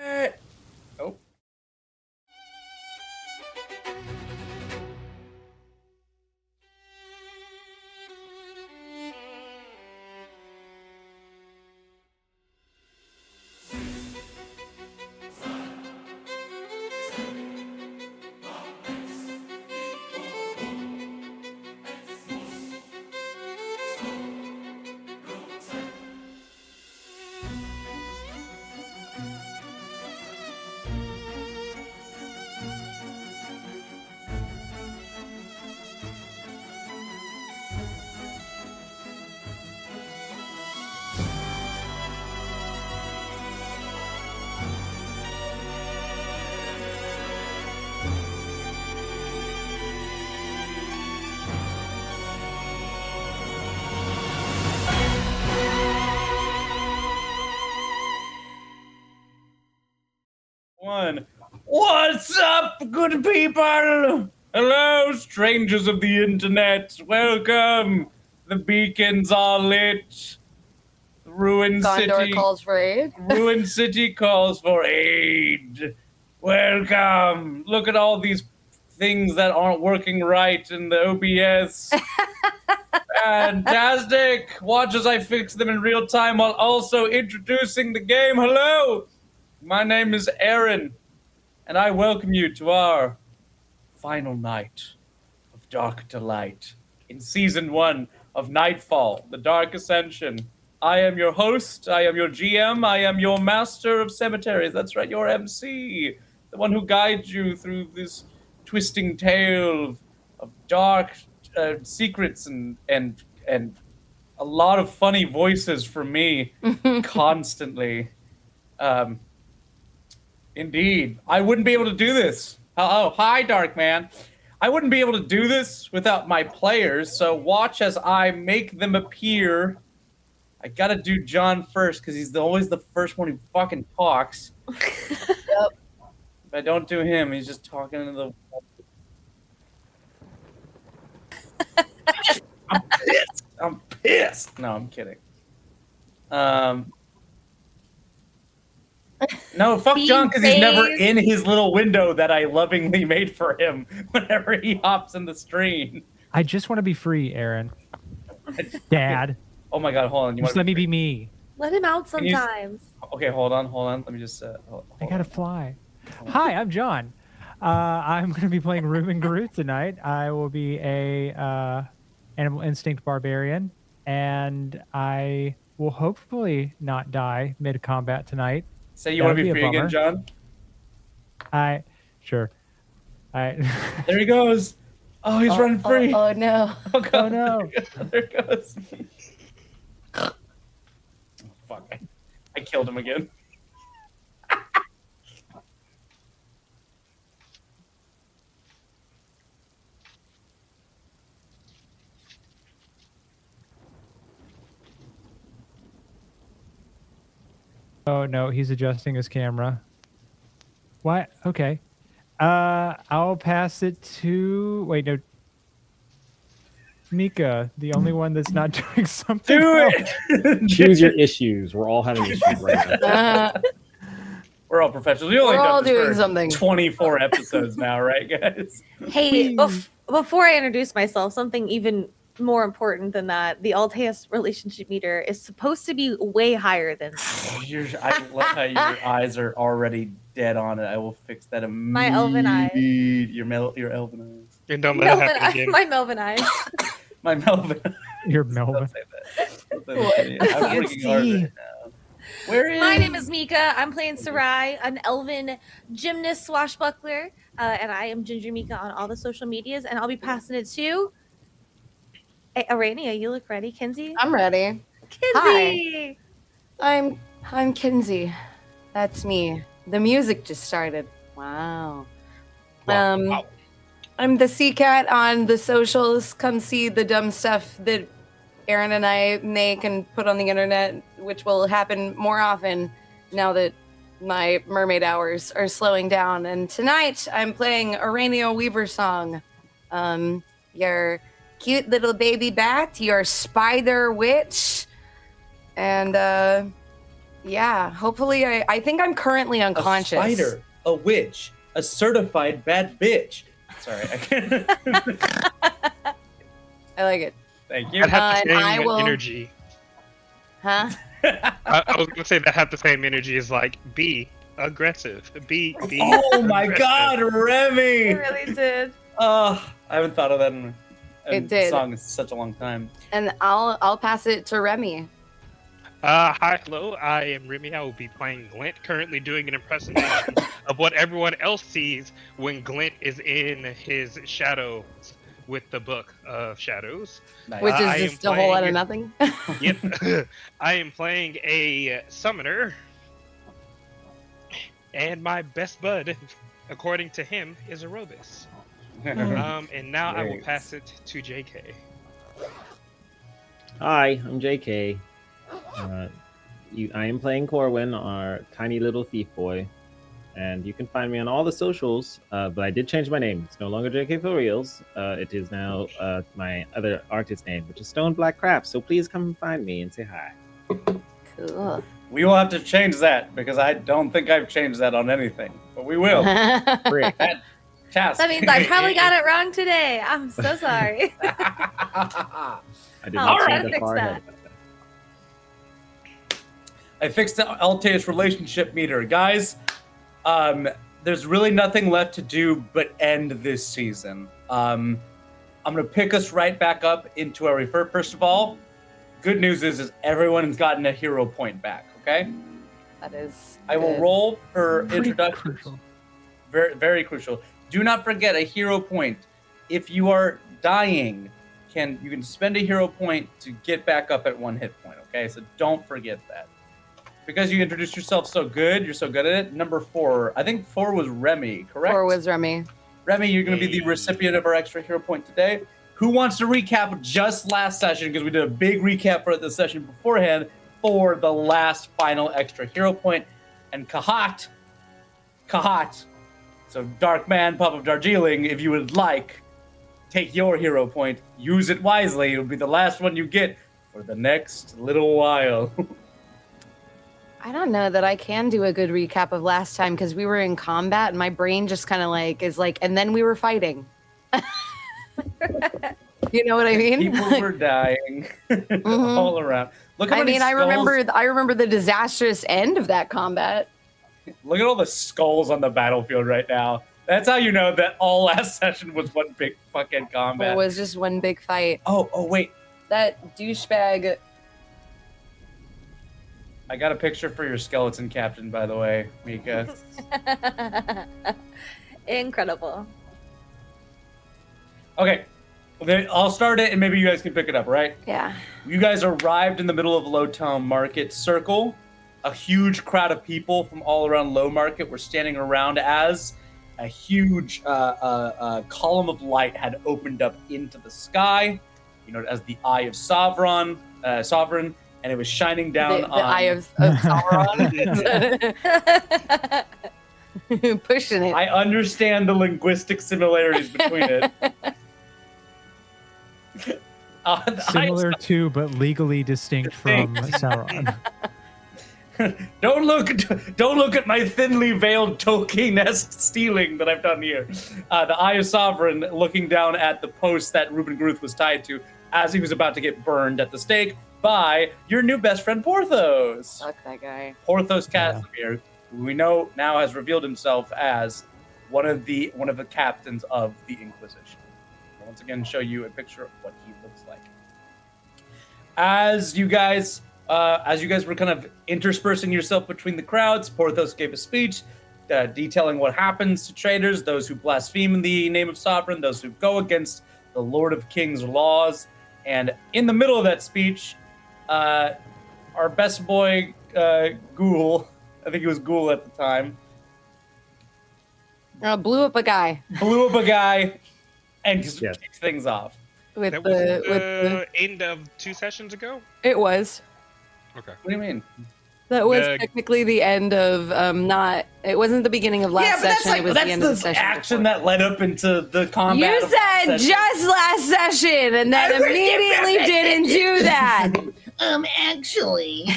Oh. One. What's up, good people? Hello, strangers of the internet. Welcome. The beacons are lit. The ruined Gondor city calls for aid. Ruined city calls for aid. Welcome. Look at all these things that aren't working right in the OBS. Fantastic. Watch as I fix them in real time while also introducing the game. Hello. My name is Aaron, and I welcome you to our final night of Dark to Light in Season 1 of Nightfall, The Dark Ascension. I am your host, I am your GM, I am your master of cemeteries. That's right, your MC, the one who guides you through this twisting tale of dark secrets and a lot of funny voices from me constantly. Indeed. I wouldn't be able to do this. Oh, hi, Dark Man. I wouldn't be able to do this without my players, so watch as I make them appear. I gotta do John first, because he's always the first one who fucking talks. Yep. If I don't do him, he's just talking into the... I'm pissed. I'm pissed. No, I'm kidding. No, fuck John, because he's never in his little window that I lovingly made for him whenever he hops in the stream. I just want to be free, Aaron. Dad. Oh my god, hold on. Just let me be me. Let him out sometimes. Okay, hold on. Let me just... hold I gotta fly. Hi, I'm John. I'm going to be playing Ruben Garut tonight. I will be a Animal Instinct Barbarian, and I will hopefully not die mid-combat tonight. Say you want to be free again, John? Sure. There he goes. Oh, he's running free. Oh no. Oh, God. Oh no. There it goes. Oh, fuck. I killed him again. Oh no, he's adjusting his camera. What? Okay. I'll pass it to... Wait, no. Mika, the only one that's not doing something. Do it! Choose your issues. We're all having issues right now. We're all professionals. We only We're all done this doing for something. 24 episodes now, right, guys? Hey, before I introduce myself, something even more important than that, the Alteus relationship meter is supposed to be way higher than that. I love how your eyes are already dead on it. I will fix that immediately. My elven eyes. Your elven eyes. You don't let it happen Melvin, again. my Melvin eyes. My Melvin. You're Melvin. Don't say that. I'm working hard right now. Where is... My name is Mika. I'm playing Sarai, an elven gymnast swashbuckler, and I am Ginger Mika on all the social medias, and I'll be passing it to... Hey, Arania, you look ready. Kinsey? I'm ready. Kinsey! Hi. I'm Kinsey. That's me. The music just started. Wow. Wow. I'm the Sea Cat on the socials. Come see the dumb stuff that Aaron and I make and put on the internet, which will happen more often now that my mermaid hours are slowing down. And tonight I'm playing Arania Weaver song. Your cute little baby bat, your spider witch, and Yeah, hopefully I think I'm currently unconscious. A spider, a witch, a certified bad bitch. Sorry, I can't. I like it. Thank you. That had the and same I will- energy. Huh? I was gonna say that had the same energy as like be aggressive. Be Oh my aggressive. God, It Remy! really did. I haven't thought of that in It did. song in such a long time. And I'll pass it to Remy. Hi, hello. I am Remy. I will be playing Glint, currently doing an impersonation of what everyone else sees when Glint is in his shadows with the Book of Shadows. Nice. Which I is am just a whole lot of playing- nothing. Yep. I am playing a summoner, and my best bud, according to him, is Aerobus. And now I will Great. pass it to JK. Hi, I'm JK. I am playing Corwin, our tiny little thief boy, and you can find me on all the socials. But I did change my name. It's no longer JK for Reals. It is now my other artist name, which is Stone Black Crafts. So please come and find me and say hi. Cool. We will have to change that because I don't think I've changed that on anything, but we will. Frick. Task. That means I probably got it wrong today. I'm so sorry. I did I'll not try see to the fix far that. ahead. I fixed the Alteus relationship meter. Guys, there's really nothing left to do but end this season. I'm going to pick us right back up into our refer. First of all, good news is everyone has gotten a hero point back, okay? That is. I will good. roll for Pretty introductions. crucial. Very, very crucial. Do not forget a hero point. If you are dying, you can spend a hero point to get back up at 1 hit point, okay? So don't forget that. Because you introduced yourself so good, you're so good at it. Number 4, I think 4 was Remy, correct? 4 was Remy. Remy, you're going to be the recipient of our extra hero point today. Who wants to recap just last session, because we did a big recap for the session beforehand, for the last final extra hero point. And Kahat, so Dark Man, Pup of Darjeeling, if you would like, take your hero point, use it wisely. It'll be the last one you get for the next little while. I don't know that I can do a good recap of last time because we were in combat and my brain just kind of is like, and then we were fighting. You know what I mean? People were dying all around. Look how I many mean, I skulls- remember the disastrous end of that combat. Look at all the skulls on the battlefield right now. That's how you know that all last session was one big fucking combat. It was just one big fight. Oh, wait. That douchebag. I got a picture for your skeleton captain, by the way, Mika. Incredible. Okay. I'll start it and maybe you guys can pick it up, right? Yeah. You guys arrived in the middle of Lowtown Market Circle. A huge crowd of people from all around Low Market were standing around as a huge column of light had opened up into the sky, as the Eye of Sovereign, and it was shining down The on... Eye of Sauron. Pushing it. I understand the linguistic similarities between it. The Eye of Similar to, but legally distinct from Sauron. Don't look at my thinly veiled Tolkien-esque stealing that I've done here. The Eye of Sovereign looking down at the post that Reuben Gruth was tied to as he was about to get burned at the stake by your new best friend Porthos. Fuck that guy. Porthos Casimir, who we know now has revealed himself as one of the captains of the Inquisition. I'll once again show you a picture of what he looks like. As you guys were kind of interspersing yourself between the crowds, Porthos gave a speech detailing what happens to traitors, those who blaspheme in the name of Sovereign, those who go against the Lord of Kings' laws. And in the middle of that speech, our best boy, Ghoul, I think he was Ghoul at the time, Blew up a guy blew up a guy and just Yes. kicked things off. with That was the end of 2 sessions ago? It was. Okay. What do you mean? That was The- technically the end of not. It wasn't the beginning of last session. It was the end of the session. action before. that led up into the combat. You of last said session. just last session, and then immediately didn't do that. Actually.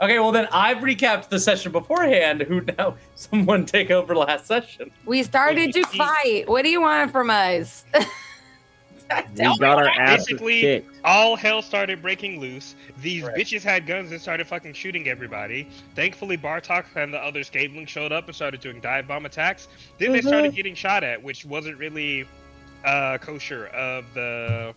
Okay, well then I've recapped the session beforehand. Who now? Someone take over last session. We started to fight. What do you want from us? We got our asses Basically, kicked. all hell started breaking loose. These Right. bitches had guns and started fucking shooting everybody. Thankfully, Bartok and the other Skaveling showed up and started doing dive bomb attacks. Then they started getting shot at, which wasn't really kosher of the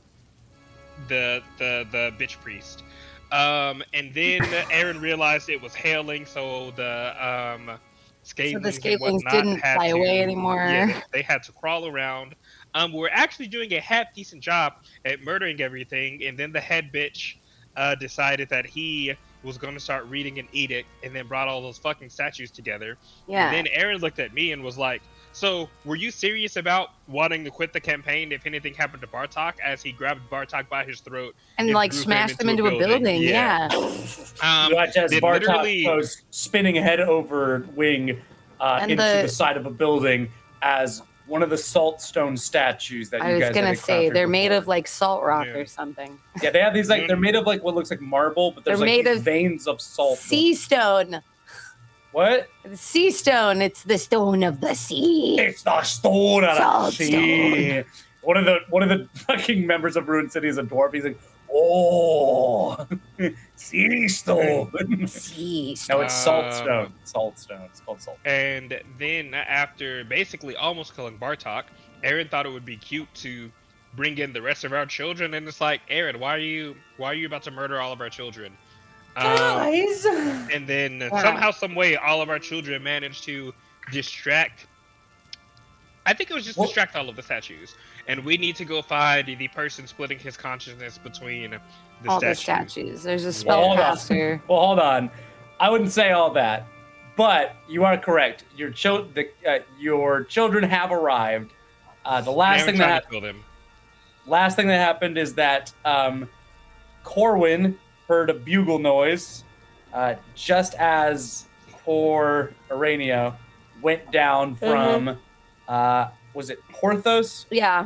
bitch priest. And then Aaron realized it was hailing, so the Skavelings and Skavelings whatnot didn't had fly to- away anymore. Yeah, they had to crawl around. We're actually doing a half decent job at murdering everything, and then the head bitch decided that he was going to start reading an edict, and then brought all those fucking statues together. Yeah. And then Aaron looked at me and was like, "So, were you serious about wanting to quit the campaign if anything happened to Bartok?" As he grabbed Bartok by his throat and and like threw smashed him into a building. Yeah. You watch as then Bartok literally- goes spinning head over wing And into the- the side of a building as one of the saltstone statues that I you was guys gonna had say encountered they're made before. of like salt rock Yeah. or something. Yeah, they have these like they're made of like what looks like marble, but there's They're like made these of veins of salt. Sea stone. What? The sea stone. It's the stone of the sea. It's the stone of the Salt sea. One of the fucking members of Ruined City is a dwarf. He's like, oh, sea stone. Sea No, stone. it's salt stone. Salt stone. It's called salt. And then after basically almost killing Bartok, Aaron thought it would be cute to bring in the rest of our children, and it's like, Aaron, why are you about to murder all of our children? Guys. And then somehow, some way, all of our children managed to distract. I think it was just distract all of the statues, and we need to go find the person splitting his consciousness between the All the statues. statues. There's a Hold on. spellcaster. Well, hold on. I wouldn't say all that, but you are correct. Your children have arrived. The last thing that happened is that Corwin heard a bugle noise just as poor Aranio went down from was it Porthos? Yeah.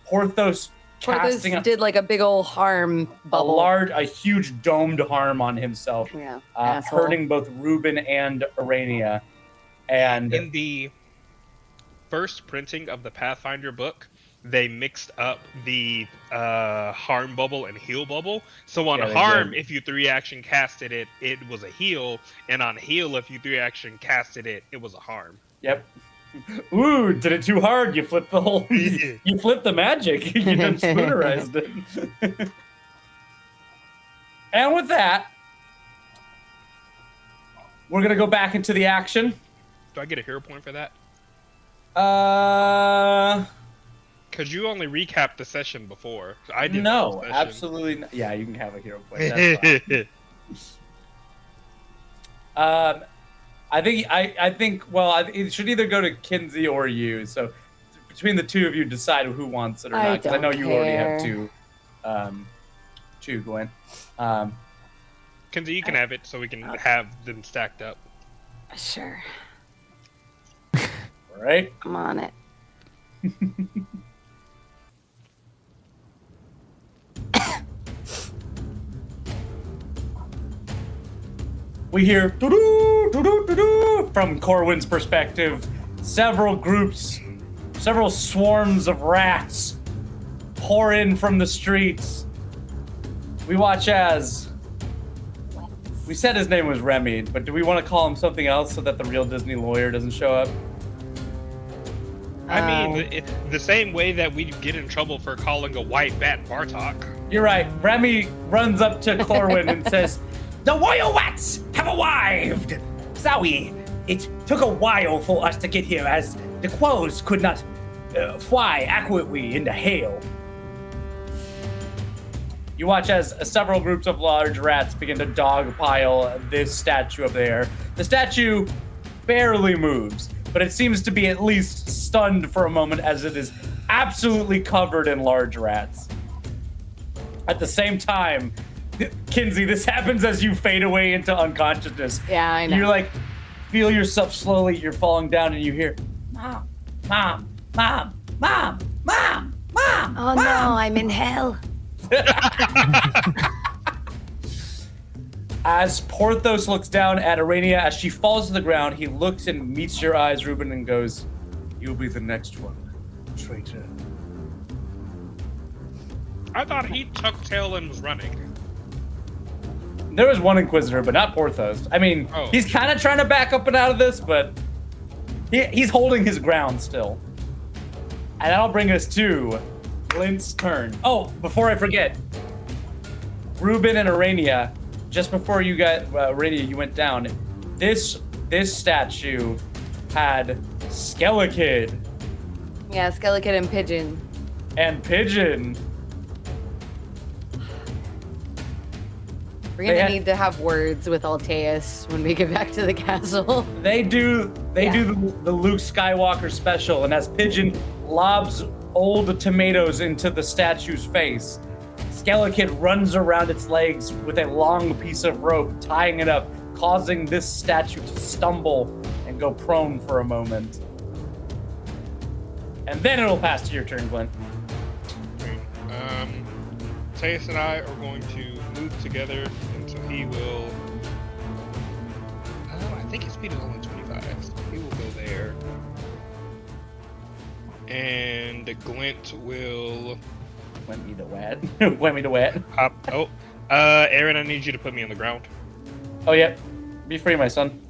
Porthos Porthos casting did like a big old harm bubble. a huge domed harm on himself, Yeah. Asshole. hurting both Reuben and Arania. And In the first printing of the Pathfinder book, they mixed up the harm bubble and heal bubble. So on Yeah, they harm, did. if you 3-action casted it, it was a heal, and on heal, if you 3-action casted it, it was a harm. yep. Ooh, did it too hard. You flipped the whole. You flipped the magic. You done spoonerized it. And with that, we're gonna go back into the action. Do I get a hero point for that? Because you only recapped the session before. I did. No, the whole session. absolutely not. Yeah, you can have a hero point. That's fine. I think. Well, it should either go to Kinsey or you. So between the two of you, decide who wants it or I not. Because I know don't you already have care. two, Gwen. Kenzie, you can have it so we can have them stacked up. Sure. All right. I'm on it. We hear doo-doo, doo-doo, doo-doo, from Corwin's perspective. Several groups, several swarms of rats pour in from the streets. We watch as... We said his name was Remy, but do we want to call him something else so that the real Disney lawyer doesn't show up? I mean, the same way that we get in trouble for calling a white bat Bartok. You're right. Remy runs up to Corwin and says, "The royal rats have arrived! Sorry, it took a while for us to get here as the crows could not fly accurately in the hail." You watch as several groups of large rats begin to dogpile this statue up there. The statue barely moves, but it seems to be at least stunned for a moment as it is absolutely covered in large rats. At the same time, Kinsey, this happens as you fade away into unconsciousness. Yeah, I know. You're like, feel yourself slowly, you're falling down and you hear, "Mom, Mom, Mom, Mom, Mom, Mom, Oh no, I'm in hell. As Porthos looks down at Arania, as she falls to the ground, he looks and meets your eyes, Ruben, and goes, "You'll be the next one, traitor." I thought he tucked tail and was running. There was one Inquisitor, but not Porthos. I mean, Oh. he's kind of trying to back up and out of this, but he's holding his ground still. And that'll bring us to Glint's turn. Oh, before I forget, Ruben and Arania, just before you got Arania, you went down. This statue had Skelekid Yeah, Skelekid and Pigeon. and Pigeon. We're They gonna had- need to have words with Alteus when we get back to the castle. They do the Luke Skywalker special, and as Pigeon lobs old tomatoes into the statue's face, Skelekid runs around its legs with a long piece of rope, tying it up, causing this statue to stumble and go prone for a moment. And then it'll pass to your turn, Glenn. Okay. Teus and I are going to move together, and so he will. I think his speed is only 25, so he will go there. And Glint will Went me to wet. Went me to wet. hop. Oh, Aaron, I need you to put me on the ground. Oh, yeah. Be free, my son.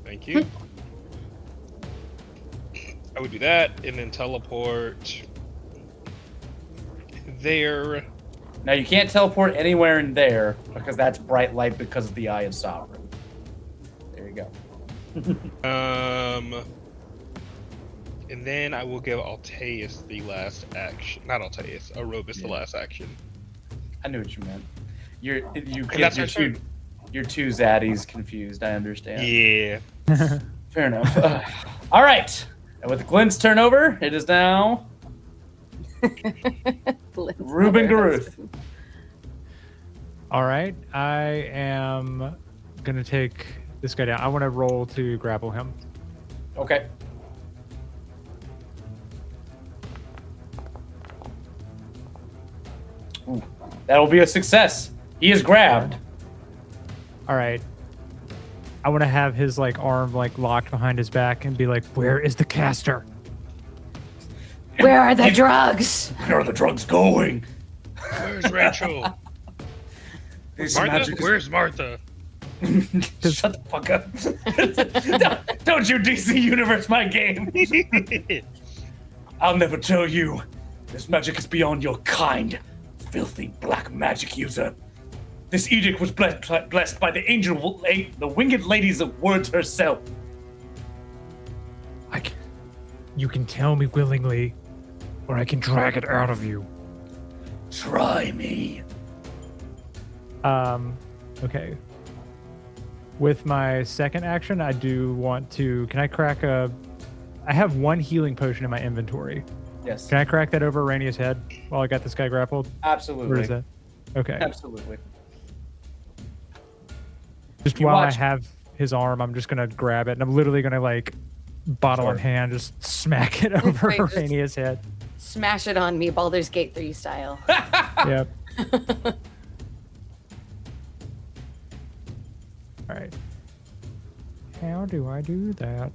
Thank you. I would do that, and then teleport there. Now, you can't teleport anywhere in there because that's bright light because of the Eye of Sovereign. There you go. And then I will give Alteus the last action. Not Alteus, Arobus the last action. I knew what you meant. You that's get my turn. your two zaddies confused. I understand. Yeah. Fair enough. All right. And with Glenn's turnover, it is now Glint's Ruben other Garuth. husband. All right, I am gonna take this guy down. I want to roll to grapple him. Okay. Ooh, that'll be a success. He is grabbed. All right. I want to have his like arm like locked behind his back and be like, "Where is the caster?" Where are the drugs? Where are the drugs going? Where's Rachel? This Martha? magic is- Where's Martha? Shut the fuck up. Don't you DC Universe my game. I'll never tell you. This magic is beyond your kind, filthy black magic user. This edict was blessed by the angel, the winged ladies of words herself. You can tell me willingly, or I can drag it out of you. Try me. Okay. With my second action, I do want to. Can I crack a? I have one healing potion in my inventory. Yes. Can I crack that over Rainey's head while I got this guy grappled? Absolutely. Where is that? Okay. Absolutely. Just You while watch- I have his arm, I'm just gonna grab it, and I'm literally gonna like, bottle in Sure. hand, just smack it over Wait, just- Rainia's head. Smash it on me, Baldur's Gate 3 style. Yep. All right. How do I do that?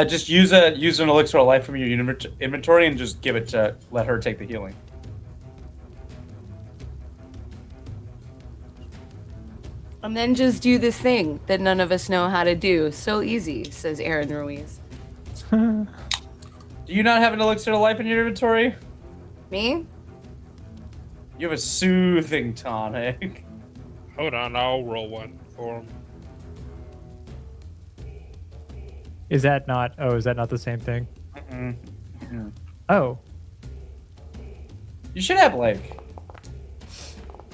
Just use an elixir of life from your inventory and just give it to let her take the healing. And then just do this thing that none of us know how to do. So easy, says Aaron Ruiz. Do you not have an elixir of life in your inventory? Me? You have a soothing tonic. Hold on, I'll roll one for him. Is that not? Oh, is that not the same thing? Mm-mm. Oh, You should have like.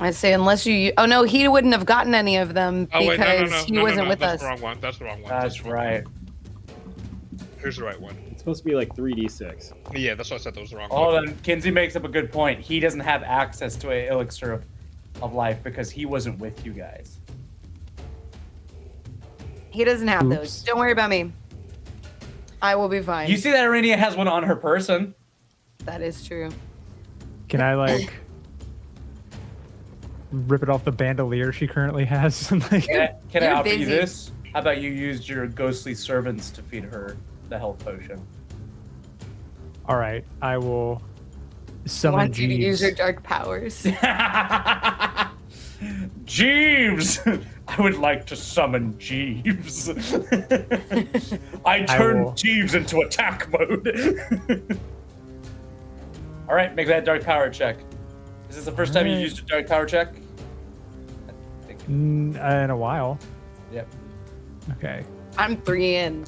I say unless you. Oh no, he wouldn't have gotten any of them Oh wait, because he wasn't with that's us. the wrong one. That's the wrong one. That's the wrong right. one. Here's the right one. It's supposed to be like 3d6. Yeah, that's why I said that was the wrong Hold one. on, Kinsey makes up a good point. He doesn't have access to an elixir of life because he wasn't with you guys. He doesn't have Oops. those. Don't worry about me. I will be fine. You see that Arania has one on her person. That is true. can I like rip it off the bandolier she currently has. And like, Can I You're offer you busy. this? How about you used your ghostly servants to feed her the health potion? all right, I will I summon want you to use Jeeves. your dark powers. Jeeves! I would like to summon Jeeves. I will. turned Jeeves into attack mode. All right, make that dark power check. Is this the first time you Alright. used a dark power check? I think. In a while. Yep. Okay. I'm 3 in.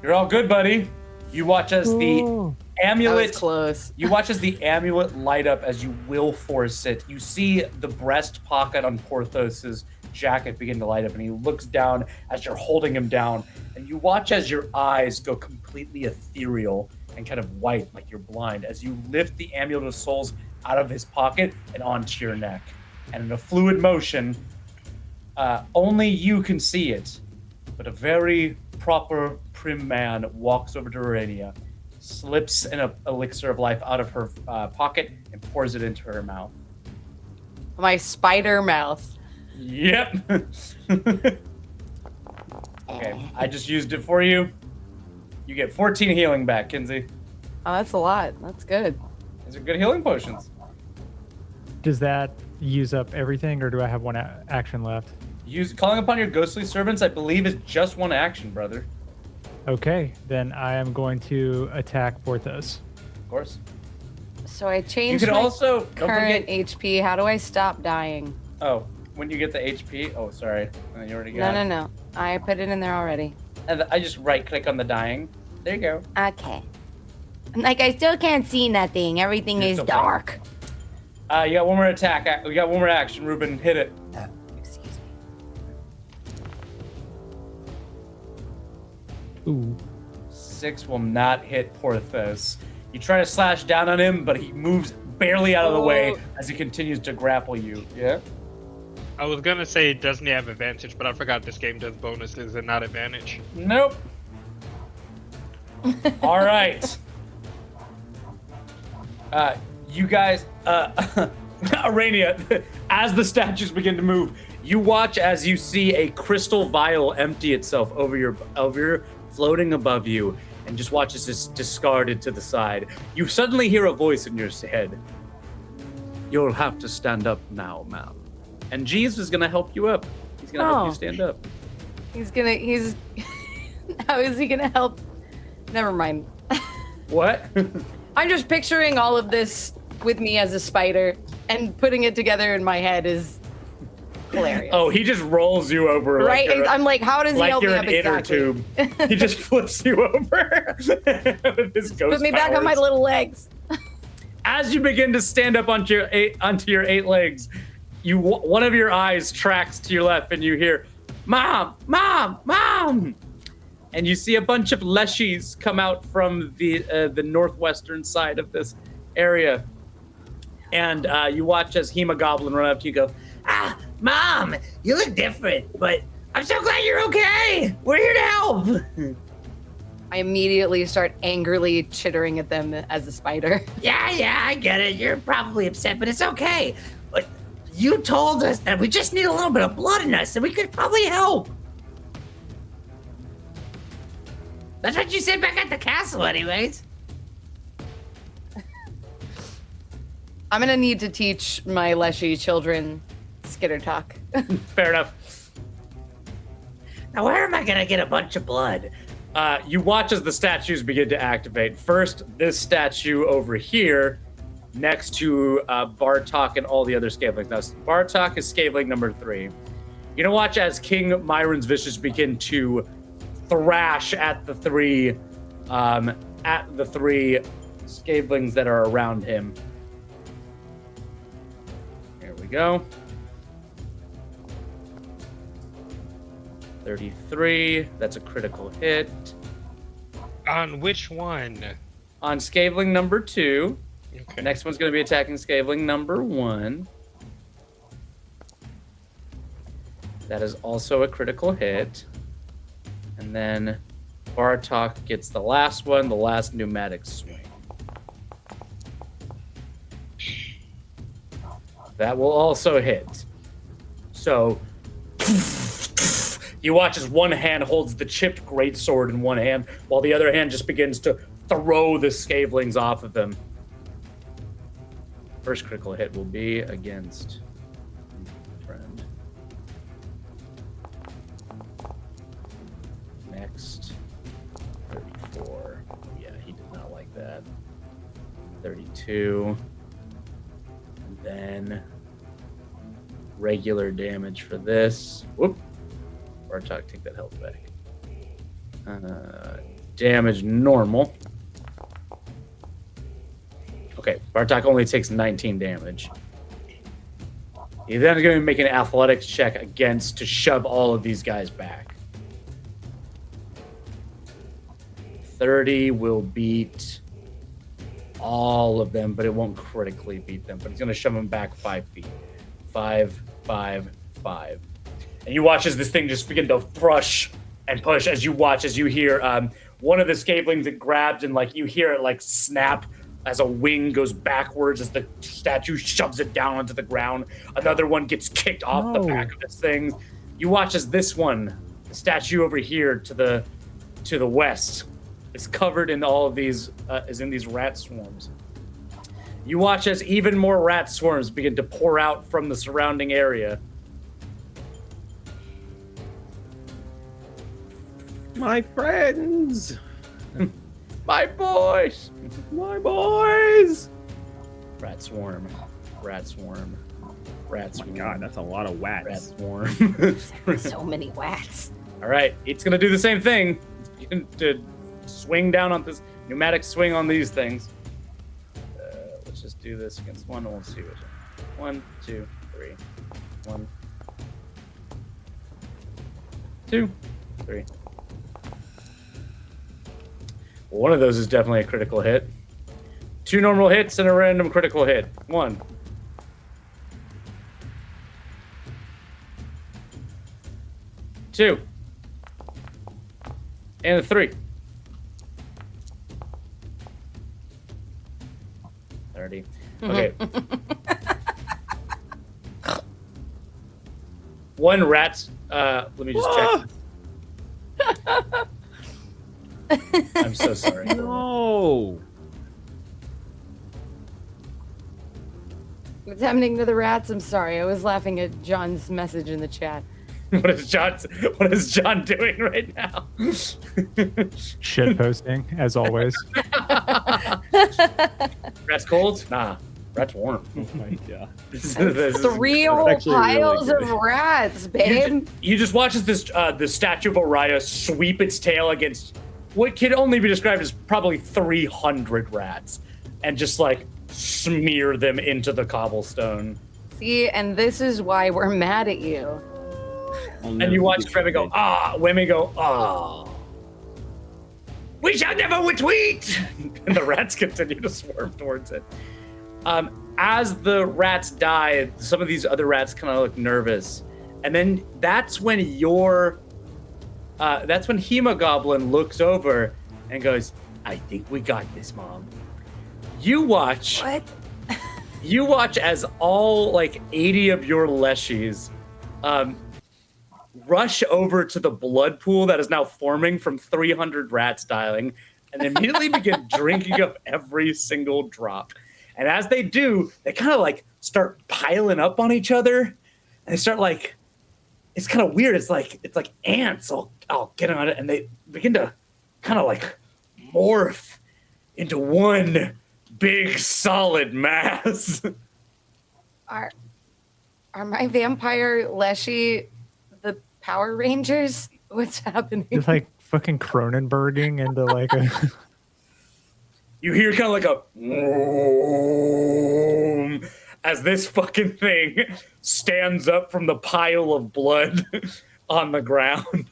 You're all good, buddy. You watch as the Ooh. That was amulet. close. You watch as the amulet light up as you will force it. You see the breast pocket on Porthos's jacket begin to light up, and he looks down as you're holding him down. And you watch as your eyes go completely ethereal and kind of white, like you're blind, as you lift the amulet of souls out of his pocket and onto your neck. And in a fluid motion, only you can see it, but a very proper, prim man walks over to Urania, slips an elixir of life out of her pocket, and pours it into her mouth. My spider mouth. Yep. Okay, I just used it for you. You get 14 healing back, Kinsey. Oh, that's a lot. That's good. These are good healing potions. Does that use up everything, or do I have one action left? Calling upon your ghostly servants, I believe, is just one action, brother. Okay, then I am going to attack Porthos. Of course. So I You changed could my also don't current forget. HP. How do I stop dying? Oh, when you get the HP. Oh, sorry. You already got. No. I put it in there already. And I just right click on the dying. There you go. Okay. Like, I still can't see nothing. Everything You're is still dark. You got one more attack. We got one more action. Ruben, hit it. Excuse me. Ooh. 6 will not hit Porthos. You try to slash down on him, but he moves barely out of the way as he continues to grapple you. Yeah. I was gonna say, doesn't he have advantage, but I forgot this game does bonuses and not advantage. Nope. All right. You guys, Arania, as the statues begin to move, you watch as you see a crystal vial empty itself over your floating above you, and just watch as it's discarded to the side. You suddenly hear a voice in your head. You'll have to stand up now, ma'am. And Jeeves is gonna help you up. He's gonna help you stand up. He's how is he gonna help? Never mind. What? I'm just picturing all of this with me as a spider, and putting it together in my head is hilarious. Oh, he just rolls you over. right? Like I'm like, how does he like help you're me an up inner exactly? tube. He just flips you over with his ghost Put me back on my powers. little legs. As you begin to stand up onto your eight legs, one of your eyes tracks to your left, and you hear, "Mom, mom, mom!" And you see a bunch of leshies come out from the northwestern side of this area, and you watch as Hemogoblin run up to you, and go, "Ah, Mom, you look different, but I'm so glad you're okay. We're here to help." I immediately start angrily chittering at them as a spider. Yeah, I get it. You're probably upset, but it's okay. But you told us that we just need a little bit of blood in us, and we could probably help. That's what you said back at the castle, anyways. I'm gonna need to teach my Leshy children skitter talk. Fair enough. Now, where am I gonna get a bunch of blood? You watch as the statues begin to activate. First, this statue over here, next to Bartok and all the other scavelings. Now, Bartok is scaveling number 3. You're gonna watch as King Myron's Vicious begin to thrash at the three scavelings that are around him. Here we go. 33. That's a critical hit. On which one? On scaveling number 2. Okay. The next one's going to be attacking scaveling number 1. That is also a critical hit. And then Bartok gets the last one, the last pneumatic swing. That will also hit. So you watch as one hand holds the chipped greatsword in one hand, while the other hand just begins to throw the scavelings off of him. First critical hit will be against friend. Next, 34. Yeah, he did not like that. 32. And then regular damage for this. Whoop. Bartok, take that health back. Damage normal. Okay, Bartok only takes 19 damage. He's then going to make an athletics check against to shove all of these guys back. 30 will beat all of them, but it won't critically beat them. But it's going to shove them back 5 feet. 5, 5, 5. And you watch as this thing just begin to thrush and push as you watch, as you hear one of the scavelings that grabbed and like you hear it like snap as a wing goes backwards as the statue shoves it down onto the ground. Another one gets kicked off the back of this thing. You watch as this one, the statue over here to the west, is covered in all of these, is in these rat swarms. You watch as even more rat swarms begin to pour out from the surrounding area. My friends! My boys! My boys! Rat swarm. Rat swarm. Rat Oh swarm. my god, that's a lot of Rat wats. swarm. So many whacks. All right, it's gonna do the same thing. You can to swing down on this pneumatic swing on these things. Let's just do this against one and we'll see which one. 1, 2, 3. 1, 2, 3. Well, one of those is definitely a critical hit. 2 normal hits and a random critical hit. 1. 2. And a 3. 30. Okay. One rat. Let me just check. I'm so sorry. No! What's happening to the rats? I'm sorry. I was laughing at John's message in the chat. What is John doing right now? Shit posting, as always. Rat's cold? Nah. Rat's warm. Oh my god. This 3 whole actually really piles good. of rats, babe. You just watch as this the statue of Oriah sweep its tail against what can only be described as probably 300 rats, and just like smear them into the cobblestone. See, and this is why we're mad at you. And you watch Trevor go, women go, we shall never retreat! And the rats continue to swarm towards it. As the rats die, some of these other rats kind of look nervous. And then that's when Hemogoblin looks over and goes, I think we got this, Mom. You watch. What? You watch as all like 80 of your leshies rush over to the blood pool that is now forming from 300 rats dying and immediately begin drinking up every single drop. And as they do, they kind of like start piling up on each other and they start like, it's kind of weird. It's like ants all get on it and they begin to kind of like morph into one big solid mass. Are my vampire leshy the Power Rangers? What's happening? It's like fucking Cronenberging into like a. You hear kind of like a boom as this fucking thing stands up from the pile of blood on the ground.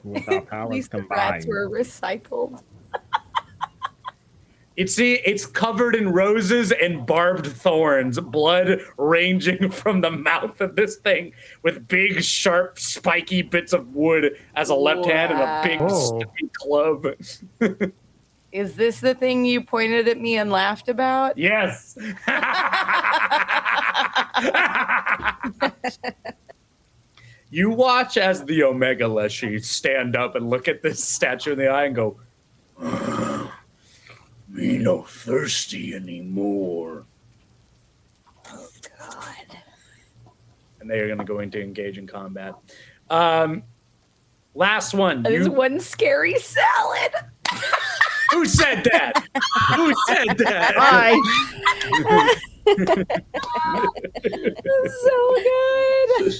With our At powers least the rats combined. were recycled. It's covered in roses and barbed thorns, blood ranging from the mouth of this thing with big, sharp, spiky bits of wood as a left hand and a big, Wow. sticky club. Is this the thing you pointed at me and laughed about? Yes. You watch as the Omega Leshy stand up and look at this statue in the eye and go, "Me no thirsty anymore." Oh, God. And they are going to go into engage in combat. Last one. That is one scary salad. Who said that? Who said that? Hi. So good.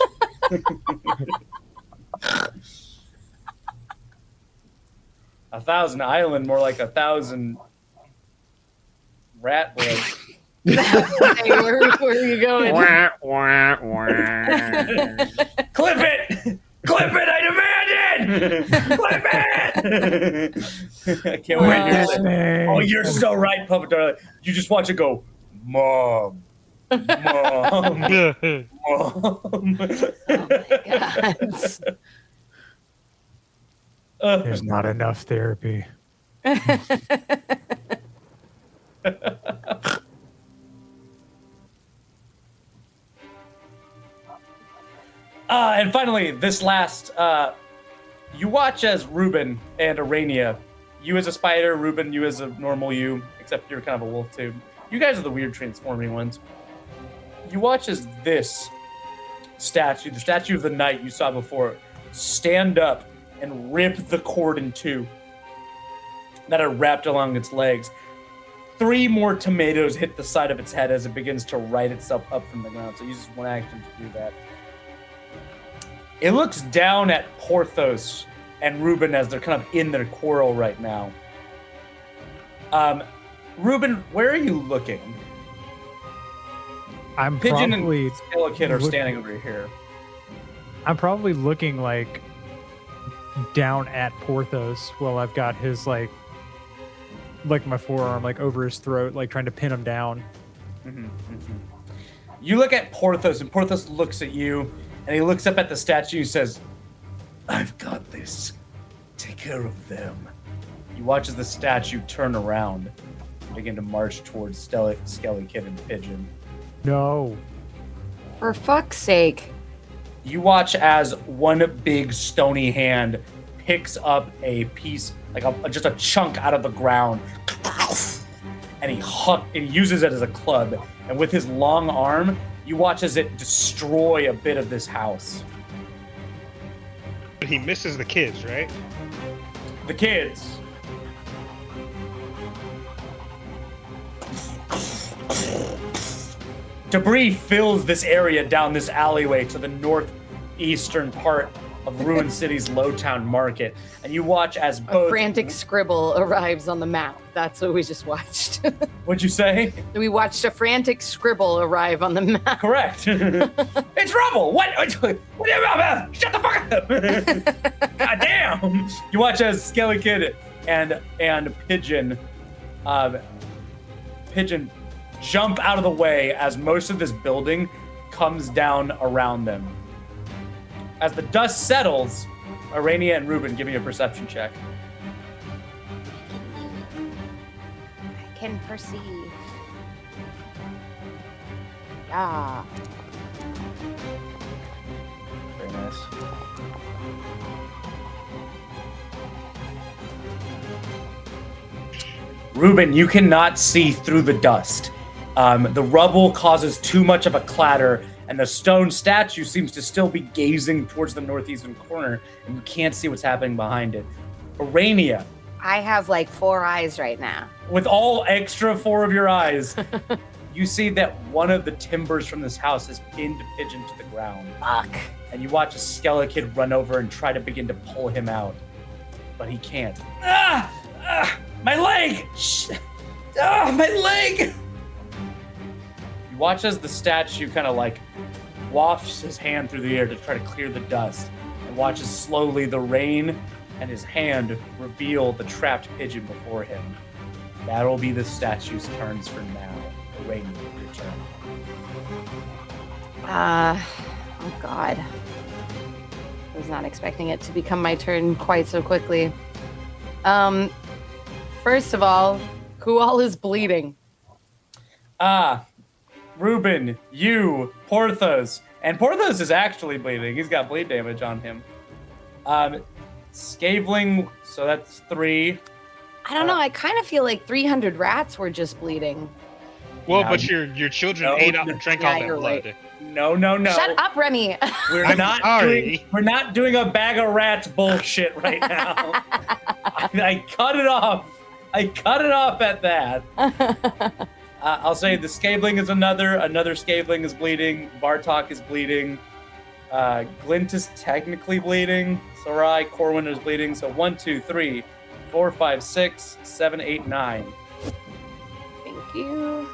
1,000 island, more like 1,000 rat legs. Hey, where are you going? Wah, wah, wah. Clip it! Clip it! I demand it! Clip it! I can't wait. Oh, you're so right, Puppet Darling. You just watch it go, Mom. Mom. Mom. Oh my God. There's not enough therapy. And finally, this last, you watch as Ruben and Arania, you as a spider, Ruben, you as a normal you, except you're kind of a wolf too. You guys are the weird transforming ones. You watch as this statue, the statue of the knight you saw before, stand up and rip the cord in two that are wrapped along its legs. 3 more tomatoes hit the side of its head as it begins to right itself up from the ground. So it uses one action to do that. It looks down at Porthos and Ruben as they're kind of in their quarrel right now. Ruben, where are you looking? I'm Pigeon probably and Skellakid are standing over here. I'm probably looking like down at Porthos while I've got his like my forearm like over his throat, like trying to pin him down. You look at Porthos, and Porthos looks at you, and he looks up at the statue and says, "I've got this. Take care of them." You watch as the statue turn around and begin to march towards Skellakid and Pigeon. No. For fuck's sake. You watch as one big stony hand picks up a piece, like just a chunk out of the ground, and he uses it as a club. And with his long arm, you watch as it destroy a bit of this house. He misses the kids, right? The kids. Debris fills this area down this alleyway to the northeastern part of Ruin City's Lowtown Market. And you watch as both... A frantic scribble arrives on the map. That's what we just watched. What'd you say? We watched a frantic scribble arrive on the map. Correct. It's rubble. What? Shut the fuck up. God damn. You watch as Skellakid and Pigeon jump out of the way as most of this building comes down around them. As the dust settles, Arania and Ruben, give me a perception check. I can perceive. Yeah. Very nice. Ruben, you cannot see through the dust. The rubble causes too much of a clatter, and the stone statue seems to still be gazing towards the northeastern corner, and you can't see what's happening behind it. Arania, I have like 4 eyes right now. with all extra 4 of your eyes, you see that one of the timbers from this house is pinned Pigeon to the ground. Fuck. And you watch a Skellakid run over and try to begin to pull him out, but he can't. My leg! My leg! You watch as the statue kind of like wafts his hand through the air to try to clear the dust, and watches slowly the rain and his hand reveal the trapped pigeon before him. That'll be the statue's turns for now. The rain will return. Oh God. I was not expecting it to become my turn quite so quickly. From First of all, who all is bleeding? Ruben, you, Porthos. And Porthos is actually bleeding. He's got bleed damage on him. Skaveling, so that's 3. I don't know. I kind of feel like 300 rats were just bleeding. Well, Yeah, but your children drank all that blood. Right. No. Shut up, Remy. We're not doing a bag of rats bullshit right now. I cut it off. At that. I'll say the Skaveling is another Skaveling is bleeding. Bartok is bleeding. Glint is technically bleeding. Sarai, Corwin is bleeding. So 1, 2, 3, 4, 5, 6, 7, 8, 9. Thank you.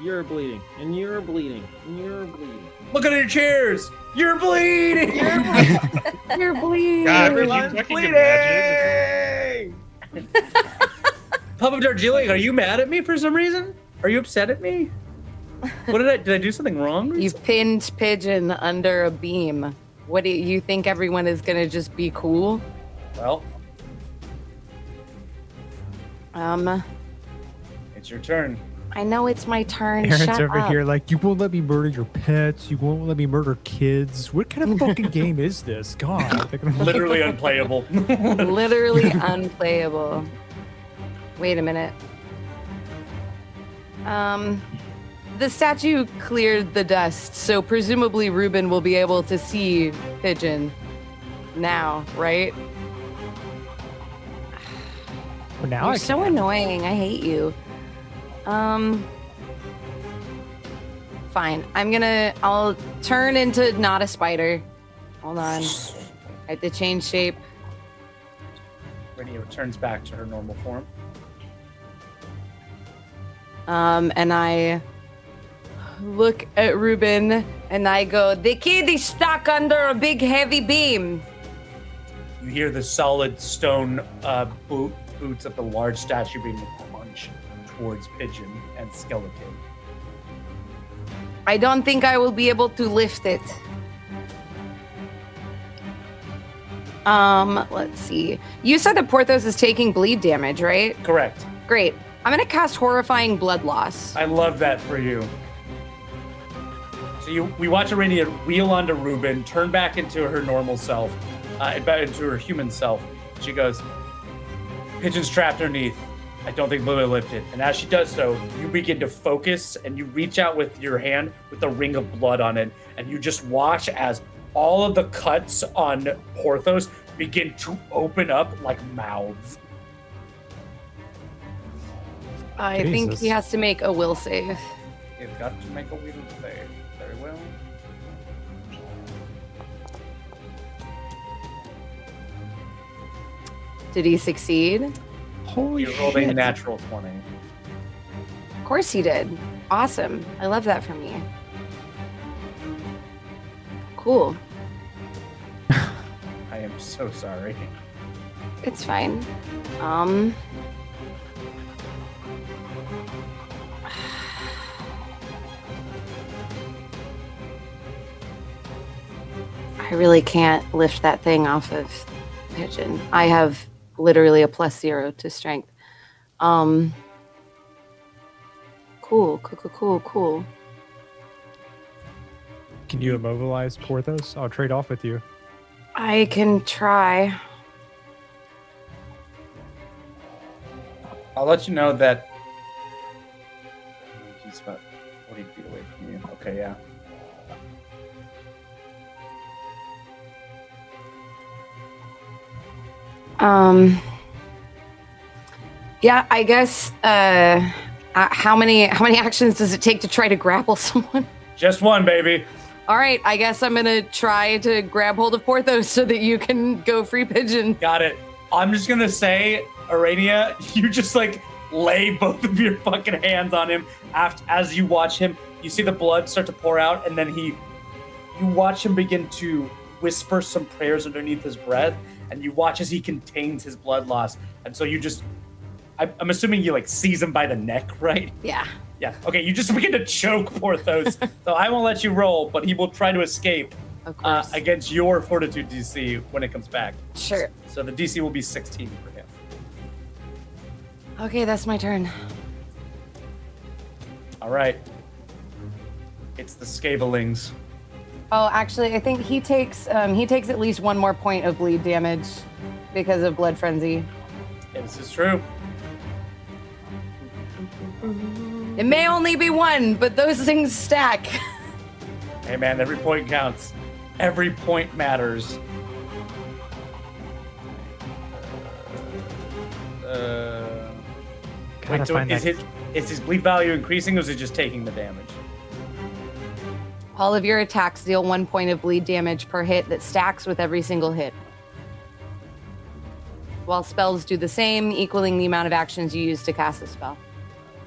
You're bleeding, and you're bleeding, and you're bleeding. Look at your chairs. You're bleeding. You're bleeding. God, could you Everyone's fucking bleeding. imagine? Papa Darjeeling, are you mad at me for some reason? Are you upset at me? What did I do something wrong? You pinned Pigeon under a beam. What do you think everyone is gonna just be cool? Well, it's your turn. I know it's my turn. Aaron's Shut over up. here like, you won't let me murder your pets. You won't let me murder kids. What kind of fucking game is this? God. Literally unplayable. Literally unplayable. Wait a minute. The statue cleared the dust, so presumably Ruben will be able to see Pigeon now, right? For now, You're I so annoying. I hate you. Fine. I'll turn into not a spider. Hold on. I have to change shape. Rennie returns back to her normal form. And I look at Ruben and I go, the kid is stuck under a big heavy beam. You hear the solid stone boots of the large statue being punched towards Pigeon and Skeleton. I don't think I will be able to lift it. Let's see. You said that Porthos is taking bleed damage, right? Correct. Great. I'm gonna cast Horrifying Blood Loss. I love that for you. So we watch Arania wheel onto Ruben, turn back into her normal self, into her human self. She goes, Pigeon's trapped underneath. I don't think we'll lift it. And as she does so, you begin to focus and you reach out with your hand with a ring of blood on it. And you just watch as all of the cuts on Porthos begin to open up like mouths. I think Jesus. he has to make a will save. You've got to make a will save. Very well. Did he succeed? Holy You rolled a shit. natural 20. Of course he did. Awesome. I love that from you. Cool. I am so sorry. It's fine. I really can't lift that thing off of Pigeon. I have literally a +0 to strength. Cool. Can you immobilize Porthos? I'll trade off with you. I can try. I'll let you know that he's about 40 feet away from you. Okay, yeah. Yeah, I guess. How many actions does it take to try to grapple someone? Just one, baby. All right, I guess I'm gonna try to grab hold of Porthos so that you can go free Pigeon. Got it. I'm just gonna say, Arania, you just like lay both of your fucking hands on him. As you watch him, you see the blood start to pour out, and then you watch him begin to whisper some prayers underneath his breath, and you watch as he contains his blood loss. And so you just, I'm assuming you like seize him by the neck, right? Yeah. Yeah. Okay, you just begin to choke Porthos. So I won't let you roll, but he will try to escape Of course. against your fortitude DC when it comes back. Sure. So the DC will be 16 for him. Okay, that's my turn. All right. It's the Scavelings. Oh, actually, I think he takes at least one more point of bleed damage because of blood frenzy. Yeah, this is true. It may only be one, but those things stack. Hey man, every point counts. Every point matters. Gotta Wait, so find is his bleed value increasing, or is it just taking the damage? All of your attacks deal 1 point of bleed damage per hit that stacks with every single hit. While spells do the same, equaling the amount of actions you use to cast a spell.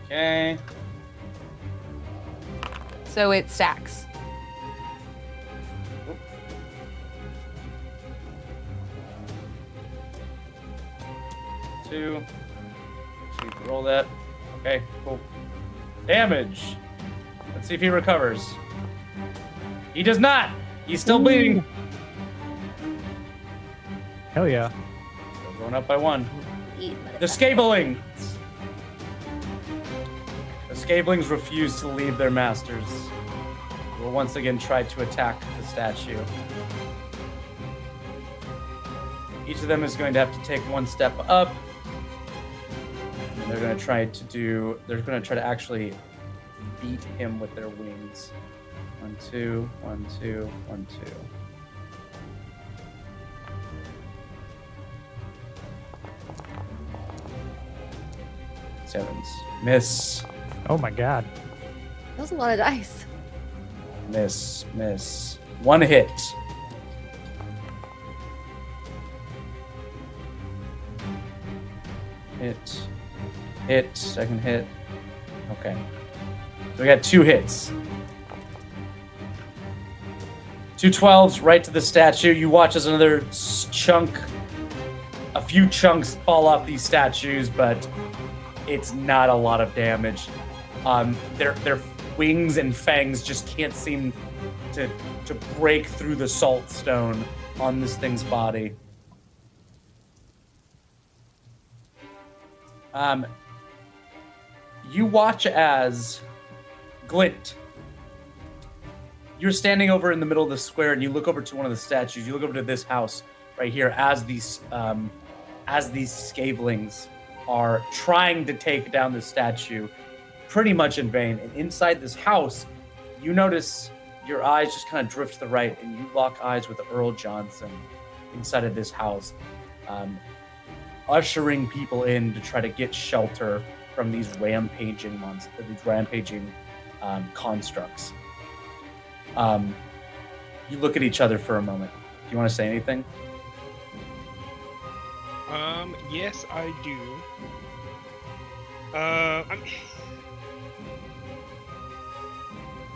Okay. So it stacks. Two. So you can roll that. Okay, cool. Damage. Let's see if he recovers. He does not. He's still bleeding. Hell yeah. Still going up by 1. The Scavelings. The Scavelings refuse to leave their masters. They will once again try to attack the statue. Each of them is going to have to take 1 step up. And they're going to try to actually beat him with their wings. 1, 2, 1, 2, 1, 2. Sevens. Miss. Oh my god. That was a lot of dice. Miss. Miss. 1 hit. Hit. Hit. Second hit. Okay. So we got 2 hits. 2 12s right to the statue. You watch as another a few chunks fall off these statues, but it's not a lot of damage. Their wings and fangs just can't seem to break through the salt stone on this thing's body. You watch as Glint, you're standing over in the middle of the square, and you look over to one of the statues. You look over to this house right here as these Scavelings are trying to take down the statue, pretty much in vain. And inside this house, you notice your eyes just kind of drift to the right, and you lock eyes with Earl Johnson inside of this house, ushering people in to try to get shelter from these rampaging monsters, these rampaging constructs. You look at each other for a moment. Do you want to say anything? Yes, I do.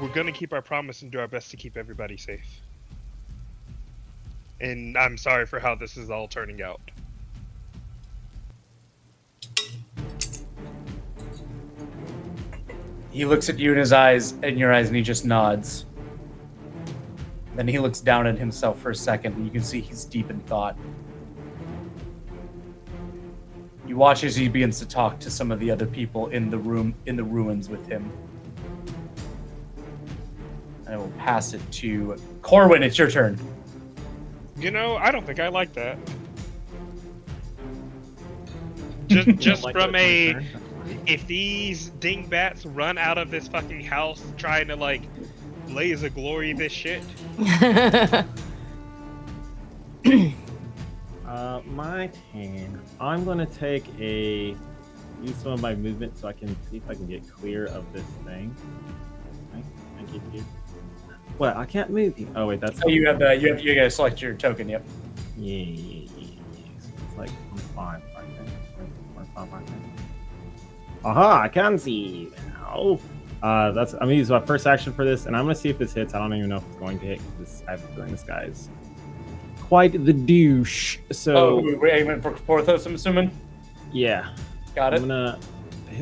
We're gonna keep our promise and do our best to keep everybody safe. And I'm sorry for how this is all turning out. He looks at you in your eyes, and he just nods. Then he looks down at himself for a second, and you can see he's deep in thought. You watch as he begins to talk to some of the other people in the ruins with him. And I will pass it to Corwin. It's your turn. You know, I don't think I like that. Just Like from that a, concern? if these dingbats run out of this fucking house trying to like blaze a glory this shit. My turn. I'm gonna use some of my movement so I can see if I can get clear of this thing. Okay, thank you. What? I can't move here. Oh wait, that's. So you gotta select your token. Yep. Yeah. So it's like 5 right there. 5 right there. Aha! I can see now. I'm gonna use my first action for this, and I'm gonna see if this hits. I don't even know if it's going to hit because I've been doing this guy's quite the douche. So we're aiming for Porthos, I'm assuming. yeah, Got it. I'm gonna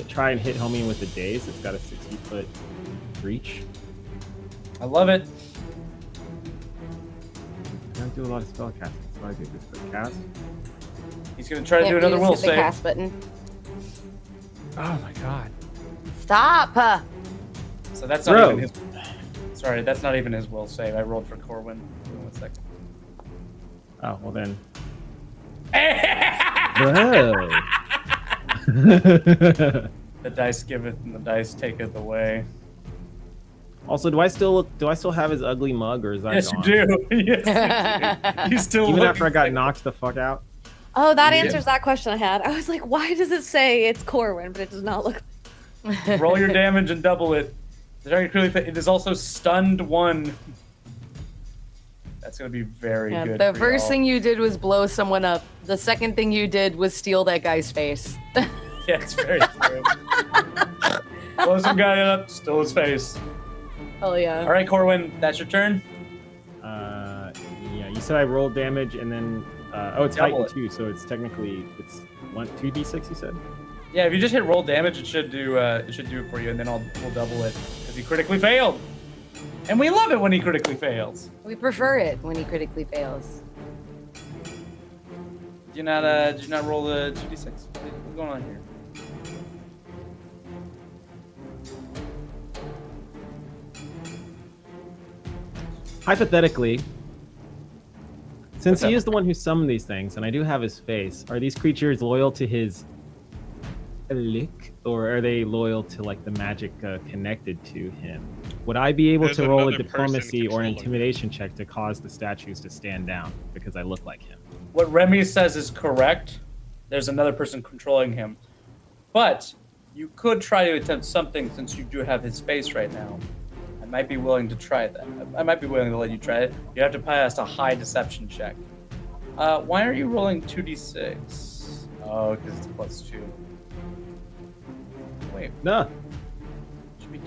try and hit homie with the daze. It's got a 60-foot reach. I love it. I don't do a lot of spell casting, so I do this quick cast. He's gonna try to do another will hit the save. cast button. Oh my god. Stop. So that's not Bro. even his. Sorry, that's not even his will save. I rolled for Corwin. Give me 1 second. Oh, well then. The dice giveth and the dice taketh away. Also, do I still have his ugly mug, or is that Yes, gone? you do. Yes, you do. He's still Even looking after I got knocked the fuck out. Oh, that Yeah. answers that question I had. I was like, why does it say it's Corwin, but it does not look. Roll your damage and double it. It is also stunned 1. That's gonna be very Yeah, good. the for first y'all. thing you did was blow someone up. The second thing you did was steal that guy's face. Yeah, it's very true. Blow some guy up, still his face. Oh yeah. All right, Corwin, that's your turn. Yeah, you said I rolled damage and then it's Double heightened too, so it's technically 2d6. You said. Yeah, if you just hit roll damage, it should do it for you, and then we'll double it because he critically failed, and we love it when he critically fails. We prefer it when he critically fails. Did you not roll the 2d6? What's going on here? Hypothetically, since What's he up? is the one who summoned these things, and I do have his face, are these creatures loyal to his lick, or are they loyal to like the magic connected to him? Would I be able There's to roll a another person diplomacy or an controlling. intimidation check to cause the statues to stand down because I look like him? What Remy says is correct. There's another person controlling him, but you could try to attempt something since you do have his face right now. I might be willing to try that. I might be willing to let you try it. You have to pass a high deception check. Why are you rolling 2d6? Oh, because it's +2. Wait, No. should be 2.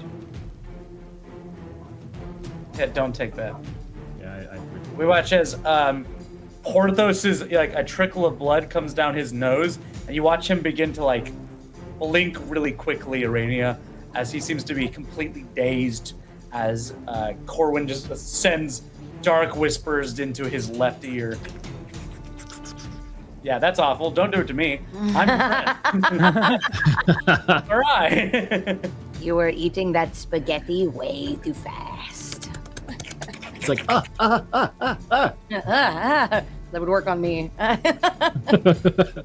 Yeah, don't take that. Yeah, We watch as Porthos's like a trickle of blood comes down his nose, and you watch him begin to like blink really quickly, Arania, as he seems to be completely dazed as Corwin just sends dark whispers into his left ear. Yeah, that's awful. Don't do it to me. I'm your friend. All right. You were eating that spaghetti way too fast. It's like That would work on me. The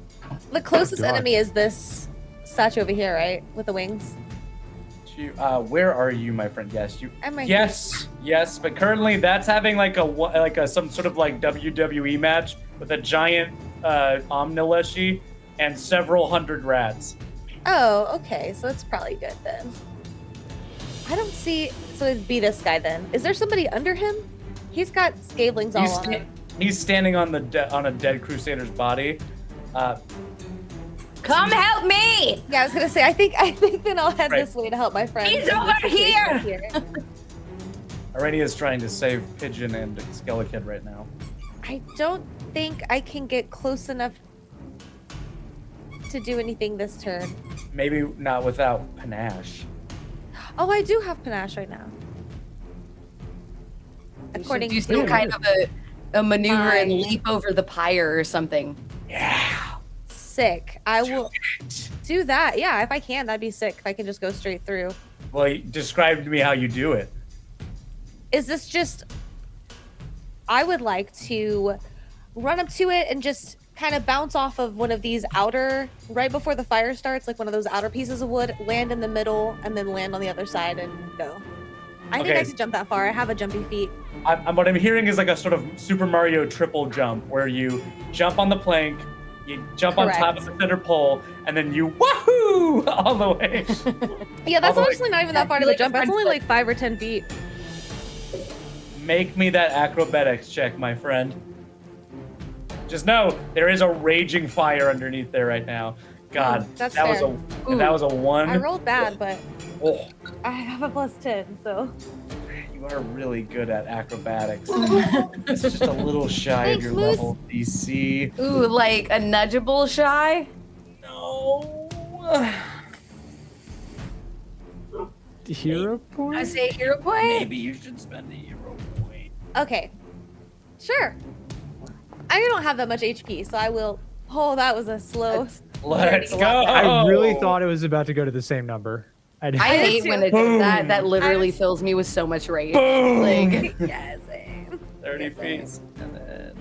closest God. enemy is this statue over here, right? With the wings. Where are you, my friend? Yes, you. I'm right Yes, but currently that's having like a some sort of like WWE match with a giant Omnileshi and several hundred rats. Oh, okay. So it's probably good then. I don't see. So it'd be this guy then. Is there somebody under him? He's got scalings all on him. He's standing on on a dead Crusader's body. Come help me! Yeah, I was gonna say. I think then I'll head Right. this way to help my friend. He's in over this situation here! Arania is trying to save Pigeon and Skelekid right now. I don't think I can get close enough to do anything this turn. Maybe not without panache. Oh, I do have panache right now. According do to some kind of a maneuver and my- leap over the pyre or something. Yeah. sick. I will do that. Yeah, if I can, that'd be sick. If I can just go straight through. Well, describe to me how you do it. Is this just? I would like to run up to it and just kind of bounce off of one of these outer, right before the fire starts, like one of those outer pieces of wood, land in the middle, and then land on the other side and go. I think Okay. I can jump that far. I have a jumpy feet. What I'm hearing is like a sort of Super Mario triple jump, where you jump on the plank, you jump on top of the center pole, and then you wahoo all the way. Yeah, that's All the way- honestly not even that far of a jump. That's only like 5 or 10 feet. Make me that acrobatics check, my friend. Just know there is a raging fire underneath there right now. God, that's that was fair. if that was a one. I rolled bad, but Oh, I have a +10, so. you are really good at acrobatics. It's just a little shy Thanks, of your Moose. level DC. Ooh, like a nudgeable shy? No. Hero point? I say hero point? Maybe you should spend a hero point. Okay. Sure. I don't have that much HP, so I will. Oh, that was a slow. Let's go. I really thought it was about to go to the same number. I hate when it does that. That literally fills me with so much rage. Like, Yeah, same. 30 feet. And then...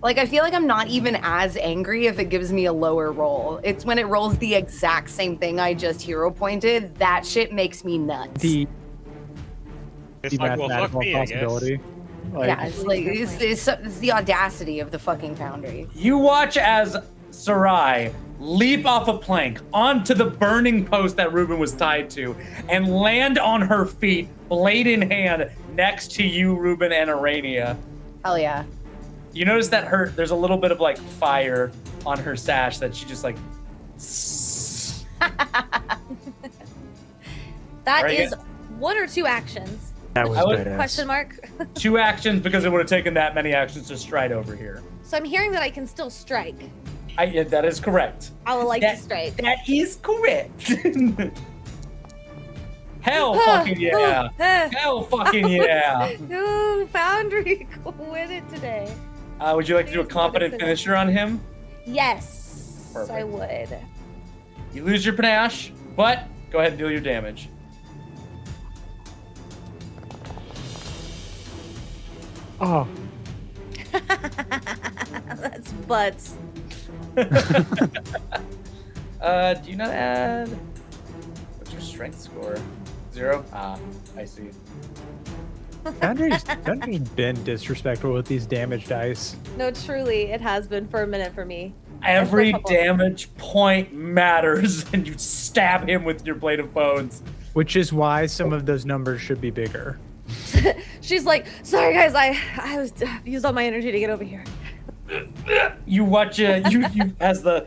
like, I feel like I'm not even as angry if it gives me a lower roll. It's when it rolls the exact same thing I just hero pointed. That shit makes me nuts. The It's like, well, fuck mathematical me, I guess. possibility. Like, Yeah, it's like it's the audacity of the fucking Foundry. You watch as Sarai leap off a plank onto the burning post that Ruben was tied to and land on her feet, blade in hand, next to you, Ruben and Arania. Hell yeah. You notice that there's a little bit of like fire on her sash that she just like. That Very is good. 1 or 2 actions. that was I would- badass. Question mark. 2 actions because it would have taken that many actions to stride over here. So I'm hearing that I can still strike. Yeah, that is correct. I would like That- to strike. That is correct. Hell fucking yeah. Hell fucking yeah. No, Foundry, win it today. Would you like to do a competent finisher on him? Yes, I Perfect. would. You lose your panache, but go ahead and deal your damage. Oh, That's butts. Do you not add? What's your strength score? 0? Ah, I see. Foundry's been disrespectful with these damage dice. No, truly, it has been for a minute for me. Every couple. damage point matters, and you stab him with your blade of bones. Which is why some of those numbers should be bigger. She's like, sorry guys, I used all my energy to get over here. You watch you as the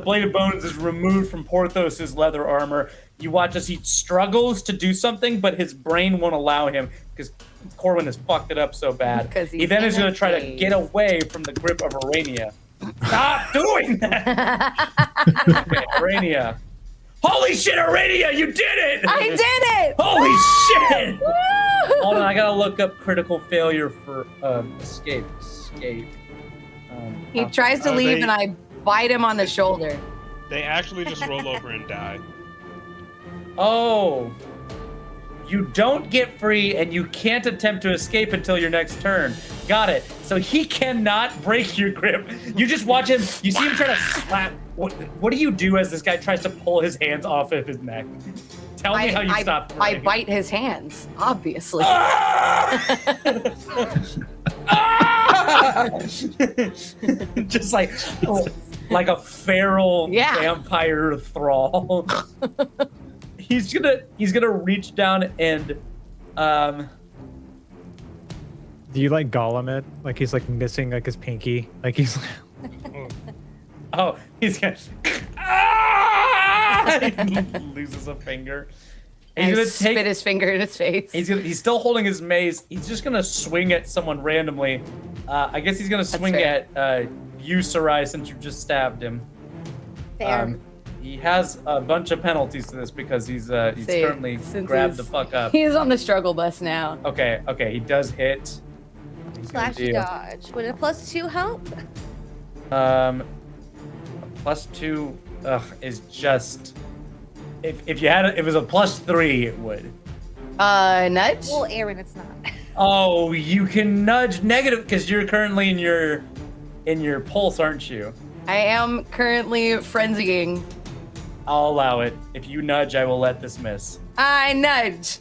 blade of bones is removed from Porthos's leather armor. You watch as he struggles to do something, but his brain won't allow him because Corwin has fucked it up so bad. 'Cause He he's then is in going a to try to cave. get away from the grip of Arania. Stop doing that! Okay, Arania. Holy shit, Arania, you did it! I did it! Holy shit! Woo! Hold on, I gotta look up critical failure for escape. Escape. He tries to leave, they- and I bite him on the shoulder. They actually just roll over and die. Oh. You don't get free, and you can't attempt to escape until your next turn. Got it. So he cannot break your grip. You just watch him. You see him try to slap. What do you do as this guy tries to pull his hands off of his neck? Tell me how you stop. I throwing. bite his hands, obviously. Just like a feral Yeah. vampire thrall. He's gonna reach down and Do you like Gollum it? Like he's like missing like his pinky? Like he's he's gonna he loses a finger. He's And gonna spit take his finger in his face. he's still holding his mace. He's just gonna swing at someone randomly. I guess he's gonna swing fair. at you, Sarai, since you just stabbed him. Fair. He has a bunch of penalties to this because he's See, currently since grabbed he's- the fuck up. He's on the struggle bus now. Okay, he does hit. He's gonna Flash do, dodge. Would a +2 help? a +2 is just if it was a +3 it would. Nudge? Well, Aaron, it's not. Oh, you can nudge negative because you're currently in your pulse, aren't you? I am currently frenzying. I'll allow it. If you nudge, I will let this miss. I nudge.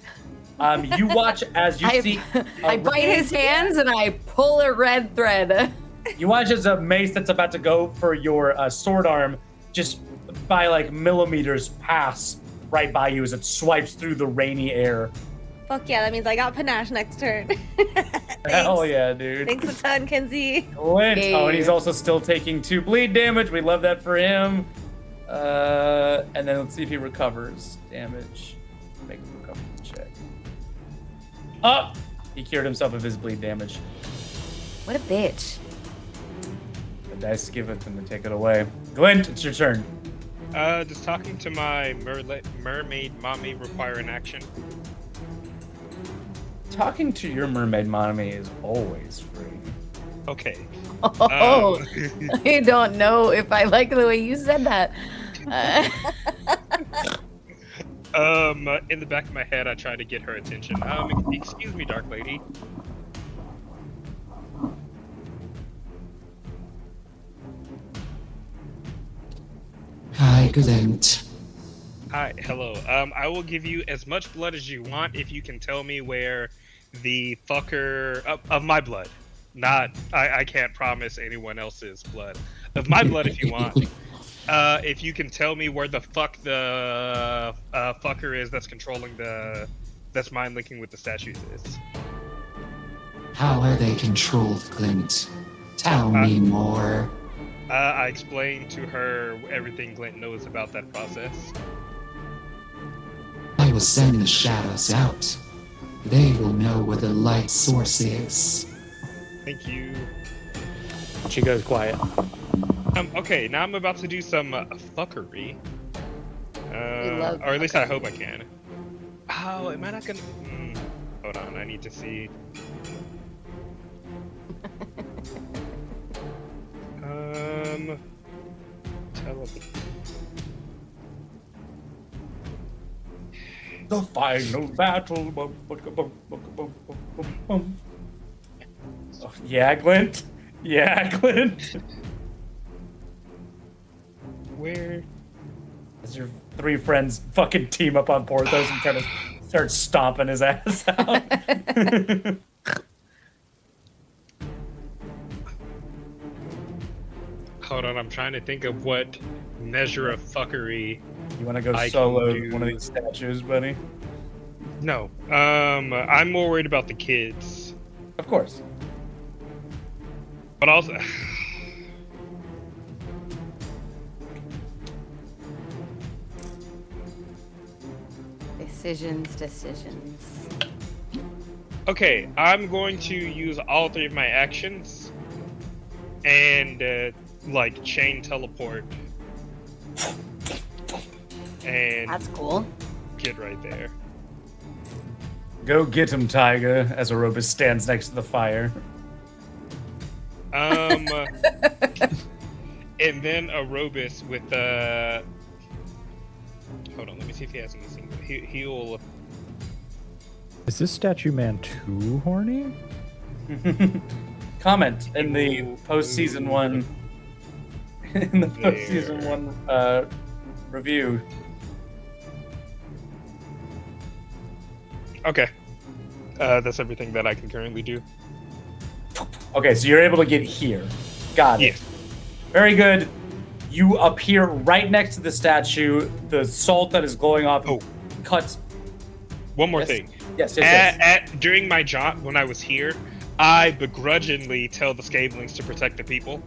You watch as you see. I bite his hands and I pull a red thread. You watch as a mace that's about to go for your sword arm just by like millimeters pass right by you as it swipes through the rainy air. Fuck yeah, that means I got panache next turn. Hell yeah, dude. Thanks a ton, Kenzie. Clint. Oh, and Hey. he's also still taking 2 bleed damage. We love that for him. And then let's see if he recovers damage. Make him recover the check. Oh! He cured himself of his bleed damage. What a bitch. The dice give it and then take it away. Glint, it's your turn. Does talking to my mermaid mommy require an action? Talking to your mermaid mommy is always free. Okay. Oh, Um, I don't know if I like the way you said that. In the back of my head, I try to get her attention. Excuse me, Dark Lady. Hi, Glint. Hi, hello. I will give you as much blood as you want if you can tell me where the fucker of my blood. Not, I can't promise anyone else's blood. Of my blood, if you want. If you can tell me where the fuck the fucker is that's controlling that's mind linking with the statues is. How are they controlled, Glint? Tell me more. I explained to her everything Glint knows about that process. I will send the shadows out. They will know where the light source is. Thank you. She goes quiet. Okay, now I'm about to do some fuckery. love Or at least I hope I can. Oh, am I not gonna... Hold on, I need to see. The final battle. Bum, bum, bum, bum, bum, bum, bum. Oh, yeah, Glint. Yeah, Glint. Where? As your three friends fucking team up on Porthos and try to start stomping his ass out. Hold on, I'm trying to think of what measure of fuckery. You want to go I solo can do- one of these statues, buddy? No, I'm more worried about the kids, Of course. but also. Decisions. Okay, I'm going to use all three of my actions and like chain teleport and That's cool. get right there. Go get him, Tyga, as Aurobus stands next to the fire. And then Aurobus with hold on, let me see if he has anything. He'll. Is this statue man too horny? Comment in the post-season one. In the post-season one review. Okay. That's everything that I can currently do. Okay, so you're able to get here. Got it. Yes. Very good. You appear right next to the statue. The salt that is glowing off cuts. One more Yes. thing. Yes, yes, yes. During my job when I was here, I begrudgingly tell the Scavelings to protect the people.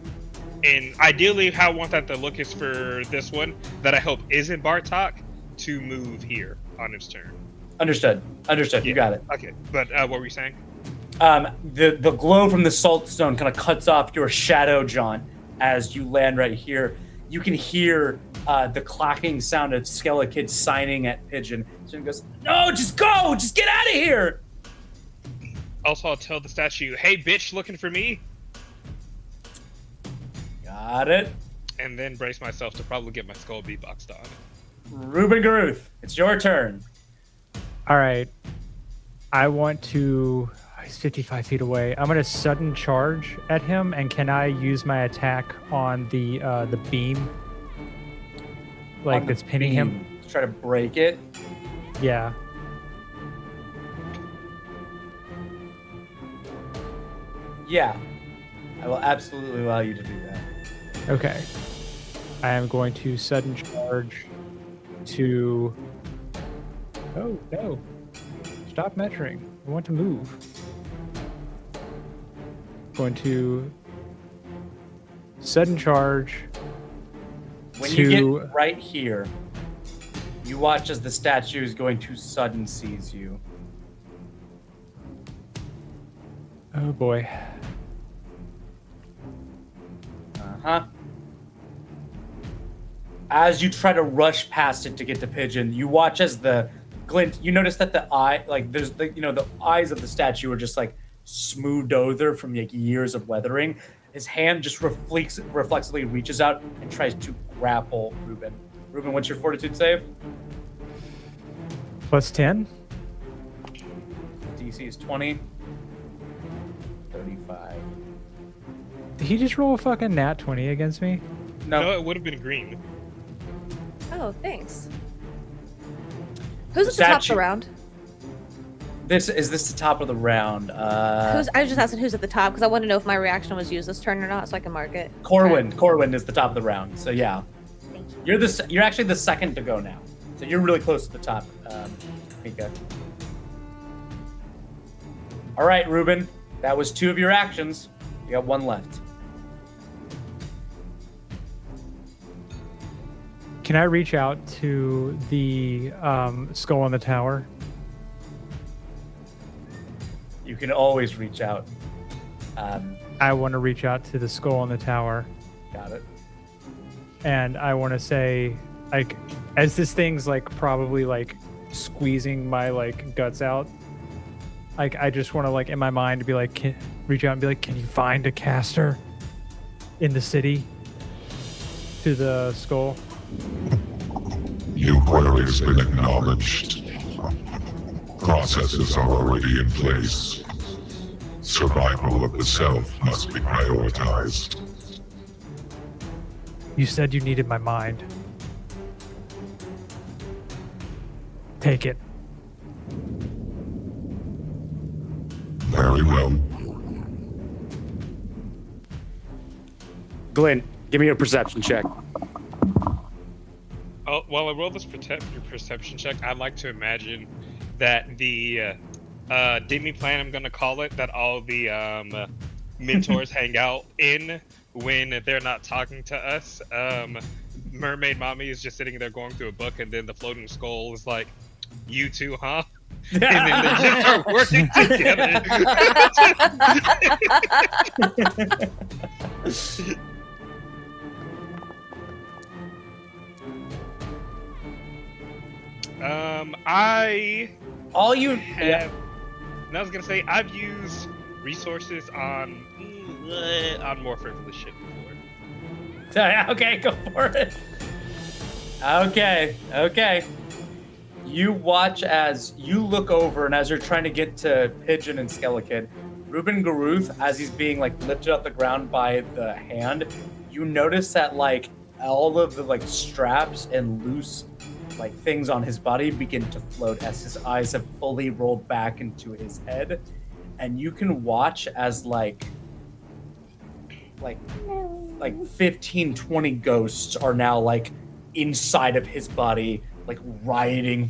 And ideally, how I want that to look is for this one that I hope isn't Bartok to move here on its turn. Understood. Understood. You Yeah. got it. Okay, but what were you saying? The glow from the salt stone kind of cuts off your shadow, John, as you land right here. You can hear the clacking sound of Skelekid signing at Pigeon. So he goes, "No, just go! Just get out of here!" Also, I'll tell the statue, "Hey, bitch, looking for me?" Got it. And then brace myself to probably get my skull beatboxed on. Ruben Garuth, it's your turn. All right. I want to. He's 55 feet away. I'm gonna sudden charge at him, and can I use my attack on the beam, like On the that's pinning him? beam. Try to break it. Yeah. Yeah. I will absolutely allow you to do that. Okay. I am going to sudden charge to. Oh no! Stop measuring. I want to move. Going to sudden charge. When to... you get right here, you watch as the statue is going to sudden seize you. Oh boy. Uh-huh. As you try to rush past it to get to Pigeon, you watch as the glint, you notice that the eye, like there's the, the eyes of the statue are just like smoothed over from like years of weathering. His hand just reflexively reaches out and tries to grapple Ruben. Ruben, what's your fortitude save? Plus 10. DC is 20. 35. Did he just roll a fucking nat 20 against me? No, it would have been green. Oh, thanks. Who's at the top of the round? Is this the top of the round? I was just asking who's at the top because I want to know if my reaction was used this turn or not, so I can mark it. Corwin is the top of the round. So yeah, Thank you. you're actually the second to go now. So you're really close to the top, Mika. All right, Ruben, that was 2 of your actions. You got 1 left. Can I reach out to the skull on the tower? You can always reach out. I want to reach out to the skull on the tower, Got it. and I want to say, like, as this thing's like probably like squeezing my like guts out, like I just want to like in my mind to be like, reach out and be like, can you find a caster in the city to the skull? Your query has been acknowledged. Processes are already in place. Survival of the self must be prioritized. You said you needed my mind. Take it. Very well. Glenn, give me a perception check. Oh, while I roll this perception check, I'd like to imagine that the Demi plan, I'm gonna call it, that all the mentors hang out in when they're not talking to us. Mermaid Mommy is just sitting there going through a book, and then the floating skull is like, "You two, huh?" And then they just start working together. I was gonna say I've used resources on more frivolous shit before. Okay, go for it. Okay. You watch as you look over, and as you're trying to get to Pigeon and Skelekid, Ruben Garuth, as he's being like lifted off the ground by the hand, you notice that like all of the like straps and loose like things on his body begin to float as his eyes have fully rolled back into his head, and you can watch as like 15, 20 ghosts are now like inside of his body, like writhing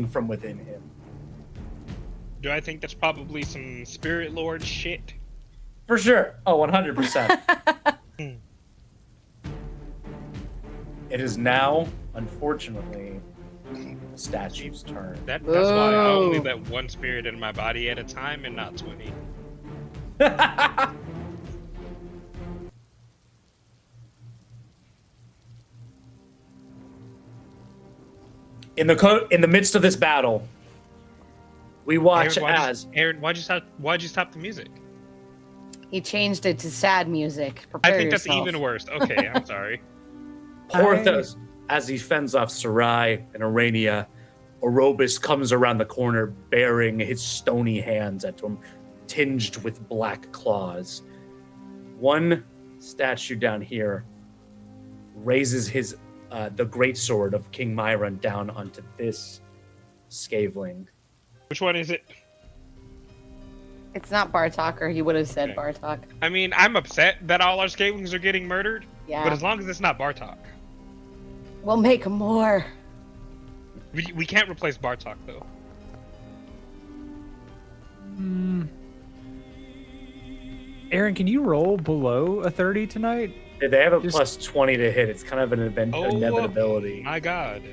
from within him. Do I think that's probably some Spirit Lord shit? For sure. Oh, 100%. It is now, unfortunately, the statue's turn. That's why I only let one spirit in my body at a time and not 20. In the midst of this battle, we watch Aaron, why'd you stop the music? He changed it to sad music. I Prepare think yourself. that's even worse. Okay, I'm sorry. Porthos, as he fends off Sarai and Arania, Orobus comes around the corner bearing his stony hands at him, tinged with black claws. One statue down here raises his the great sword of King Myron down onto this scaveling. Which one is it? It's not Bartok, or he would have said Bartok. I mean, I'm upset that all our scalings are getting murdered, Yeah. but as long as it's not Bartok. We'll make more. We can't replace Bartok, though. Aaron, can you roll below a 30 tonight? They have a plus 20 to hit. It's kind of an inevitability. My God.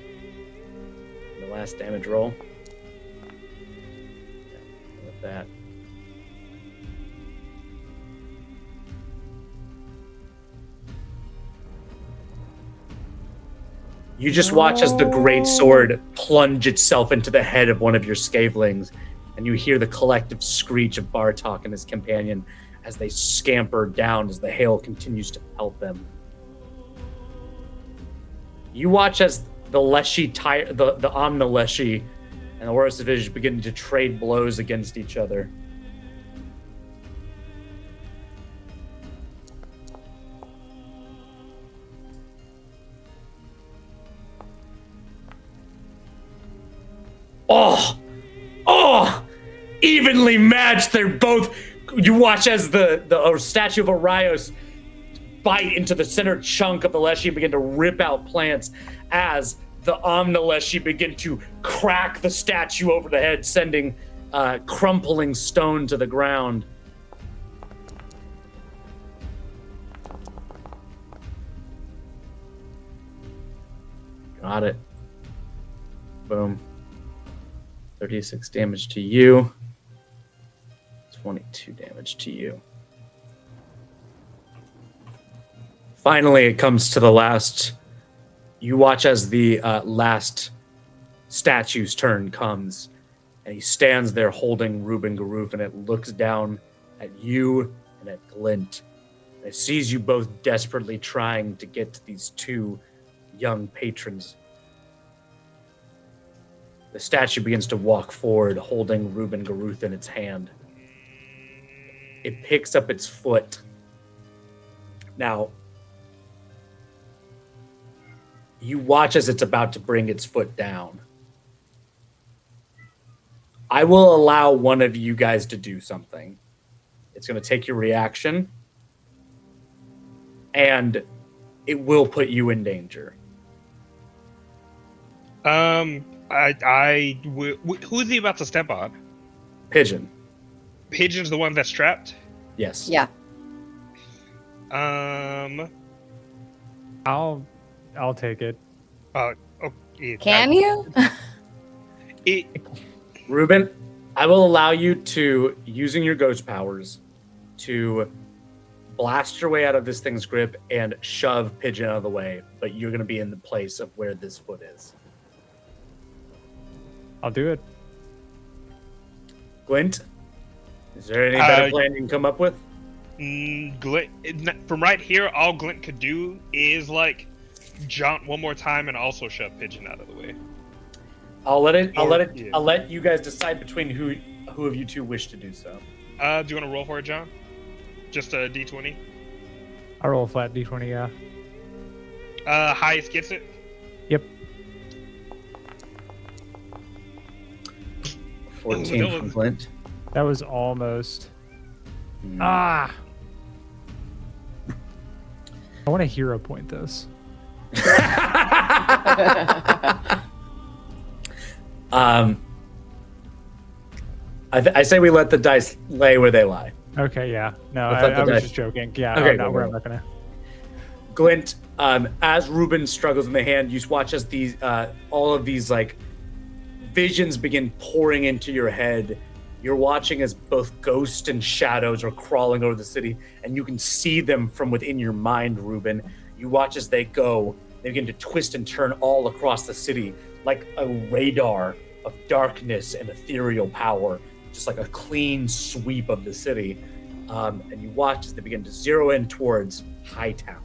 The last damage roll. With that. You just watch as the great sword plunge itself into the head of one of your scavelings, and you hear the collective screech of Bartok and his companion as they scamper down as the hail continues to pelt them. You watch as the Leshy the Omna Leshy and the Horus Division begin to trade blows against each other. Oh, evenly matched. They're both. You watch as the statue of Arios bite into the center chunk of the Leshy and begin to rip out plants as the Omna Leshy begin to crack the statue over the head, sending crumpling stone to the ground. Got it. Boom. 36 damage to you. 22 damage to you. Finally, it comes to the last. You watch as the last statue's turn comes, and he stands there holding Ruben Garoof, and it looks down at you and at Glint. And it sees you both desperately trying to get to these two young patrons. The statue begins to walk forward, holding Ruben Garoof in its hand. It picks up its foot. Now, you watch as it's about to bring its foot down. I will allow one of you guys to do something. It's going to take your reaction, and it will put you in danger. Who's he about to step on? Pigeon. Pigeon's the one that's trapped? Yes. Yeah. I'll take it. Okay, Can you? Ruben, I will allow you to, using your ghost powers, to blast your way out of this thing's grip and shove Pigeon out of the way, but you're going to be in the place of where this foot is. I'll do it. Glint, is there any better plan you can come up with? Glint, from right here, all Glint could do is jaunt one more time and also shove Pigeon out of the way. I'll let you guys decide between who of you two wish to do so. Do you want to roll for it, John? Just a d20. I roll a flat d20, yeah. Highest gets it. Yep. 14 from Glint. That was almost. I want to hero point this. I say we let the dice lay where they lie. Okay, yeah. No, Let's let I the was dice- just joking. Yeah, Okay, we're go. not gonna. Glint, as Ruben struggles in the hand, you watch as these all of these visions begin pouring into your head. You're watching as both ghosts and shadows are crawling over the city, and you can see them from within your mind, Ruben. You watch as they begin to twist and turn all across the city like a radar of darkness and ethereal power, just like a clean sweep of the city. And you watch as they begin to zero in towards Hightown.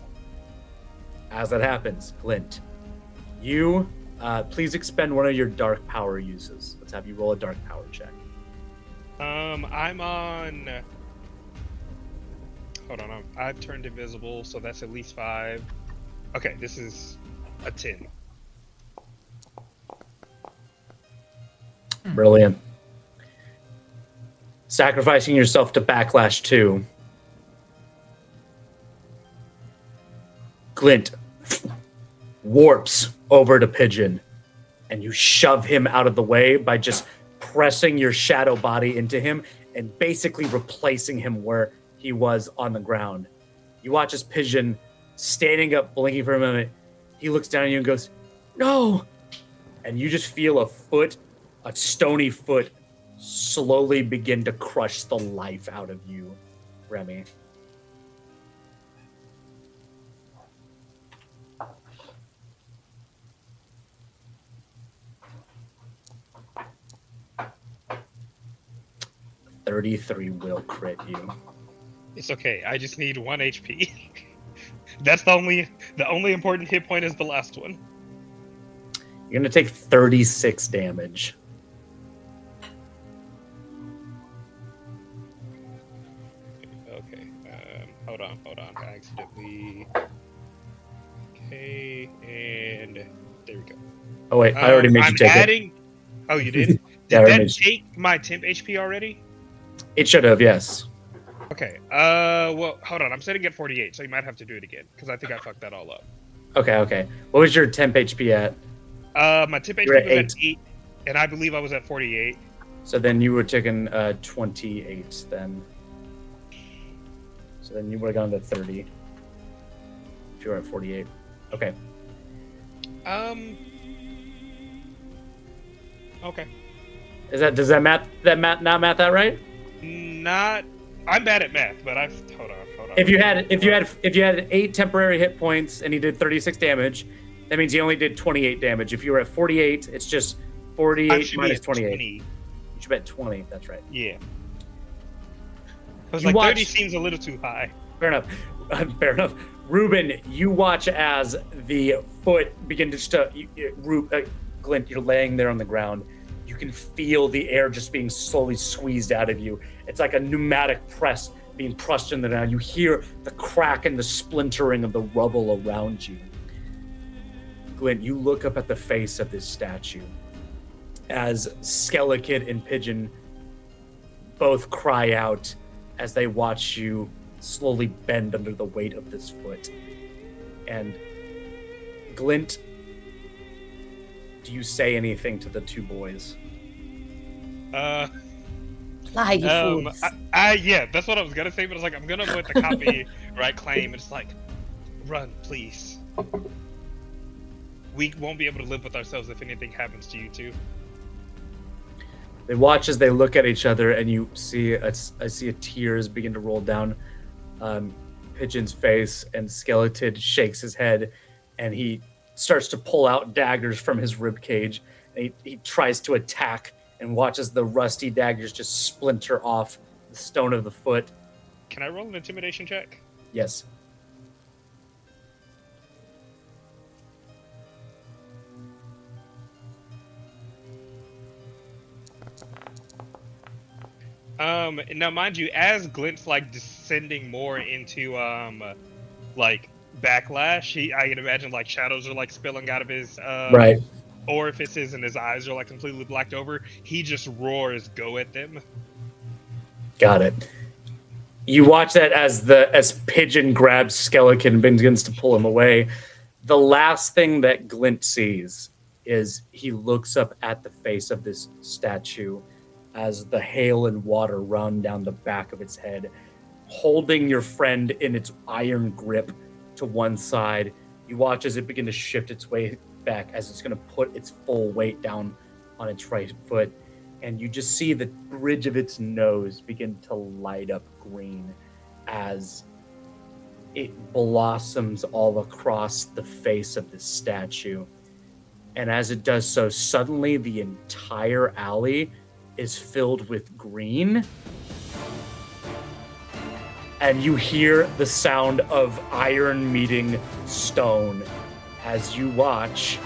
As that happens, Glint, you please expend one of your dark power uses. Let's have you roll a dark power check. I'm on. Hold on, I've turned invisible, so that's at least 5. Okay, this is a 10. Brilliant. Sacrificing yourself to backlash 2. Glint warps over to Pigeon, and you shove him out of the way by just pressing your shadow body into him and basically replacing him where he was on the ground. You watch as Pigeon, standing up, blinking for a moment, he looks down at you and goes, "No!" And you just feel a stony foot, slowly begin to crush the life out of you, Remy. "33 will crit you." It's okay. I just need 1 HP. That's the only important hit point is the last one. You're gonna take 36 damage. Okay. Hold on. I accidentally. Okay, and there we go. Oh wait, I already made you take it. Oh, you did? Yeah, Did that take my temp HP already? It should have, yes. Okay. Well, hold on. I'm setting at 48, so you might have to do it again because I think I fucked that all up. Okay. What was your temp HP at? My temp HP You're was at at 8, and I believe I was at 48. So then you were taking 28 then. So then you would have gone to 30. If you were at 48. Okay. Okay. Does that math not math that right? Not. I'm bad at math, but hold on. If you had 8 temporary hit points and he did 36 damage, that means he only did 28 damage. If you were at 48, it's just 48 minus 28. 20. You should bet 20. That's right. Yeah. I was like, 30 seems a little too high. Fair enough. Fair enough. Ruben, you watch as the foot begins to Glint, you're laying there on the ground. You can feel the air just being slowly squeezed out of you. It's like a pneumatic press being pressed in the ground. You hear the crack and the splintering of the rubble around you. Glint, you look up at the face of this statue as Skelekid and Pigeon both cry out as they watch you slowly bend under the weight of this foot. And Glint, do you say anything to the two boys? Fly, you fools. Yeah, that's what I was gonna say, but I was like, I'm gonna put the copyright claim. It's like, run, please. We won't be able to live with ourselves if anything happens to you two. They watch as they look at each other, and you see I see tears begin to roll down Pigeon's face, and Skeleton shakes his head, and he starts to pull out daggers from his rib cage. And he tries to attack, and watches the rusty daggers just splinter off the stone of the foot. Can I roll an intimidation check? Yes. Now mind you, as Glint's like descending more into like backlash, I can imagine like shadows are like spilling out of his Right. orifices, and his eyes are like completely blacked over. He just roars, "Go at them!" Got it. You watch that as Pigeon grabs Skeleton and begins to pull him away. The last thing that Glint sees is he looks up at the face of this statue as the hail and water run down the back of its head, holding your friend in its iron grip to one side. You watch as it begin to shift its way back as it's going to put its full weight down on its right foot. And you just see the bridge of its nose begin to light up green as it blossoms all across the face of the statue. And as it does so, suddenly the entire alley is filled with green. And you hear the sound of iron meeting stone as you watch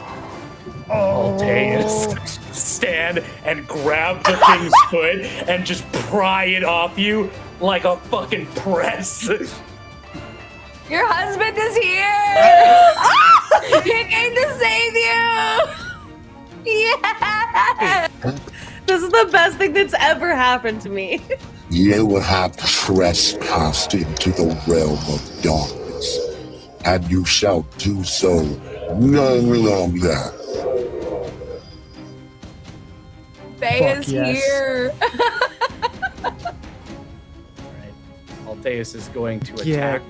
Altaeus stand and grab the thing's foot and just pry it off you like a fucking press. Your husband is here! He came to save you! Yeah! This is the best thing that's ever happened to me. You have trespassed into the realm of darkness, and you shall do so no longer. Faye is yes. here! Alright. Altaeus is going to attack.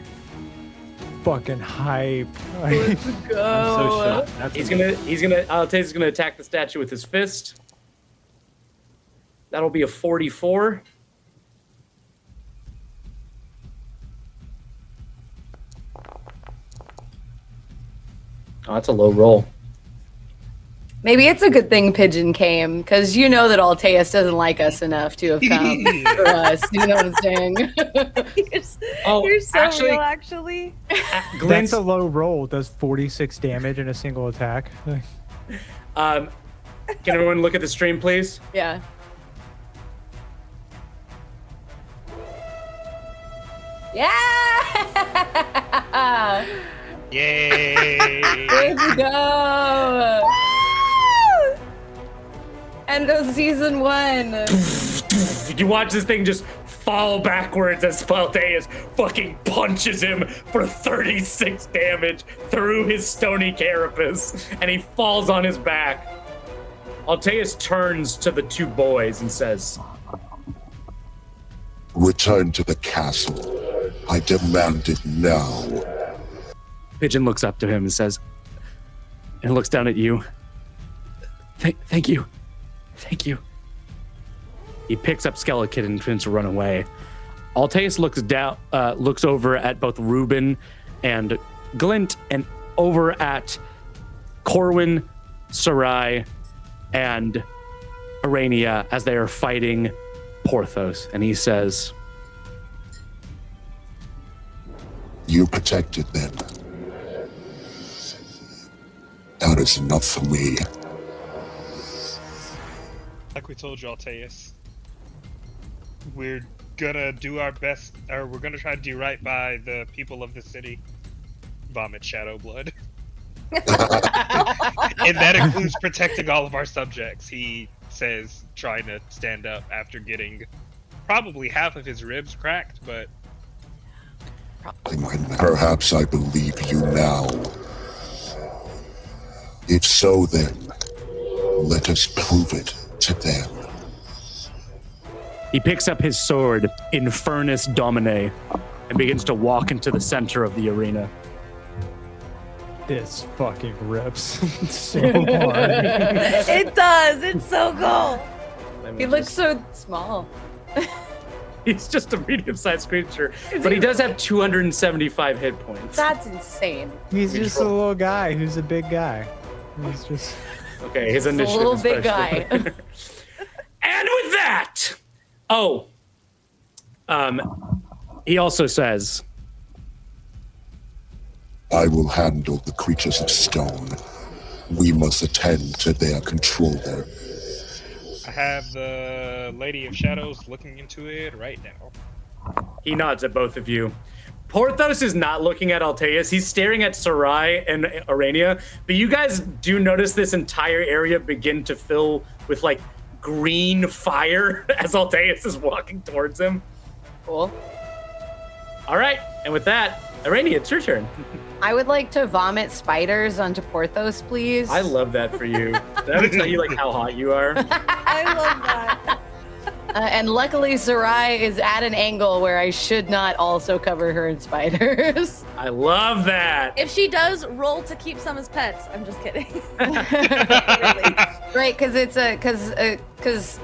Fucking hype. Let's go! Altaeus is gonna attack the statue with his fist. That'll be a 44. Oh, that's a low roll. Maybe it's a good thing Pigeon came, because you know that Altaeus doesn't like us enough to have come for us. You know what I'm saying? You're so real, actually. That's a low roll. Does 46 damage in a single attack. Can everyone look at the stream, please? Yeah. Yeah! Yay! There we go! End of season 1. You watch this thing just fall backwards as Spalteus fucking punches him for 36 damage through his stony carapace, and he falls on his back. Alteus turns to the two boys and says, Return to the castle. I demand it now. Pigeon looks up to him and says, and looks down at you. Thank you. Thank you. He picks up Skellekid and begins to run away. Alteus looks over at both Reuben and Glint, and over at Corwin, Sarai, and Arania as they are fighting Porthos, and he says, You protected them. That is enough for me. Like we told you, Alteus, we're gonna do our best, or we're gonna try to do right by the people of the city. Vomit shadow blood. And that includes protecting all of our subjects, he says, trying to stand up after getting probably half of his ribs cracked, but... Perhaps I believe you now. If so, then, let us prove it to them. he picks up his sword, Infernus Domine, and begins to walk into the center of the arena. This fucking rips so hard. It does. It's so cool. He looks so small. He's just a medium-sized creature, but he does have 275 hit points. That's insane. He's just a little guy who's a big guy. He's just... Okay, his A initiative little is big first. guy. And with that, he also says, I will handle the creatures of stone. We must attend to their controller. I have the Lady of Shadows looking into it right now. he nods at both of you. Porthos is not looking at Alteus. He's staring at Sarai and Arania. But you guys do notice this entire area begin to fill with like green fire as Alteus is walking towards him. Cool. All right, and with that, Arania, it's your turn. I would like to vomit spiders onto Porthos, please. I love that for you. That would tell you like how hot you are. I love that. And luckily, Sarai is at an angle where I should not also cover her in spiders. I love that. If she does, roll to keep some as pets. I'm just kidding. Right, because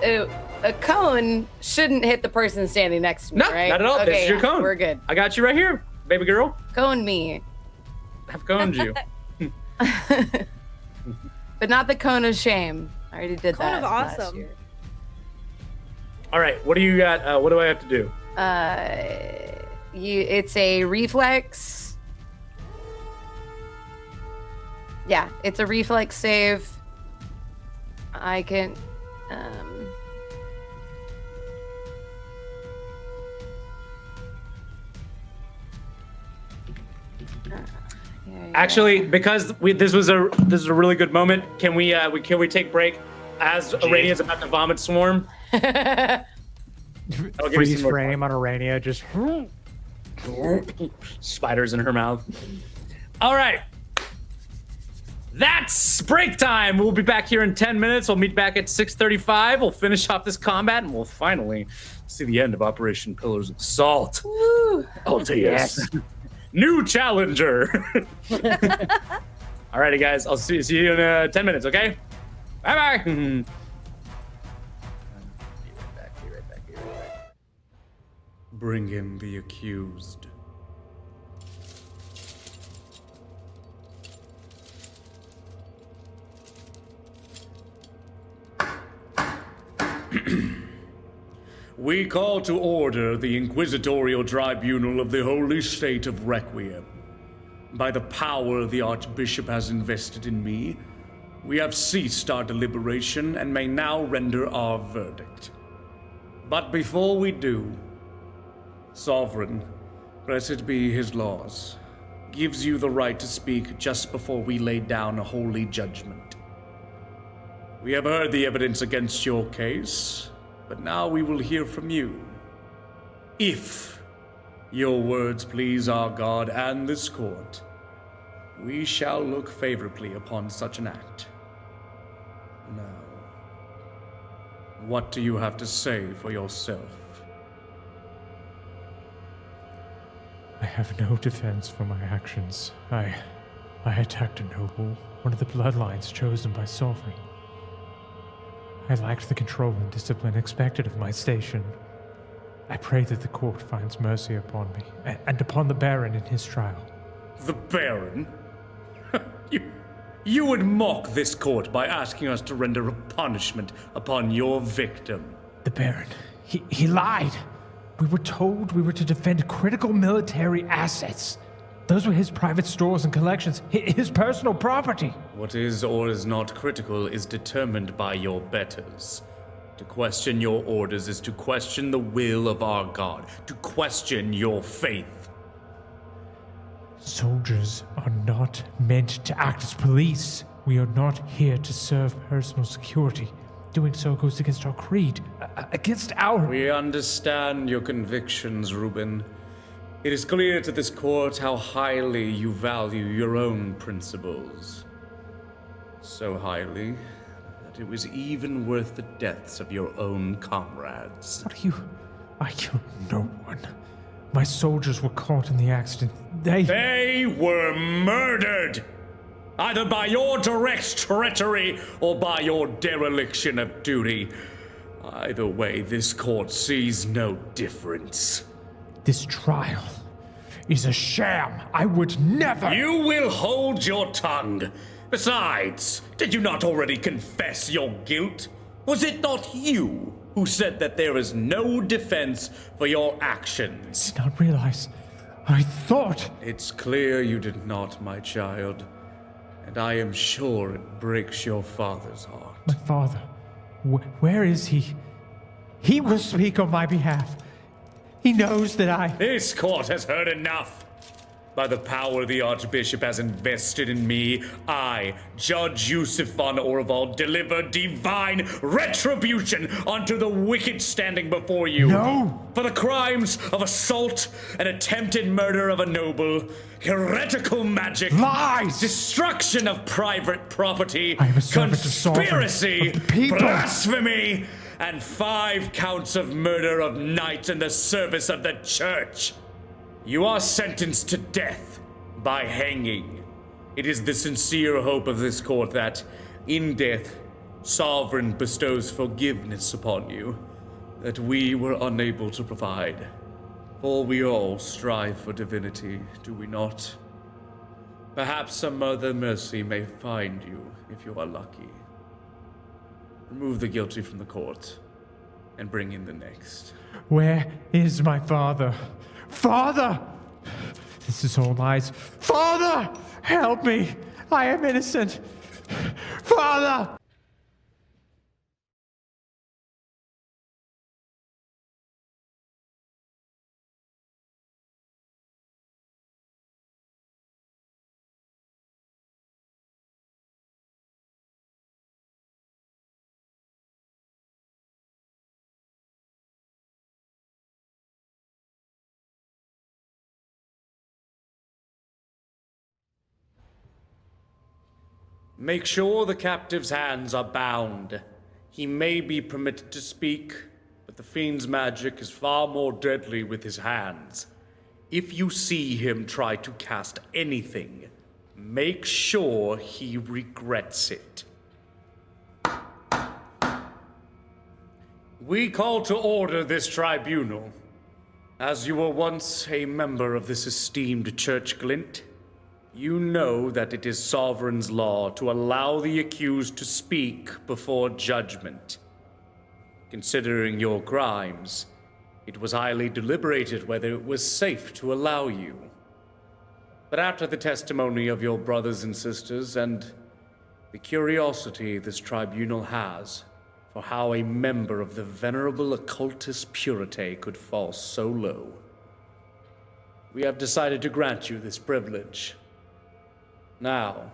a cone shouldn't hit the person standing next to me, No, right? not at all. Okay, This is your cone. We're good. I got you right here, baby girl. Cone me. I've coned you. But not the cone of shame. I already did Cone that. of last awesome. year. All right, what do you got? What do I have to do? It's a reflex. Yeah, it's a reflex save. I can. Actually, because this was a really good moment, can we take break as Arania is about to vomit swarm? I'll give you Freeze some more frame on Arania, just... spiders in her mouth. All right. That's break time. We'll be back here in 10 minutes. We'll meet back at 6:35. We'll finish off this combat, and we'll finally see the end of Operation Pillars of Salt. Woo. I'll tell you. Yes. New challenger. Alrighty, guys. I'll see you in 10 minutes, okay? Bye-bye. Be right back. Bring in the accused. We call to order the Inquisitorial Tribunal of the Holy State of Requiem. By the power the Archbishop has invested in me, We have ceased our deliberation and may now render our verdict. But before we do, Sovereign, blessed be his laws, gives you the right to speak just before we lay down a holy judgment. We have heard the evidence against your case, but now we will hear from you. If your words please our God and this court, we shall look favorably upon such an act. Now, what do you have to say for yourself? I have no defense for my actions. I attacked a noble, one of the bloodlines chosen by Sovereign. I lacked the control and discipline expected of my station. I pray that the court finds mercy upon me, and upon the Baron in his trial. The Baron? You would mock this court by asking us to render a punishment upon your victim. The Baron, he lied. We were told we were to defend critical military assets. Those were his private stores and collections, his personal property. What is or is not critical is determined by your betters. To question your orders is to question the will of our God, to question your faith. Soldiers are not meant to act as police. We are not here to serve personal security. Doing so goes against our creed, against our... We understand your convictions, Reuben. It is clear to this court how highly you value your own principles. So highly that it was even worth the deaths of your own comrades. What are you... I killed no one. My soldiers were caught in the accident. They were murdered! Either by your direct treachery or by your dereliction of duty. Either way, this court sees no difference. This trial is a sham. I would never... You will hold your tongue. Besides, did you not already confess your guilt? Was it not you who said that there is no defense for your actions? I did not realize. I thought... It's clear you did not, my child. And I am sure it breaks your father's heart. My father, where is he? He will speak on my behalf. He knows that I... This court has heard enough. By the power the Archbishop has invested in me, I, Judge Yusuf von Orval, deliver divine retribution unto the wicked standing before you. No! For the crimes of assault and attempted murder of a noble, heretical magic, lies, destruction of private property, I am a servant conspiracy, of the people, blasphemy, and 5 counts of murder of knights in the service of the church. You are sentenced to death by hanging. It is the sincere hope of this court that, in death, Sovereign bestows forgiveness upon you, that we were unable to provide. For we all strive for divinity, do we not? Perhaps some other mercy may find you, if you are lucky. Remove the guilty from the court, and bring in the next. Where is my father? Father! This is all lies. Father! Help me! I am innocent! Father! Make sure the captive's hands are bound. He may be permitted to speak, but the fiend's magic is far more deadly with his hands. If you see him try to cast anything, make sure he regrets it. We call to order this tribunal. As you were once a member of this esteemed church, Glint, you know that it is Sovereign's law to allow the accused to speak before judgment. Considering your crimes, it was highly deliberated whether it was safe to allow you. But after the testimony of your brothers and sisters, and The curiosity this tribunal has for how a member of the venerable occultist purity could fall so low. We have decided to grant you this privilege. Now,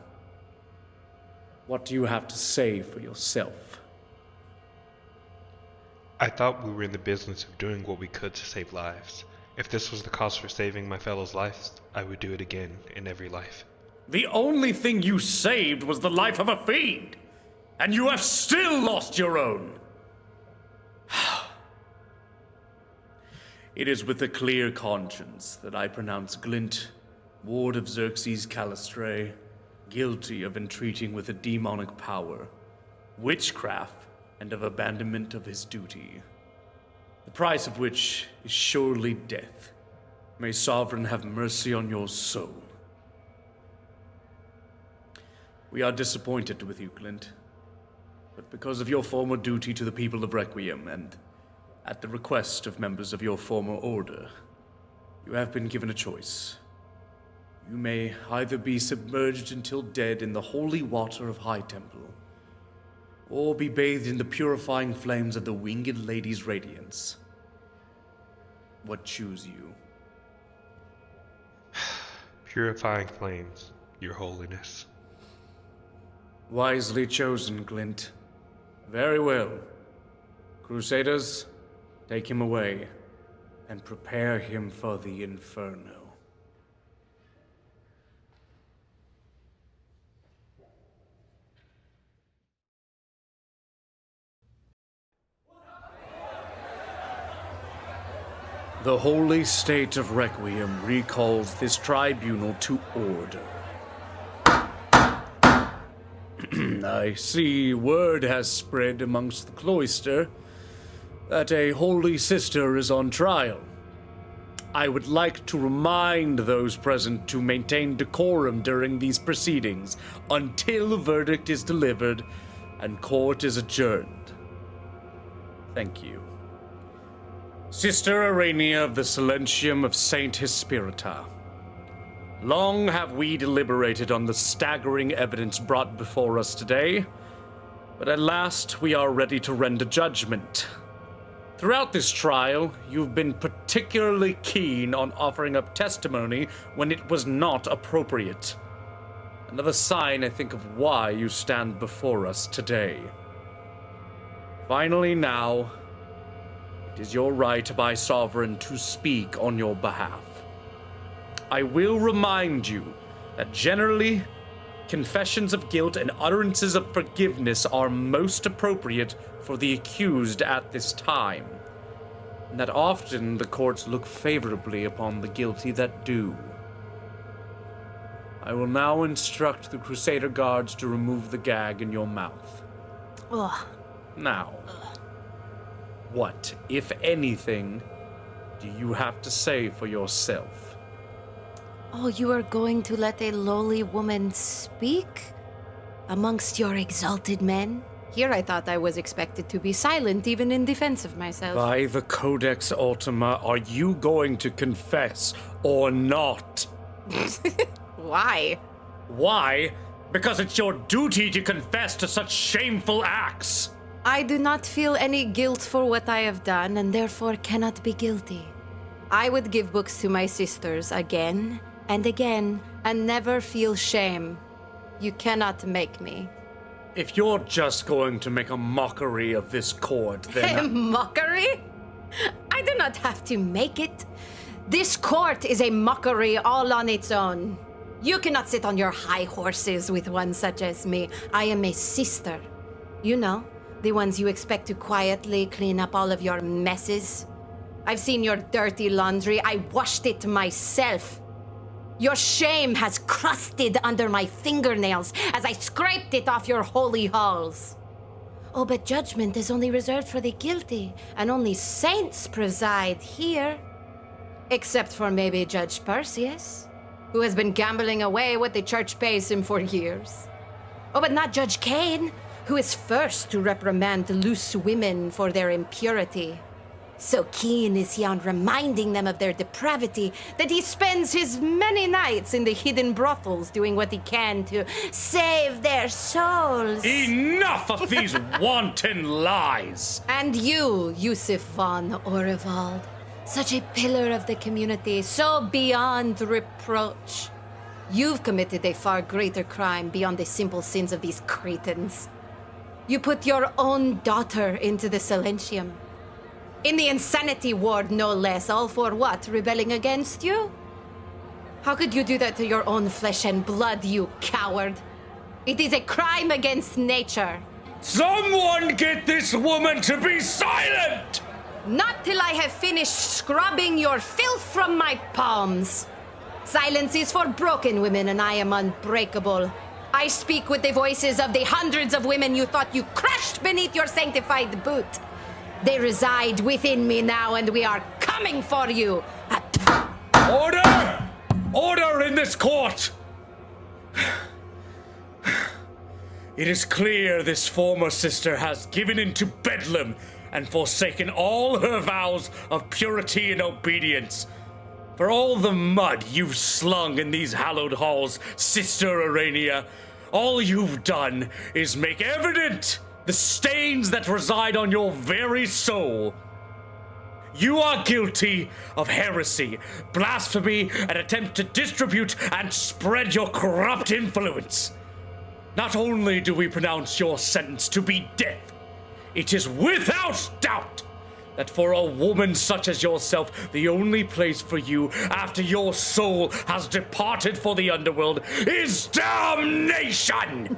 what do you have to say for yourself? I thought we were in the business of doing what we could to save lives. If this was the cost for saving my fellows' lives, I would do it again in every life. The only thing you saved was the life of a fiend, and you have still lost your own. It is with a clear conscience that I pronounce Glint, ward of Xerxes Calistray, guilty of entreating with a demonic power, witchcraft, and of abandonment of his duty, the price of which is surely death. May Sovereign have mercy on your soul. We are disappointed with you, Glint, but because of your former duty to the people of Requiem and at the request of members of your former order, you have been given a choice. You may either be submerged until dead in the holy water of High Temple, or be bathed in the purifying flames of the Winged Lady's radiance. What choose you? Purifying flames, Your Holiness. Wisely chosen, Glint. Very well. Crusaders, take him away and prepare him for the Inferno. The holy state of Requiem recalls this tribunal to order. I see word has spread amongst the cloister that a holy sister is on trial. I would like to remind those present to maintain decorum during these proceedings until the verdict is delivered and court is adjourned. Thank you. Sister Arania of the Silentium of Saint Hespirita. Long have we deliberated on the staggering evidence brought before us today, but at last we are ready to render judgment. Throughout this trial, you've been particularly keen on offering up testimony when it was not appropriate. Another sign, I think, of why you stand before us today. Finally now, it is your right by Sovereign to speak on your behalf. I will remind you that generally, confessions of guilt and utterances of forgiveness are most appropriate for the accused at this time, and that often the courts look favorably upon the guilty that do. I will now instruct the Crusader guards to remove the gag in your mouth. Ugh. Now, what, if anything, do you have to say for yourself? Oh, you are going to let a lowly woman speak? Amongst your exalted men? Here I thought I was expected to be silent, even in defense of myself. By the Codex Ultima, are you going to confess or not? Why? Why? Because it's your duty to confess to such shameful acts. I do not feel any guilt for what I have done, and therefore cannot be guilty. I would give books to my sisters again and again, and never feel shame. You cannot make me. If you're just going to make a mockery of this court, then... A mockery? I do not have to make it. This court is a mockery all on its own. You cannot sit on your high horses with one such as me. I am a sister. You know, the ones you expect to quietly clean up all of your messes. I've seen your dirty laundry. I washed it myself. Your shame has crusted under my fingernails as I scraped it off your holy halls. Oh, but judgment is only reserved for the guilty, and only saints preside here. Except for maybe Judge Perseus, who has been gambling away what the church pays him for years. Oh, but not Judge Kane, who is first to reprimand loose women for their impurity. So keen is he on reminding them of their depravity that he spends his many nights in the hidden brothels doing what he can to save their souls. Enough of these wanton lies! And you, Yusuf von Orevald, such a pillar of the community, so beyond reproach. You've committed a far greater crime beyond the simple sins of these cretins. You put your own daughter into the Silentium. In the insanity ward, no less, all for what? Rebelling against you? How could you do that to your own flesh and blood, you coward? It is a crime against nature. Someone get this woman to be silent! Not till I have finished scrubbing your filth from my palms. Silence is for broken women, and I am unbreakable. I speak with the voices of the hundreds of women you thought you crushed beneath your sanctified boot. They reside within me now, and we are coming for you. Order! Order in this court! It is clear this former sister has given into bedlam and forsaken all her vows of purity and obedience. For all the mud you've slung in these hallowed halls, Sister Arania, all you've done is make evident the stains that reside on your very soul. You are guilty of heresy, blasphemy, and attempt to distribute and spread your corrupt influence. Not only do we pronounce your sentence to be death, it is without doubt that for a woman such as yourself, the only place for you after your soul has departed for the underworld is damnation!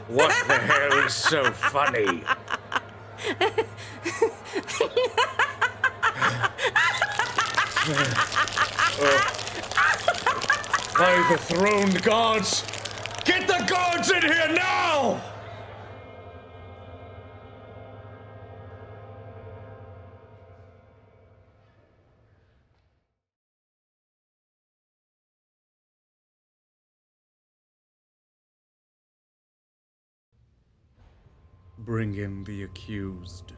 What the hell is so funny? By the throned gods, get the gods in here now! Bring in the accused.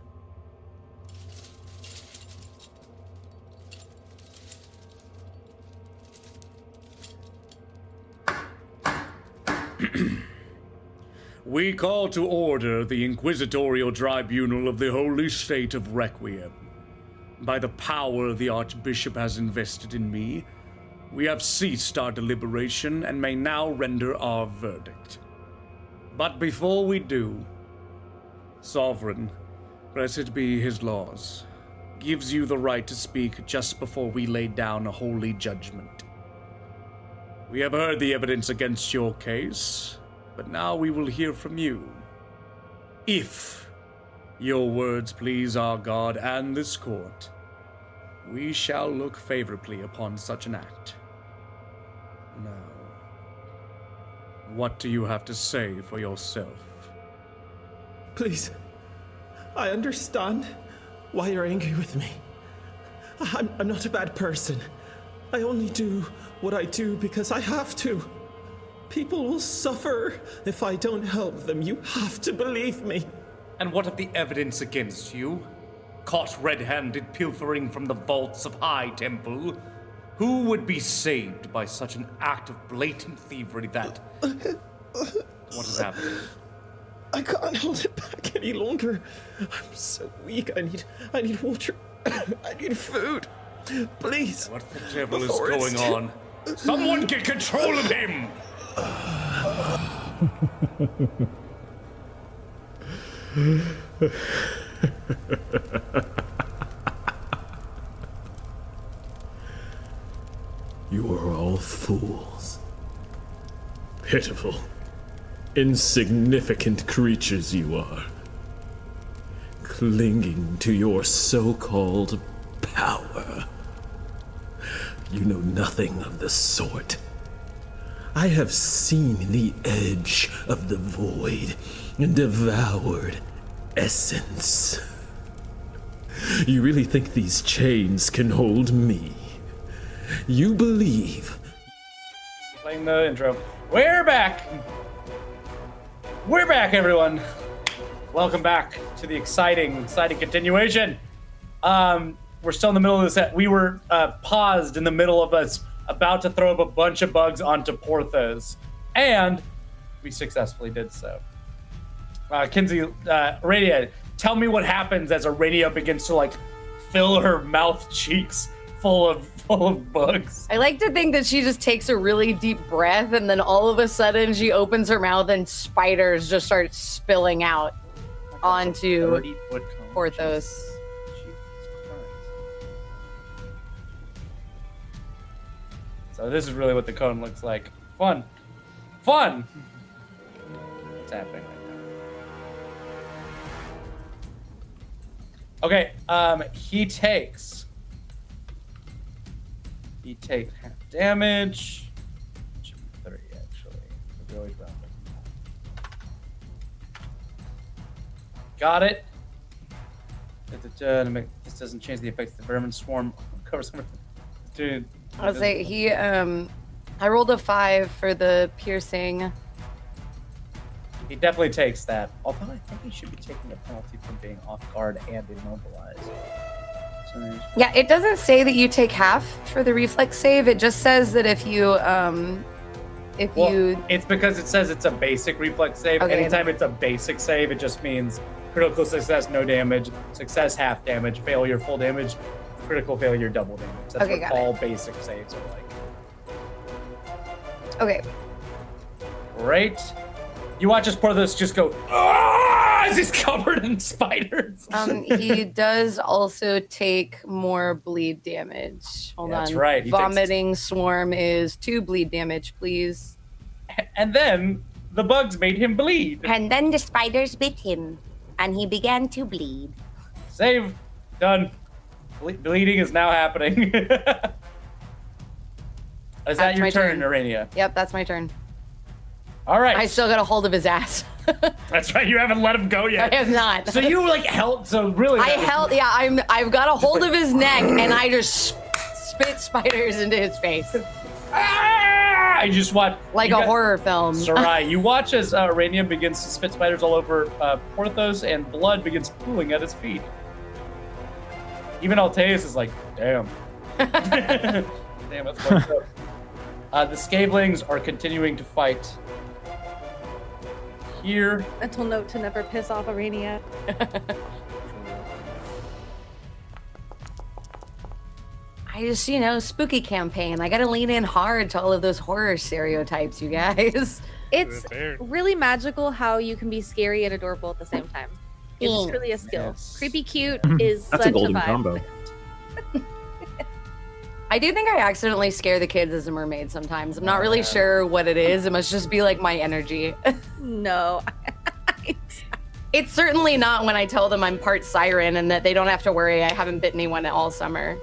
We call to order the Inquisitorial Tribunal of the Holy State of Requiem. By the power the Archbishop has invested in me, we have ceased our deliberation and may now render our verdict. But before we do, Sovereign, blessed be his laws, gives you the right to speak just before we lay down a holy judgment. We have heard the evidence against your case, but now we will hear from you. If your words please our God and this court, we shall look favorably upon such an act. Now, what do you have to say for yourself? Please, I understand why you're angry with me. I'm not a bad person. I only do what I do because I have to. People will suffer if I don't help them. You have to believe me. And what of the evidence against you? Caught red-handed pilfering from the vaults of High Temple? Who would be saved by such an act of blatant thievery that... What has happened? I can't hold it back any longer. I'm so weak. I need water. I need food. Please. What the devil is going on? Someone get control of him! You are all fools. Pitiful, insignificant creatures you are. Clinging to your so-called power. You know nothing of the sort. I have seen the edge of the void and devoured essence. You really think these chains can hold me? You believe... Playing the intro. We're back! We're back, everyone! welcome back to the exciting continuation. We're still in the middle of this. We were paused in the middle of us about to throw up a bunch of bugs onto Porthos, and we successfully did so. Kinsey, Arania, tell me what happens as Arania begins to like fill her mouth cheeks full of bugs. I like to think that she just takes a really deep breath, and then all of a sudden she opens her mouth and spiders just start spilling out onto Porthos. So this is really what the cone looks like. Fun. What's happening right now? Okay, he takes half damage. Should be 30 actually. We always round it. Got it. This doesn't change the effects of the vermin swarm. Covers some. Dude. I was like, I rolled a 5 for the piercing. He definitely takes that. Although I think he should be taking a penalty from being off guard and immobilized. So Yeah, it doesn't say that you take half for the reflex save. It just says that if you it's because it says it's a basic reflex save. Okay, Anytime it's a basic save, it just means critical success, no damage, success, half damage, failure, full damage, critical failure, double damage. That's Okay, what got all basic saves are like. Okay. Great. You watch as Porthos just go, "Ah!" as he's covered in spiders. He does also take more bleed damage. Hold on. That's right. He Vomiting swarm is 2 bleed damage, please. And then the bugs made him bleed. And then the spiders bit him, and he began to bleed. Save. Done. Bleeding is now happening. Is that your turn, Arania? Yep, that's my turn. All right. I still got a hold of his ass. That's right. You haven't let him go yet. I have not. So you like held. So really, I've got a hold of his neck, and I just spit spiders into his face. I just watch like a horror film. Sarai, you watch as Arania begins to spit spiders all over Porthos, and blood begins pooling at his feet. Even Alteus is like, damn. Damn, that's fucked up. The Scavelings are continuing to fight. Here. Mental note to never piss off Arania. I just, spooky campaign. I gotta lean in hard to all of those horror stereotypes, you guys. It's really magical how you can be scary and adorable at the same time. It's really a skill. Yes. Creepy cute is That's such a golden vibe. combo. I do think I accidentally scare the kids as a mermaid sometimes. I'm not really sure what it is. It must just be like my energy. No. It's certainly not when I tell them I'm part siren and that they don't have to worry. I haven't bit anyone all summer.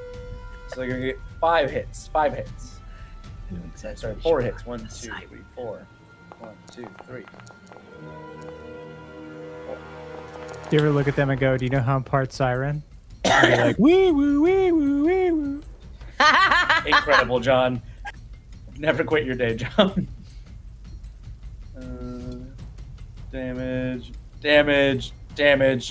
So they're gonna get 5 hits. 5 hits. Sorry, 4 hits. 1, 2, 3, 4. 1, 2, 3. Do you ever look at them and go, do you know how I'm part siren? And you're like, wee woo, wee woo, wee woo. Incredible, John. Never quit your day, John. Damage.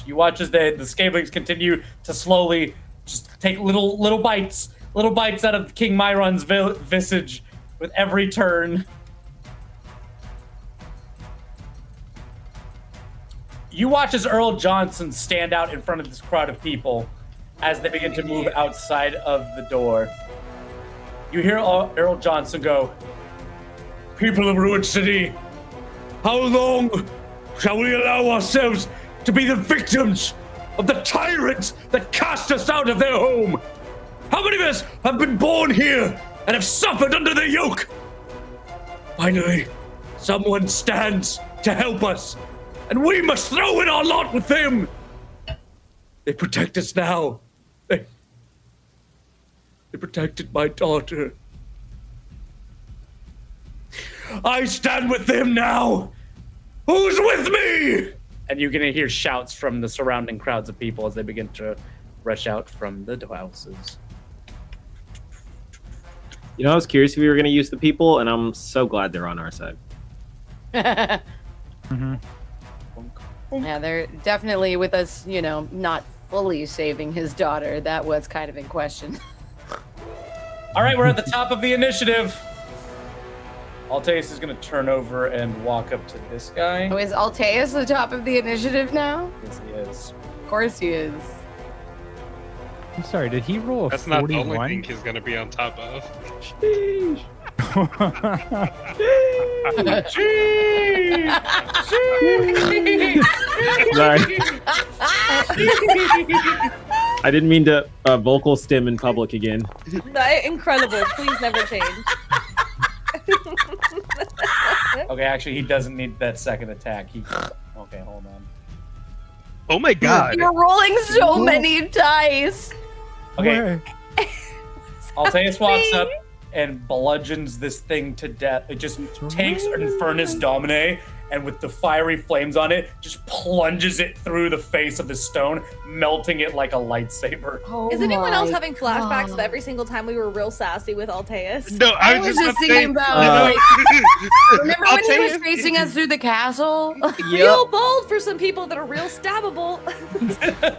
You watch as the Scavelings continue to slowly just take little bites out of King Myron's visage with every turn. You watch as Earl Johnson stand out in front of this crowd of people as they begin to move outside of the door. You hear Earl Johnson go, "People of Ruined City, how long shall we allow ourselves to be the victims of the tyrants that cast us out of their home? How many of us have been born here and have suffered under their yoke? Finally, someone stands to help us, and we must throw in our lot with them. They protect us now. They protected my daughter. I stand with them now. Who's with me?" And you're going to hear shouts from the surrounding crowds of people as they begin to rush out from the houses. You know, I was curious if we were going to use the people, and I'm so glad they're on our side. Mm-hmm. Yeah, they're definitely with us, not fully saving his daughter. That was kind of in question. All right, we're at the top of the initiative. Altaeus is going to turn over and walk up to this guy. Oh, is Altaeus the top of the initiative now? Yes, he is. Of course he is. I'm sorry, did he roll a That's not the 41? only thing he's gonna be on top of. Sheesh. Sorry. I didn't mean to vocal stim in public again. Incredible. Please never change. Okay, actually, he doesn't need that second attack. Okay, hold on. Oh my god. You're rolling so many dice. Okay. Altaeus walks up and bludgeons this thing to death. It just takes Infernus Domine and with the fiery flames on it, just plunges it through the face of the stone, melting it like a lightsaber. Oh Is anyone else my having flashbacks God. of every single time we were real sassy with Altaeus? No, I was just about to thinking say, about, remember when he was Altaeus- chasing us through the castle? Real bold for some people that are real stabbable.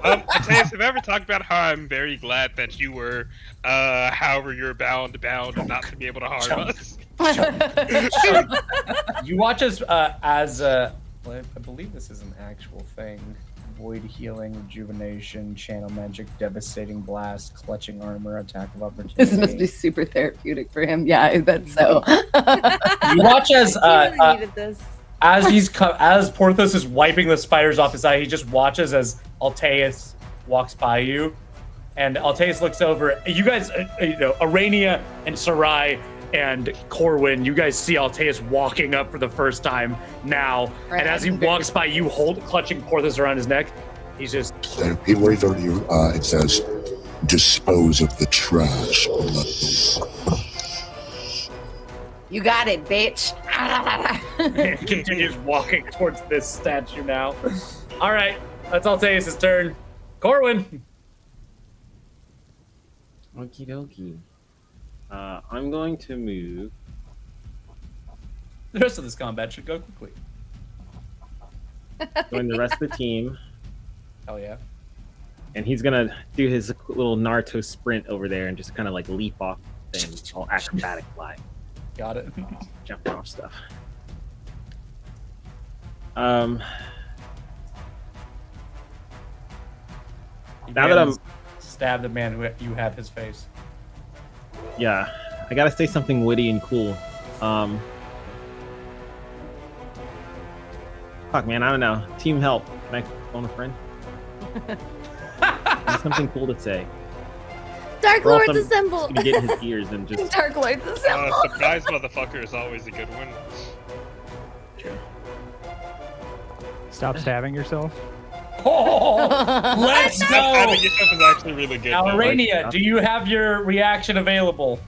Altaeus, have I ever talked about how I'm very glad that you were, however you're bound and not to be able to harm us? You watch as I believe this is an actual thing. Void healing, rejuvenation, channel magic, devastating blast, clutching armor, attack of opportunity. This must be super therapeutic for him. Yeah, I bet so. You watch as I really needed this. as Porthos is wiping the spiders off his eye, he just watches as Altaeus walks by you, and Altaeus looks over. You guys, Arania and Sarai and Corwin, you guys see Altaeus walking up for the first time now, and as he walks by you, clutching Porthos around his neck, he's just. People refer to you, it says, dispose of the trash. You got it, bitch. And continues walking towards this statue now. All right, that's Altaeus' turn. Corwin. Okie dokie. I'm going to move. The rest of this combat should go quickly. Join the rest of the team. Hell yeah. And he's gonna do his little Naruto sprint over there and just kind of like leap off things, all acrobatic fly. Got it. Jumping off stuff. Now that I'm stab the man who you have his face. Yeah, I gotta say something witty and cool. Fuck, man, I don't know. Team help. Can I phone a friend? Something cool to say. Dark Or else Lords I'm assemble. just gonna get in his ears and just. Dark Lords assemble. Surprise motherfucker is always a good one. Stop stabbing yourself. Oh, let's go. Stabbing yourself is actually really good. Now, though. Arania, do you have your reaction available?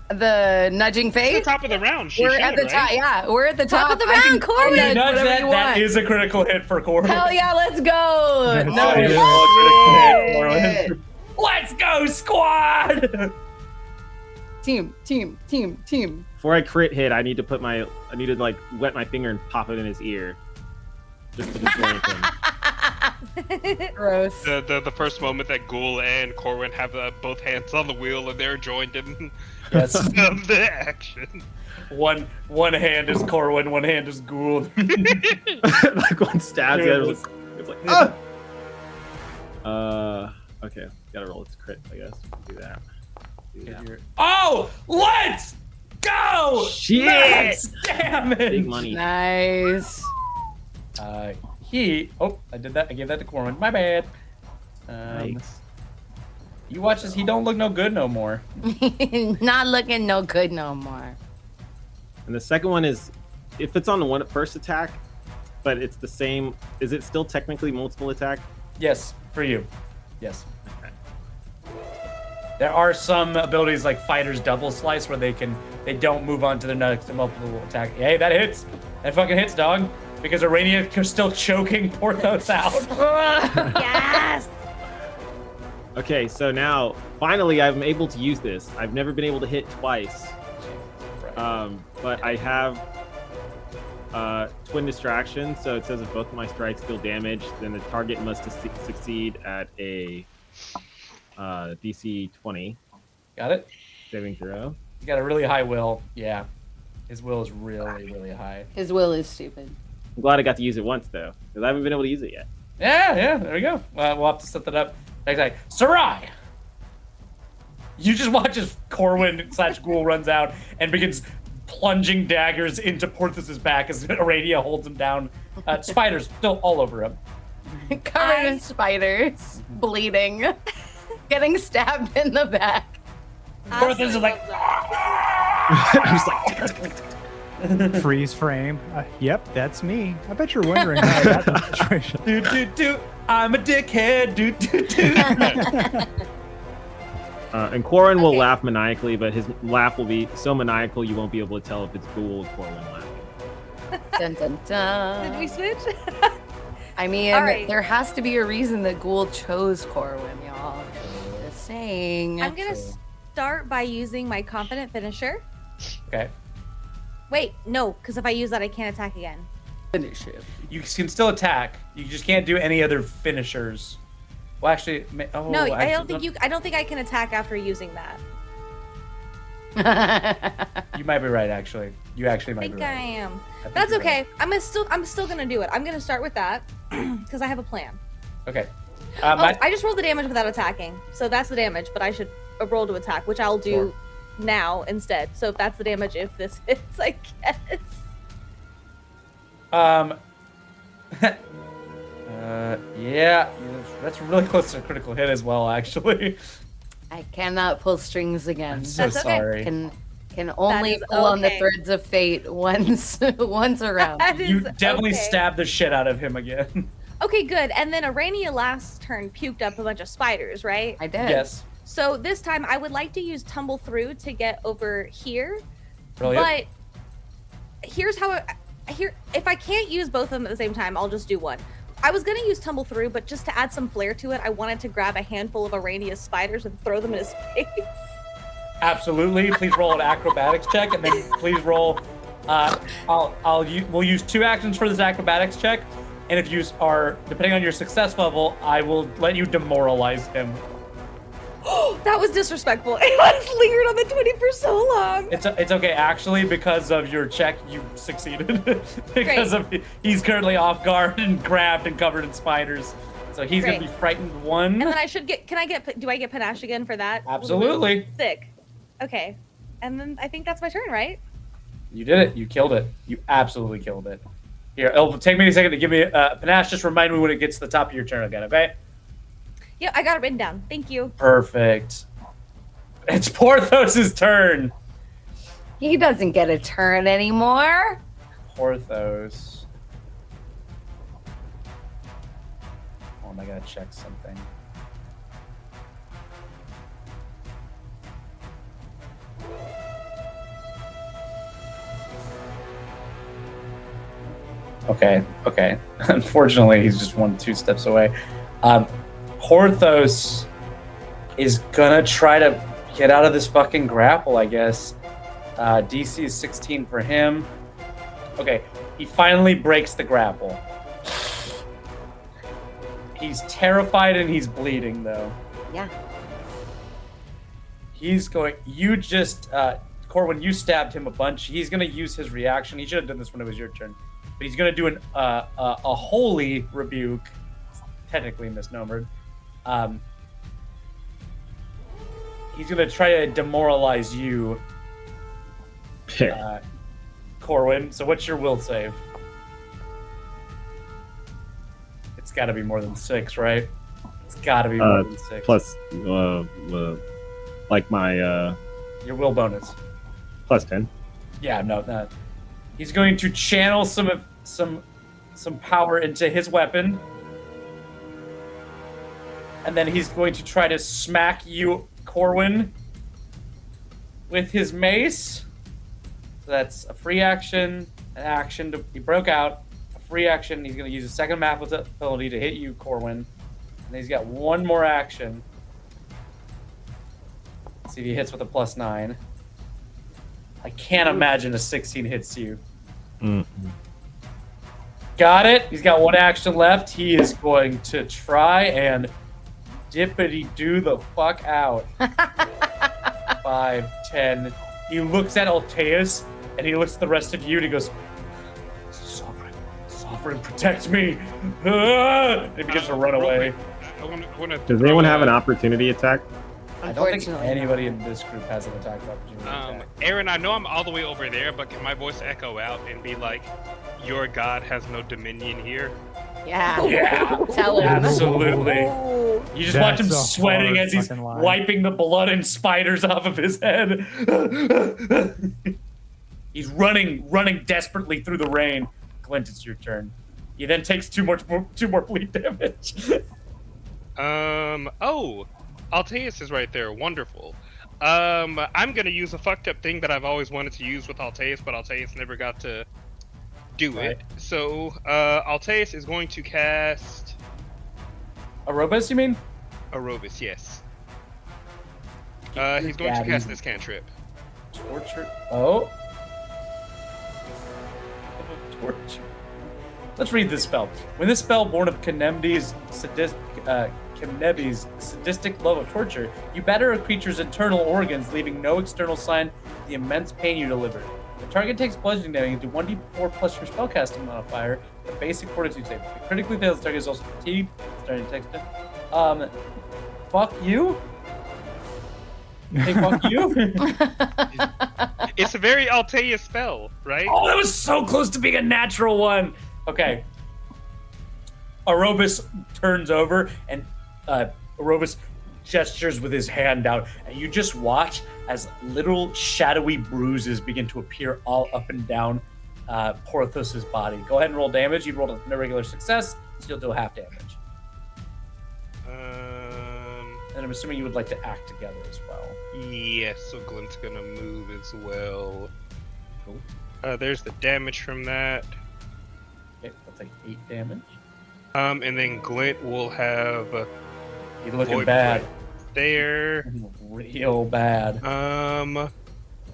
The nudging At face? the top of the round, she We're should, at the right? top, yeah. We're at the top. of the I can round, Corwin. nudge Nudge whatever that. you That want. is a critical hit for Corwin. Hell yeah, let's go. Nice. No, That is Yeah. a critical hit, Corwin. Let's go, squad! Team. Before I crit hit, I need to like wet my finger and pop it in his ear, just to disorient him. Gross. The first moment that Ghoul and Corwin have both hands on the wheel and they're joined in Yes. the action. One hand is Corwin, one hand is Gould. Like one stabs the other. It's like, ah! Okay, gotta roll its crit, I guess. Do that. Oh, let's go! Shit! Max damage! Big money. Nice. I did that. I gave that to Corwin. My bad. Nice. You watch this. He don't look no good no more. Not looking no good no more. And the second one is, if it's on the first attack, but it's the same. Is it still technically multiple attack? Yes, for you. Yes. There are some abilities like Fighter's Double Slice where they don't move on to the next multiple attack. Hey, that hits. That fucking hits, dog. Because Arania is still choking Porthos out. Yes. Okay, so now finally I'm able to use this. I've never been able to hit twice. But I have twin distraction. So it says if both of my strikes deal damage, then the target must succeed at a DC 20. Got it? Saving throw. You got a really high will. Yeah. His will is really, really high. His will is stupid. I'm glad I got to use it once, though, because I haven't been able to use it yet. Yeah, there we go. We'll have to set that up next time. Sarai! You just watch as Corwin / Ghoul runs out and begins plunging daggers into Porthos's back as Aradia holds him down. Spiders still all over him. Covered in spiders, bleeding, getting stabbed in the back. Porthos is like... Freeze frame. Yep, that's me. I bet you're wondering how I got in the situation. I'm a dickhead. And Corwin will laugh maniacally, but his laugh will be so maniacal you won't be able to tell if it's Ghoul or Corwin laughing. Dun, dun, dun. Did we switch? I mean, All right. there has to be a reason that Ghoul chose Corwin, y'all. Just saying. I'm gonna start by using my confident finisher. Okay. Wait, no, because if I use that, I can't attack again. Finish it. You can still attack. You just can't do any other finishers. Well, actually, No, I don't think I don't think I can attack after using that. You might be right. Actually, you actually I might think be right. I am. I think That's you're okay. I'm still gonna do it. I'm gonna start with that because I have a plan. Okay. I just rolled the damage without attacking, so that's the damage. But I should roll to attack, which I'll do now instead. So if that's the damage, if this hits, I guess. Yeah, that's really close to a critical hit as well. Actually, I cannot pull strings again. I'm so sorry. Can only pull on the threads of fate once around. You definitely stabbed the shit out of him again. Okay, good. And then Arania last turn puked up a bunch of spiders, right? I did. Yes. So this time I would like to use Tumble Through to get over here. Brilliant. But here's how if I can't use both of them at the same time, I'll just do one. I was gonna use Tumble Through, but just to add some flair to it, I wanted to grab a handful of Arania's spiders and throw them in his face. Absolutely. Please roll an acrobatics check, and then please roll. We'll use 2 actions for this acrobatics check, and if you are depending on your success level, I will let you demoralize him. That was disrespectful. It was lingered on the 20 for so long. It's okay. Actually, because of your check, you succeeded. Because he's currently off guard and grabbed and covered in spiders, so he's gonna be frightened 1. And then I should get. Do I get panache again for that? Absolutely. Sick. Okay. And then I think that's my turn, right? You did it. You killed it. You absolutely killed it. Here, it'll take me a second to give me panache. Just remind me when it gets to the top of your turn again, okay? Yeah, I got it written down. Thank you. Perfect. It's Porthos' turn. He doesn't get a turn anymore. Porthos. Hold on, I gotta check something. Okay. Unfortunately, he's just 2 steps away. Porthos is gonna try to get out of this fucking grapple, I guess. DC is 16 for him. Okay, he finally breaks the grapple. He's terrified and he's bleeding, though. Yeah. He's going... Corwin, you stabbed him a bunch. He's gonna use his reaction. He should have done this when it was your turn. But he's gonna do a holy rebuke. Technically misnomered. He's gonna try to demoralize you, Corwin. So what's your will save? It's got to be more than 6, right? It's got to be more than 6. Plus, like my your will bonus. Plus 10. Yeah, no. He's going to channel some power into his weapon. And then he's going to try to smack you, Corwin, with his mace. So that's a free action, an action. He broke out. A free action. He's going to use a second map ability to hit you, Corwin. And he's got 1 more action. Let's see if he hits with a +9. I can't imagine a 16 hits you. Mm-hmm. Got it. He's got one action left. He is going to try and dippity-do the fuck out. 5, 10. He looks at Alteus, and he looks at the rest of you, and he goes, Sovereign, protect me. And he begins to run away. Does anyone have an opportunity attack? I don't think anybody in this group has an attack opportunity. Aaron, I know I'm all the way over there, but can my voice echo out and be like, your god has no dominion here? Yeah. Yeah. Tell him. Absolutely. You just watch him That's a sweating hard as he's fucking line. wiping the blood and spiders off of his head. He's running desperately through the rain. Glint, it's your turn. He then takes two more bleed damage. Oh, Alteus is right there. Wonderful. I'm gonna use a fucked up thing that I've always wanted to use with Alteus, but Alteus never got to do it. So, Alteus is going to cast Aerobus, you mean? Aerobus, yes. He's going to cast this cantrip. Torture. Oh. Torture. Let's read this spell. When this spell, born of Kemnebi's sadistic love of torture, you batter a creature's internal organs, leaving no external sign of the immense pain you deliver. The target takes bludgeoning damage to 1d4 plus your spellcasting modifier, a basic fortitude save. If it critically fails, the target is also fatigued. Starting to text it. Fuck you? Hey, fuck you? It's a very Alteus spell, right? Oh, that was so close to being a natural one. Okay. Aerobus turns over and Aerobus gestures with his hand out, and you just watch as little shadowy bruises begin to appear all up and down Porthos's body. Go ahead and roll damage. You rolled a regular success, so you'll do half damage. And I'm assuming you would like to act together as well. Yes, so Glint's gonna move as well. Cool. There's the damage from that. Okay, that's like 8 damage. And then Glint will have. He's looking Void bad. Breath there. Real bad.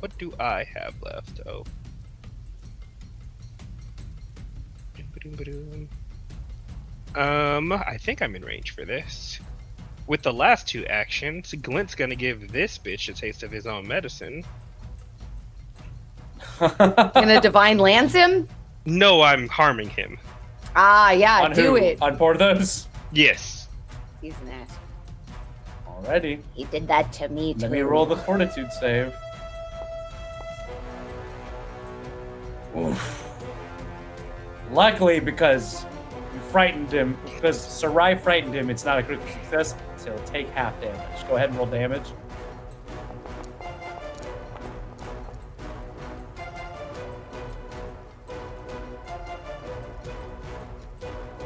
What do I have left? Oh. I think I'm in range for this. With the last 2 actions, Glint's gonna give this bitch a taste of his own medicine. Gonna divine lance him? No, I'm harming him. Ah, yeah, On do who? it. On Porthos? Yes. He's an ass. Alrighty. He did that to me too. Let me roll the fortitude save. Oof. Luckily, because you frightened him, because Sarai frightened him, it's not a critical success, so he'll take half damage. Go ahead and roll damage.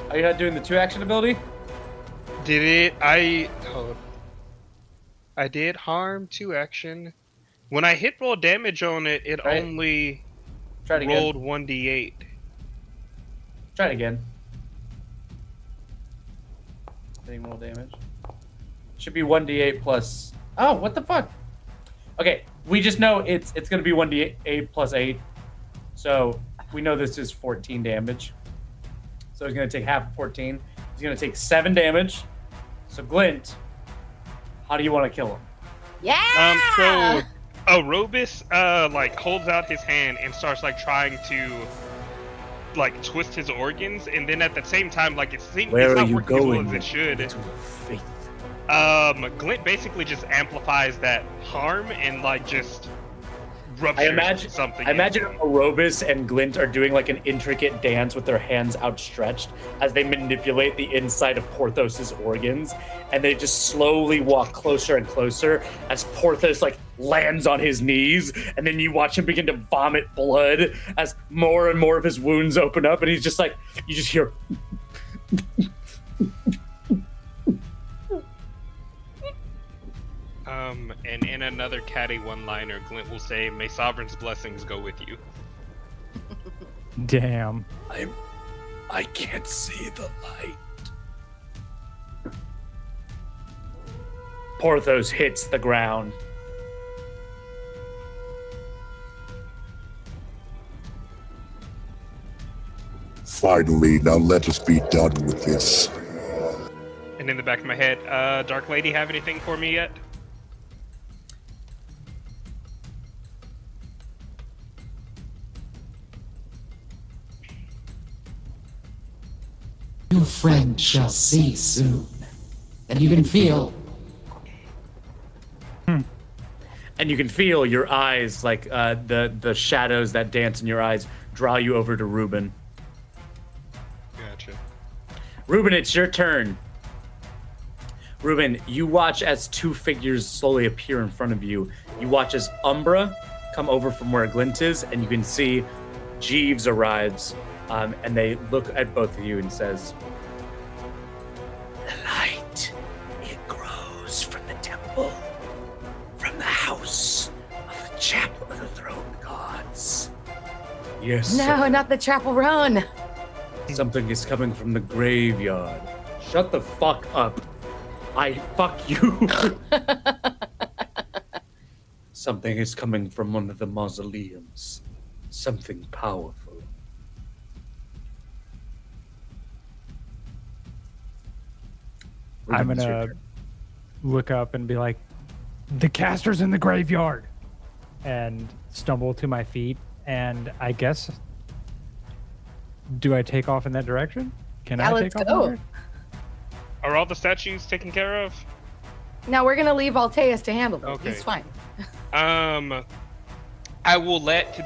Are you not doing the 2-action ability? Did it? I did harm 2 action. When I hit roll damage on it, it only Try it again. rolled 1d8. Try it again. Hitting roll damage. Should be 1d8 plus. Oh, what the fuck? Okay, we just know it's gonna be 1d8 plus 8. So we know this is 14 damage. So he's gonna take half of 14. He's gonna take 7 damage. So Glint, how do you want to kill him? Yeah. So Aerobus holds out his hand and starts trying to twist his organs, and then at the same time it seems Where it's are not you working as well going as it should. Faith. Glint basically just amplifies that harm and just ruptures something. I imagine Aerobus and Glint are doing an intricate dance with their hands outstretched as they manipulate the inside of Porthos's organs, and they just slowly walk closer and closer as Porthos lands on his knees, and then you watch him begin to vomit blood as more and more of his wounds open up, and he's just you just hear. And in another catty one-liner, Glint will say, "May Sovereign's blessings go with you." Damn. I can't see the light. Porthos hits the ground. Finally, now let us be done with this. And in the back of my head, Dark Lady have anything for me yet? Your friend shall see soon. And you can feel. And you can feel your eyes, like the shadows that dance in your eyes, draw you over to Ruben. Gotcha. Ruben, it's your turn. Ruben, you watch as two figures slowly appear in front of you. You watch as Umbra come over from where Glint is, and you can see Jeeves arrives, and they look at both of you and says, "The light, it grows from the temple, from the house of the chapel of the throne gods." Yes. No, sir. not the chapel run. Something is coming from the graveyard. Shut the fuck up. I fuck you. Something is coming from one of the mausoleums. Something powerful. I'm Ruben's your gonna turn. look up and be like, "The caster's in the graveyard," and stumble to my feet. And I guess, do I take off in that direction? Can Yeah, I let's take off? go. In that direction? Are all the statues taken care of? Now we're gonna leave Alteus to handle this. Okay. He's fine. I will let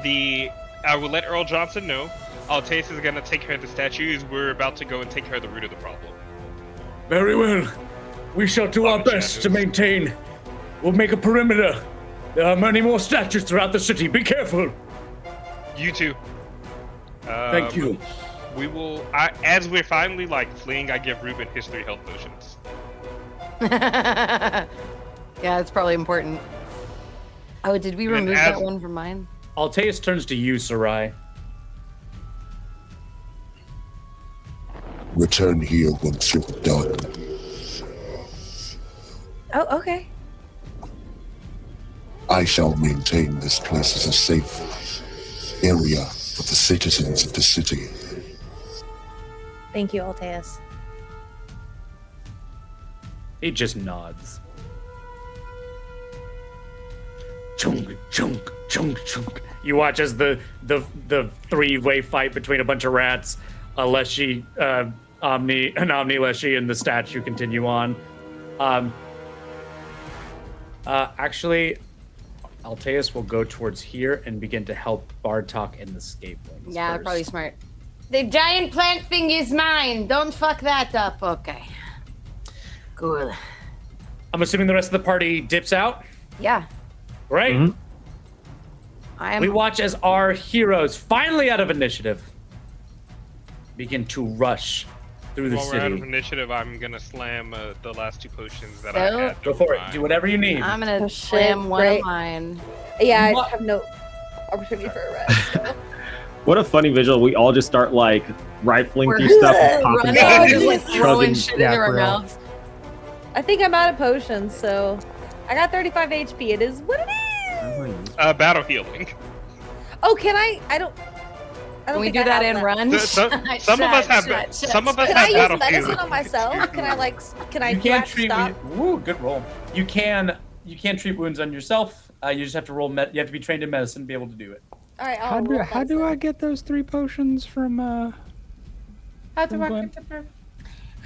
Earl Johnson know. Alteus is gonna take care of the statues. We're about to go and take care of the root of the problem. Very well. We shall do our best to maintain. We'll make a perimeter. There are many more statues throughout the city. Be careful. You too. Thank you. We will. As we're finally fleeing, I give Ruben his 3 health potions. Yeah, it's probably important. Oh, did we And then remove that one from mine? Alteus turns to you, Sarai. Return here once you're done. Oh, okay. I shall maintain this place as a safe area for the citizens of the city. Thank you, Alteus. He just nods. Chunk, chunk, chunk, chunk. You watch as the three-way fight between a bunch of rats, Leshy, Omni, Leshy, and the statue continue on. Actually, Alteus will go towards here and begin to help Bartok in the scapeways. Yeah, first. probably smart. The giant plant thing is mine. Don't fuck that up. Okay. Cool. I'm assuming the rest of the party dips out, Yeah. right? Mhm. I am. We watch as our heroes, finally out of initiative, begin to rush through the While we're out of city. initiative, I'm gonna slam the last 2 potions that So- I had. Go for it. Do whatever you need. I'm gonna Oh, shit, slam one great. of mine. Yeah, What? I have no opportunity for a rest. So. What a funny visual. We all just start rifling We're through stuff and popping running, out just and like throwing shrugging. shit Yeah, into our for real. mouths. I think I'm out of potions, so I got 35 HP. It is what it is. Battle healing. Oh, can I? I don't Can we think do I that have and run? Some of us have. Some of us Can I have use battle medicine healing. on myself? Can I Can I You can't do treat. stop? Woo, good roll. You can treat wounds on yourself. You just have to roll. You have to be trained in medicine to be able to do it. All right. How do I get those 3 potions from How do I Glenn? get the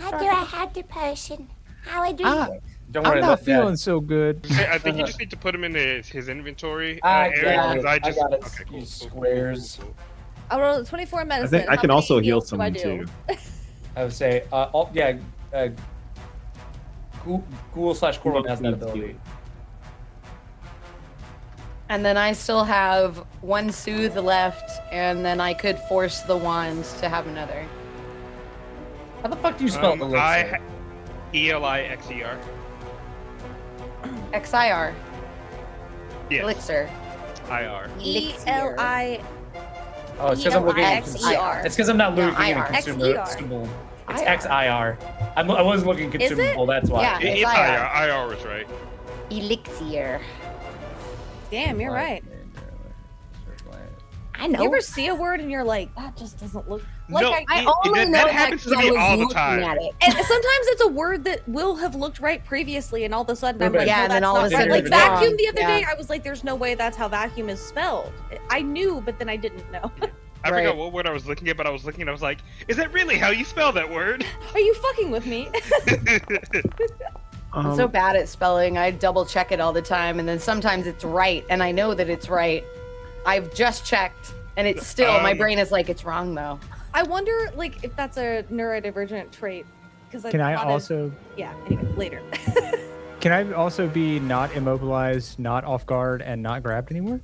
How do I have the potion? How I drink Ah, it? Don't I'm worry. not let that- feeling so good. I think you just need to put him in his inventory. I Aaron, got 'cause it. I just. I got it. Okay, cool, You cool, squares. cool. I'll roll 24 I medicine. think I How can many also heal heals do I someone do? too. I would say, Ghoul/Corwin has that ability. And then I still have 1 soothe left, and then I could force the wand to have another. How the fuck do you spell elixir? ELIXER. XIR. Yes. Elixir. IR. ELI. Oh, it's because I'm looking at ELIXER. It's because I'm not looking No, at IR. consumable. It's IR. XIR. I wasn't looking Is it? consumable. That's why. Yeah. It's It's IR. IR is right. Elixir. Damn, you're right. I know. You ever see a word and you're like, that just doesn't look like No, I only know that that happens to 'cause I me was all the looking time. at it. And sometimes it's a word that will have looked right previously, and all of a sudden I'm like, Yeah, no, and then that's all of not a sudden right. Like it's vacuum wrong. the other Yeah. day, I was like, there's no way that's how vacuum is spelled. I knew, but then I didn't know. I Right. forgot what word I was looking at, but I was looking and I was like, is that really how you spell that word? Are you fucking with me? I'm so bad at spelling. I double check it all the time, and then sometimes it's right, and I know that it's right. I've just checked, and it's still my brain is like, it's wrong though. I wonder, like, if that's a neurodivergent trait. Because Can I also Yeah. Anyway, later. can I also be not immobilized, not off guard, and not grabbed anymore?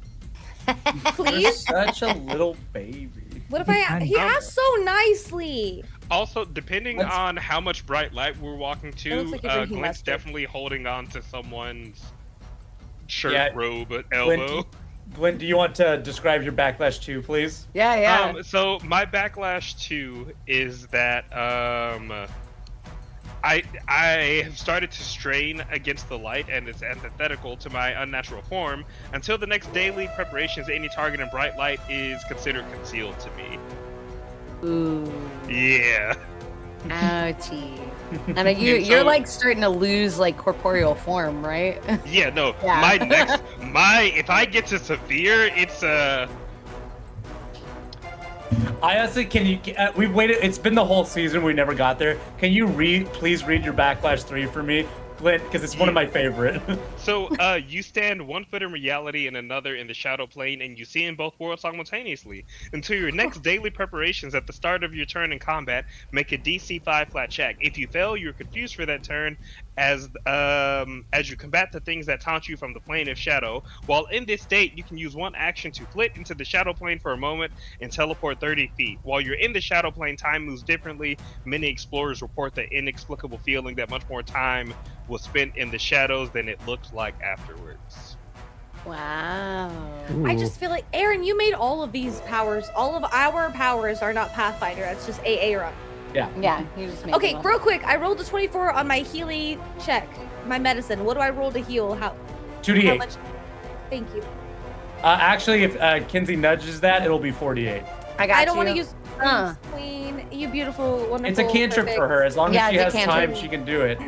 Please. Such a little baby. What if He asked so nicely. Also, depending Let's- on how much bright light we're walking It to, looks like you're drinking Glint's mustard. definitely holding on to someone's shirt, Yeah. robe, elbow. Glenn, do you want to describe your backlash 2, please? Yeah. So my backlash 2 is that I have started to strain against the light, and it's antithetical to my unnatural form. Until the next daily preparations, any target in bright light is considered concealed to me. Ooh. Yeah. Ouchie. And you're like starting to lose like corporeal form, right? Yeah, no. Yeah. If I get to severe, it's I honestly, can you? We've waited. It's been the whole season. We never got there. Can you please read your backlash 3 for me, Clint? Because it's one of my favorite. So, you stand 1 foot in reality and another in the shadow plane, and you see in both worlds simultaneously. Until your next daily preparations at the start of your turn in combat, make a DC 5 flat check. If you fail, you're confused for that turn as you combat the things that taunt you from the plane of shadow. While in this state, you can use 1 action to flit into the shadow plane for a moment and teleport 30 feet. While you're in the shadow plane, time moves differently. Many explorers report the inexplicable feeling that much more time was spent in the shadows than it looked like afterwards. Wow. I just feel like, Aaron, you made all of these powers. All of our powers are not Pathfinder. It's just AA run. Yeah. You just made Okay, them up. real quick. I rolled a 24 on my Healy check. My medicine. What do I roll to heal? How 2d8. much? Thank you. Actually, if Kinsey nudges that, it'll be 48. I don't want to you. use Uh. Queen. You beautiful, wonderful. It's a cantrip perfect. for her. As long Yeah, as she it's a has cantrip. time, she can do it.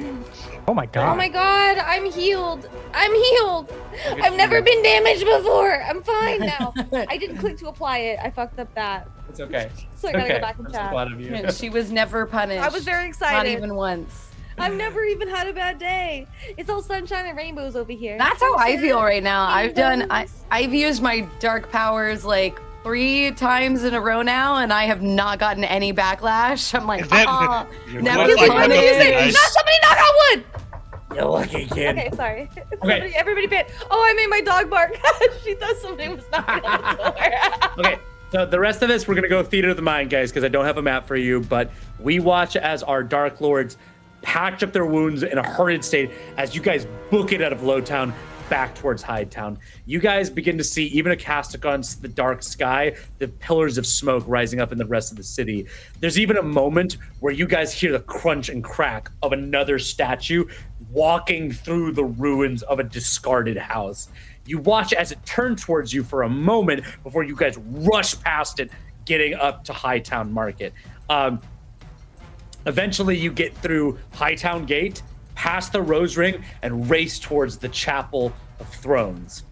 Oh my god. Oh my god, I'm healed. I'm healed. at I've you. never been damaged before. I'm fine now. I didn't click to apply it. I fucked up that. It's okay. So I gotta okay. go back and I'm so chat. proud of you. She was never punished. I was very excited. Not even once. I've never even had a bad day. It's all sunshine and rainbows over here. That's how I feel right now. Rainbows. I've used my dark powers like 3 times in a row now, and I have not gotten any backlash. I'm like, Is that- never Glint's like, Not punished. somebody knock on wood. You're lucky, kid. Okay, sorry. Okay. Somebody, everybody paid. Oh, I made my dog bark. She thought somebody was knocking on the door. Okay, so the rest of this, we're gonna go theater of the mind, guys, because I don't have a map for you, but we watch as our Dark Lords patch up their wounds in a hurried state as you guys book it out of Lowtown back towards Hidetown. You guys begin to see, even a cast against the dark sky, the pillars of smoke rising up in the rest of the city. There's even a moment where you guys hear the crunch and crack of another statue walking through the ruins of a discarded house. You watch as it turns towards you for a moment before you guys rush past it, getting up to Hidetown Market. Eventually, you get through Hidetown Gate, past the Rose Ring, and race towards the Chapel of Thrones.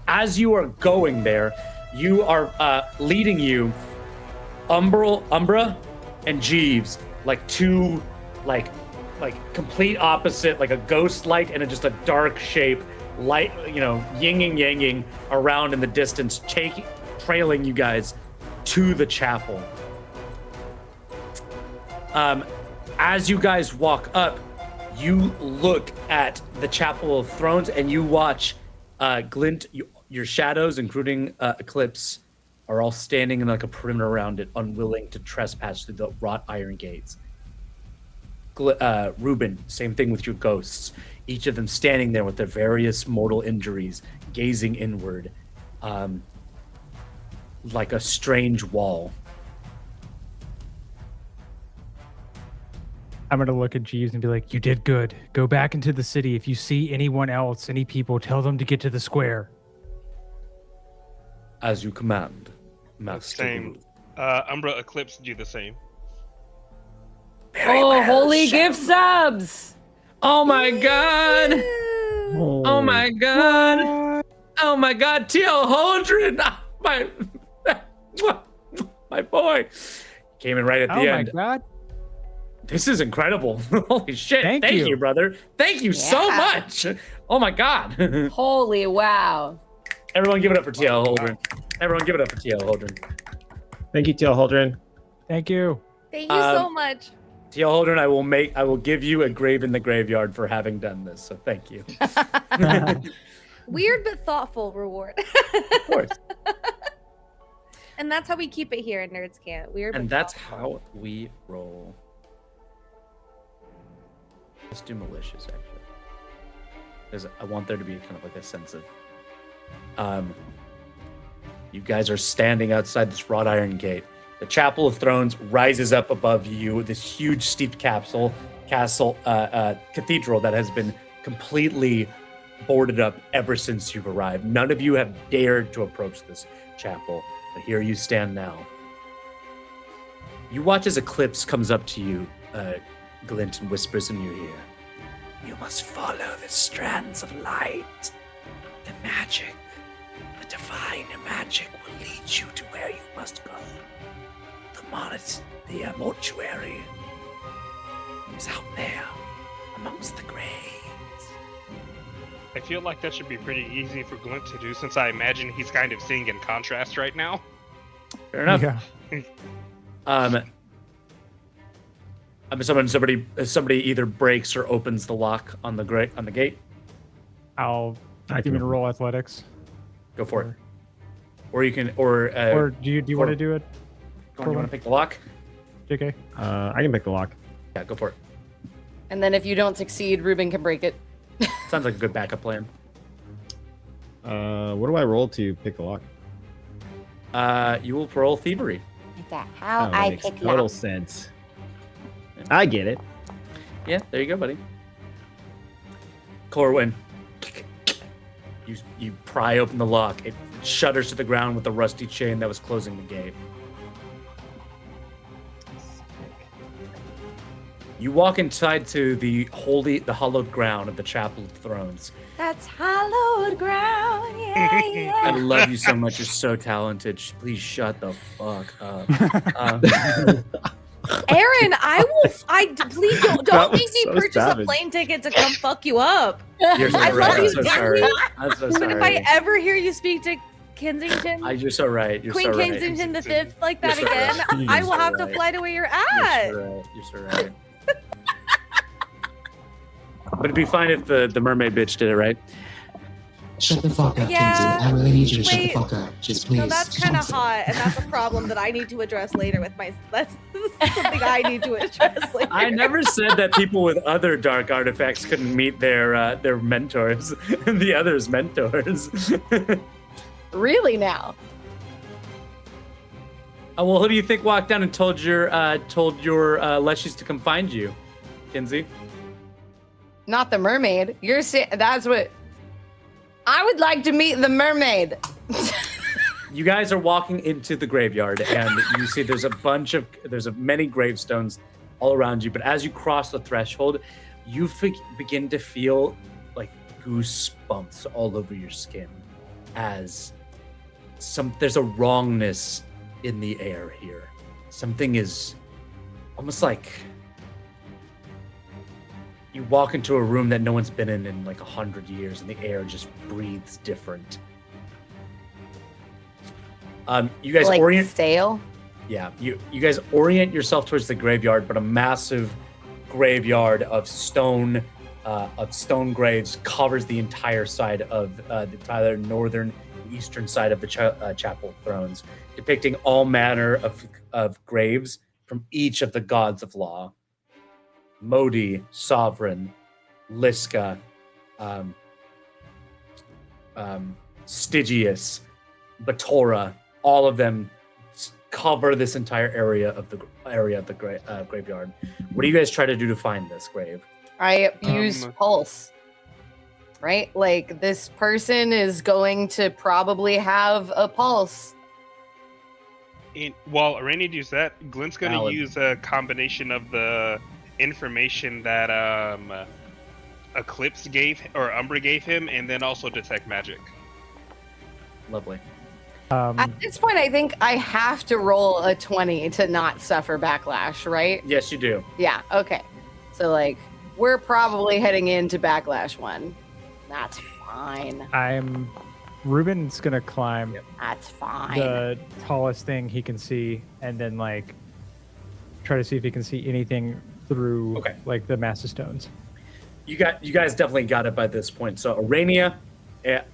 As you are going there, you are leading you Umbra and Jeeves, like two, like complete opposite, like a ghost light and just a dark shape, light, yin and yanging around in the distance, trailing you guys to the chapel. As you guys walk up, you look at the Chapel of Thrones and you watch Glint, your shadows, including Eclipse, are all standing in like a perimeter around it, unwilling to trespass through the wrought iron gates. Reuben, same thing with your ghosts. Each of them standing there with their various mortal injuries, gazing inward, like a strange wall. I'm gonna look at Jeeves and be like, "You did good. Go back into the city. If you see anyone else, any people, tell them to get to the square." As you command. must Same. Umbra Eclipse do the same. Holy gift subs! Oh my god! Oh my god! Oh my god, T.L. Holdren! My boy! Came in right at the end. Oh my god. This is incredible. Holy shit. Thank you, you. brother. Thank you so much. Oh my god. Holy wow. Everyone give it up for T.L. Holdren. Everyone give it up for T.L. Holdren. Thank you, T.L. Holdren. Thank you. Thank you so much. T.L. Holdren, I will give you a grave in the graveyard for having done this. So thank you. Weird but thoughtful reward. Of course. And that's how we keep it here at Nerds Can't. Weird And but that's thoughtful. how we roll. Let's do malicious, actually. Because I want there to be kind of like a sense of... you guys are standing outside this wrought iron gate. The Chapel of Thrones rises up above you, this huge steep cathedral that has been completely boarded up ever since you've arrived. None of you have dared to approach this chapel, but here you stand now. You watch as Eclipse comes up to you, Glint, and whispers in your ear. You must follow the strands of light. The magic, the divine magic will lead you to where you must go. The mortuary is out there amongst the graves. I feel like that should be pretty easy for Glint to do, since I imagine he's kind of seeing in contrast right now. Fair enough. Yeah. Somebody either breaks or opens the lock on the gate. I'll I give me can- a roll athletics. Go for it. Or you can, Or do you want to do it? You want to pick the lock? JK. I can pick the lock. Yeah, go for it. And then if you don't succeed, Ruben can break it. Sounds like a good backup plan. What do I roll to pick the lock? You will roll thievery. Is that how that I makes pick total lock? sense. I get it. Yeah, there you go, buddy. Corwin, you pry open the lock. It shudders to the ground with the rusty chain that was closing the gate. You walk inside to the hallowed ground of the Chapel of Thrones. That's hallowed ground. Yeah, I yeah. love you so much. You're so talented. Please shut the fuck up. Aaron, please don't That was make me so purchase savage. a plane ticket to come fuck you up. You're so I right. love I'm you so dearly. sorry. I'm so And if I sorry. ever hear you speak to Kensington, You're so right. You're Queen so right. Kensington the Fifth, like that You're so again, right. I You're will so have to right. fly to where you're You're at. so right. You're so right. But it'd be fine if the mermaid bitch did it, right? Shut the fuck up, Yeah, Kinsey. I really need you to shut the wait. fuck up. Just please. No, that's kind of hot, and that's a problem that I need to address later with my. That's something I need to address later. I never said that people with other dark artifacts couldn't meet their mentors, the others' mentors. Really now? Well, who do you think walked down and told your leshies to come find you, Kinsey? Not the mermaid. You're saying that's what. I would like to meet the mermaid. You guys are walking into the graveyard, and you see there's many gravestones all around you. But as you cross the threshold, you begin to feel like goosebumps all over your skin, as there's a wrongness in the air here. Something is almost like you walk into a room that no one's been in like 100 years, and the air just breathes different. You guys like orient. stale. Yeah, you guys orient yourself towards the graveyard, but a massive graveyard of stone graves covers the entire side of the entire northern and eastern side of the Chapel of Thrones, depicting all manner of graves from each of the gods of law. Modi, Sovereign, Liska, Stygius, Batora, all of them cover this entire area of the graveyard. What do you guys try to do to find this grave? I use pulse. Right? Like this person is going to probably have a pulse. While Arania does that, Glint's going to Valid. use a combination of the information that Eclipse gave or Umbra gave him, and then also detect magic. Lovely. At this point, I think I have to roll a 20 to not suffer backlash, right? Yes, you do. Yeah, okay. So, like, we're probably heading into backlash 1. That's fine. Ruben's gonna climb That's fine. the tallest thing he can see, and then like try to see if he can see anything through like the massive stones. You guys definitely got it by this point. So Arania,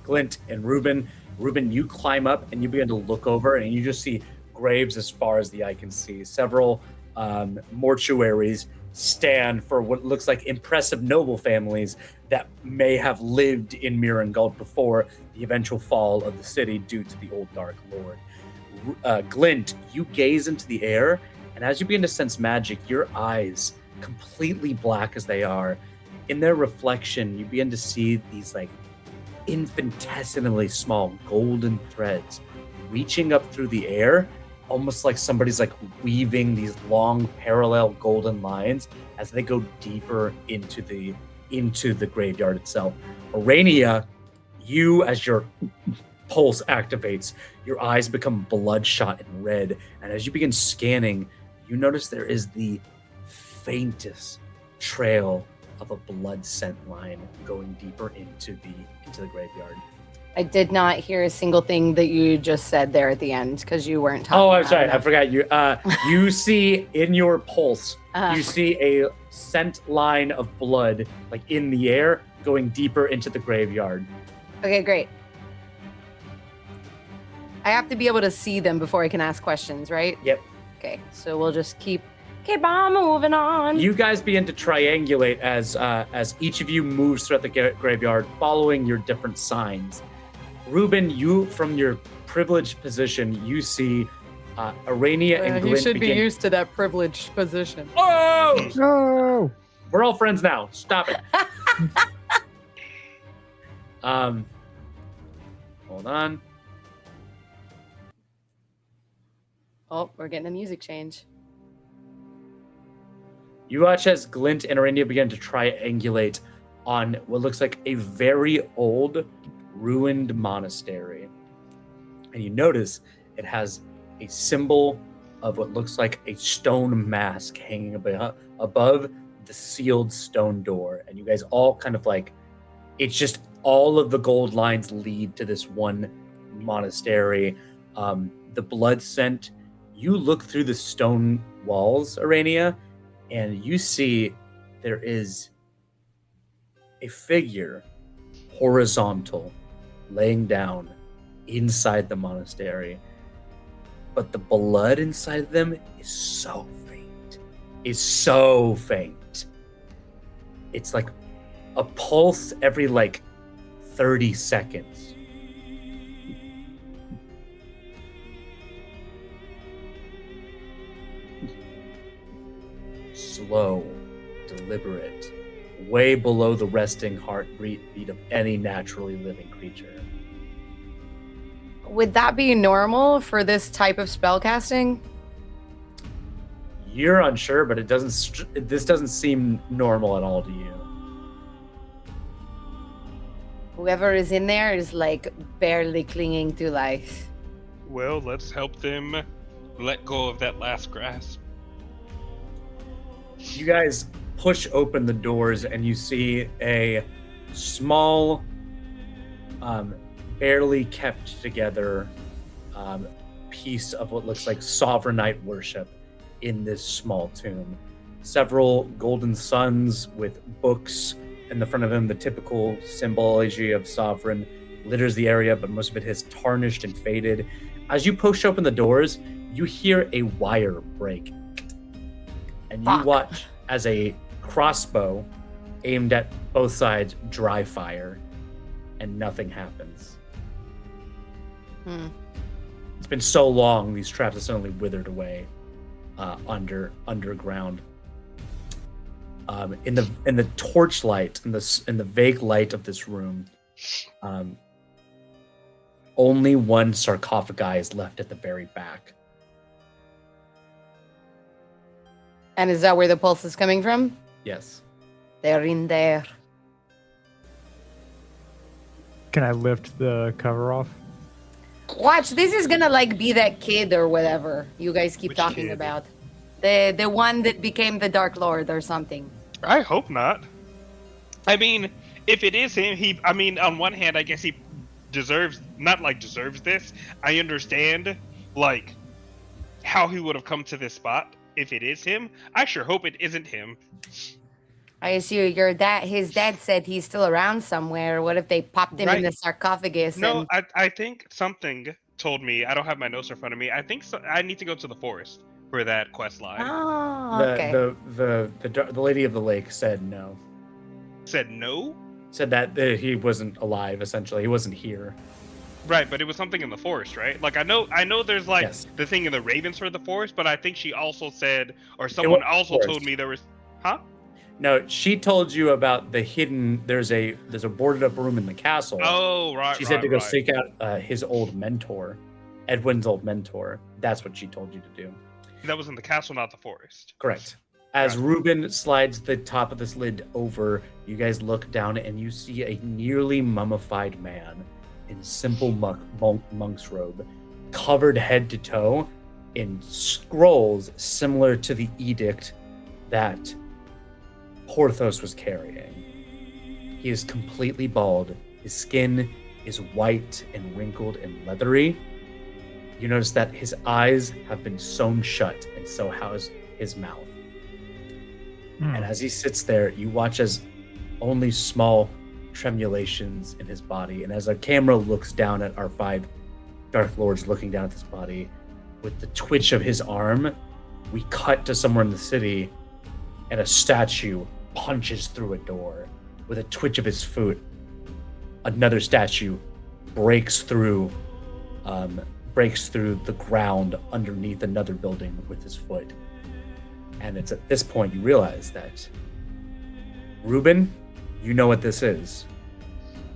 Glint, and Ruben. Ruben, you climb up and you begin to look over, and you just see graves as far as the eye can see. Several mortuaries stand for what looks like impressive noble families that may have lived in Mirangald before the eventual fall of the city due to the old Dark Lord. Glint, you gaze into the air, and as you begin to sense magic, your eyes, completely black as they are, in their reflection, you begin to see these like infinitesimally small golden threads reaching up through the air, almost like somebody's like weaving these long parallel golden lines as they go deeper into the graveyard itself. Arania, you, as your pulse activates, your eyes become bloodshot and red, and as you begin scanning, you notice there is the faintest trail of a blood scent line going deeper into the graveyard. I did not hear a single thing that you just said there at the end because you weren't talking. Oh, I'm loud sorry. enough. I forgot you. You see in your pulse, Uh-huh. you see a scent line of blood like in the air going deeper into the graveyard. Okay, great. I have to be able to see them before I can ask questions, right? Yep. Okay, so we'll just keep on moving on. You guys begin to triangulate as each of you moves throughout the graveyard, following your different signs. Ruben, you from your privileged position, you see Arania and Glint you should begin. be used to that privileged position. Oh! No! We're all friends now. Stop it. Hold on. Oh, we're getting a music change. You watch as Glint and Arania begin to triangulate on what looks like a very old, ruined monastery. And you notice it has a symbol of what looks like a stone mask hanging above the sealed stone door. And you guys all kind of like, it's just all of the gold lines lead to this one monastery. The blood scent, you look through the stone walls, Arania, and you see there is a figure, horizontal, laying down inside the monastery. But the blood inside of them is so faint. It's like a pulse every like 30 seconds. Slow, deliberate, way below the resting heartbeat of any naturally living creature. Would that be normal for this type of spellcasting? You're unsure, but this doesn't seem normal at all to you. Whoever is in there is like barely clinging to life. Well, let's help them let go of that last grasp. You guys push open the doors and you see a small, barely kept together piece of what looks like sovereignite worship in this small tomb. Several golden suns with books in the front of them, the typical symbology of sovereign litters the area, but most of it has tarnished and faded. As you push open the doors, you hear a wire break. And you watch as a crossbow aimed at both sides dry fire, and nothing happens. It's been so long, these traps have suddenly withered away underground. In the torchlight, in the vague light of this room, only one sarcophagi is left at the very back. And is that where the pulse is coming from? Yes. They're in there. Can I lift the cover off? Watch, this is gonna like be that kid or whatever you guys keep Which talking kid? about. The one that became the Dark Lord or something. I hope not. I mean, if it is him, on one hand, I guess he deserves this. I understand, like, how he would have come to this spot if it is him. I sure hope it isn't him. I assume his dad said he's still around somewhere. What if they popped him in the sarcophagus? No, I think something told me. I don't have my notes in front of me. I think I need to go to the forest for that quest line. Oh, okay. The Lady of the Lake said no. Said no? Said that he wasn't alive. Essentially, he wasn't here. Right, but it was something in the forest, right? Like I know there's like the thing in the ravens for the forest, but I think she also said, or someone also told me there was, huh? No, she told you about the hidden. There's a boarded up room in the castle. Oh, right. She said to go seek out his old mentor, Edwin's old mentor. That's what she told you to do. That was in the castle, not the forest. Correct. As Reuben slides the top of this lid over, you guys look down and you see a nearly mummified man in simple monk's robe, covered head to toe in scrolls similar to the edict that Porthos was carrying. He is completely bald. His skin is white and wrinkled and leathery. You notice that his eyes have been sewn shut, and so has his mouth. And as he sits there, you watch as only small tremulations in his body, and as a camera looks down at our 5 Dark Lords looking down at this body, with the twitch of his arm, we cut to somewhere in the city, and a statue punches through a door. With a twitch of his foot, another statue breaks through the ground underneath another building with his foot. And it's at this point you realize that, Reuben, you know what this is.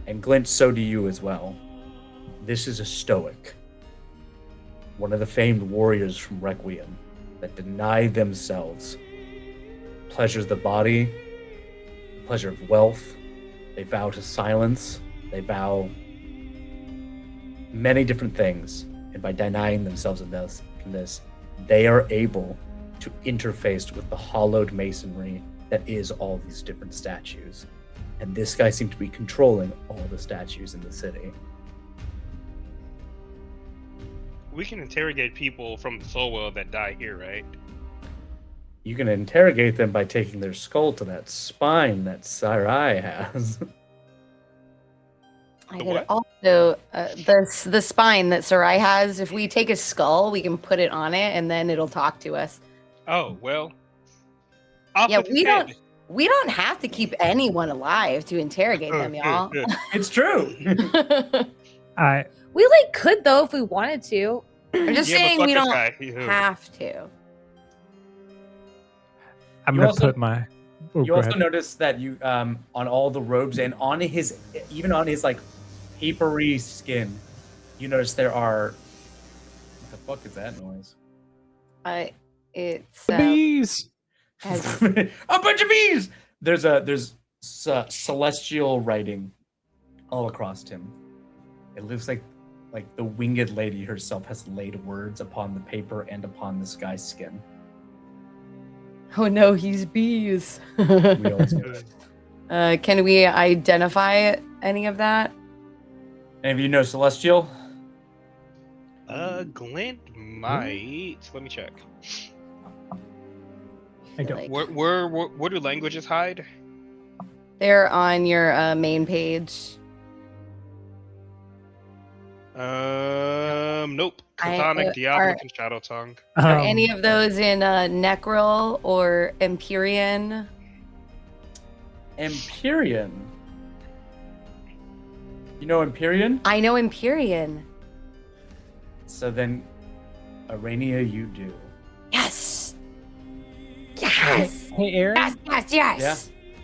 And Glint, so do you as well. This is a Stoic. One of the famed warriors from Requiem that deny themselves pleasures of the body, pleasure of wealth. They vow to silence. They vow many different things. And by denying themselves in this, they are able to interface with the hollowed masonry that is all these different statues. And this guy seemed to be controlling all the statues in the city. We can interrogate people from the soul well that die here, right? You can interrogate them by taking their skull to that spine that Sarai has. I could also the spine that Sarai has. If we take a skull, we can put it on it, and then it'll talk to us. Oh well. We don't have to keep anyone alive to interrogate them, y'all. It's true. We like could though if we wanted to. I'm just saying we don't have to. I'm gonna put my. You also notice that you on all the robes and on his like papery skin, you notice there are. What the fuck is that noise? It's bees. A bunch of bees. There's celestial writing all across him. It looks like the winged lady herself has laid words upon the paper and upon this guy's skin. Oh no, he's bees. Can we identify any of that? Any of you know celestial? Glint might. Let me check. I don't. Where do languages hide? They're on your main page. Nope. Chthonic, Diabolic, and Shadow Tongue. Are any of those in Necrol or Empyrean? Empyrean. You know Empyrean? I know Empyrean. So then, Arania, you do. Yes. Yes. Hey, Aaron. Yes. Yeah.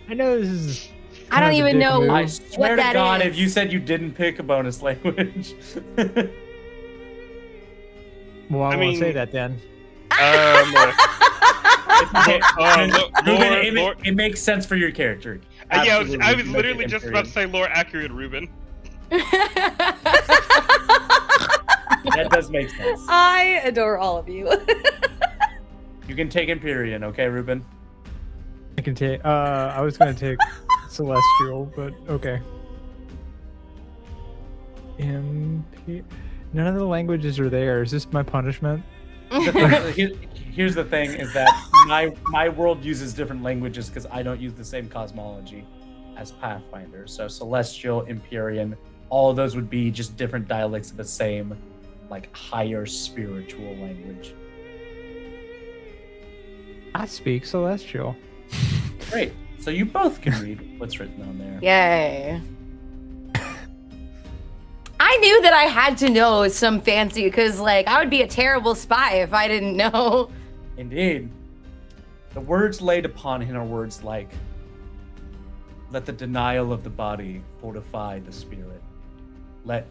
I know this is. I don't even know I swear to that God, is. if you said you didn't pick a bonus language. Well, I won't say that then. It makes sense for your character. Yeah, I Absolutely. was literally just about to say lore accurate, Ruben. That does make sense. I adore all of you. You can take Empyrean, okay, Ruben? I can take. I was gonna take Celestial, but okay. None of the languages are there. Is this my punishment? Here's the thing: is that my world uses different languages because I don't use the same cosmology as Pathfinder. So Celestial, Empyrean, all of those would be just different dialects of the same, like higher spiritual language. I speak Celestial. Great. So you both can read what's written on there. Yay. I knew that I had to know some fancy because, like, I would be a terrible spy if I didn't know. Indeed. The words laid upon him are words like, let the denial of the body fortify the spirit. Let